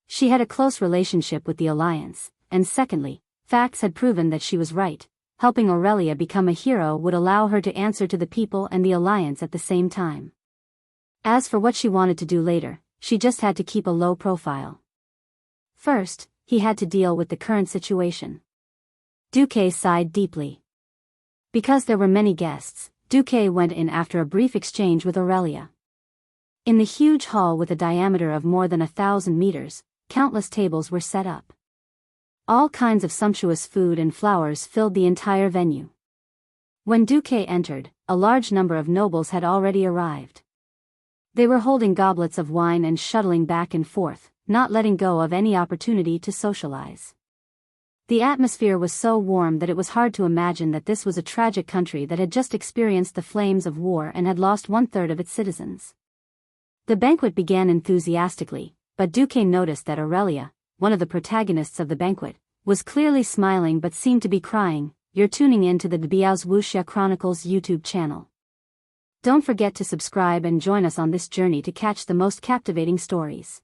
She had a close relationship with the Alliance, and secondly, facts had proven that she was right. Helping Aurelia become a hero would allow her to answer to the people and the Alliance at the same time. As for what she wanted to do later, she just had to keep a low profile. First, he had to deal with the current situation. Duque sighed deeply. Because there were many guests, Duque went in after a brief exchange with Aurelia. In the huge hall with a diameter of more than 1,000 meters, countless tables were set up. All kinds of sumptuous food and flowers filled the entire venue. When Duque entered, a large number of nobles had already arrived. They were holding goblets of wine and shuttling back and forth, not letting go of any opportunity to socialize. The atmosphere was so warm that it was hard to imagine that this was a tragic country that had just experienced the flames of war and had lost 1/3 of its citizens. The banquet began enthusiastically, but Duque noticed that Aurelia, one of the protagonists of the banquet, was clearly smiling but seemed to be crying. You're tuning in to the Biyao's Wuxia Chronicles YouTube channel. Don't forget to subscribe and join us on this journey to catch the most captivating stories.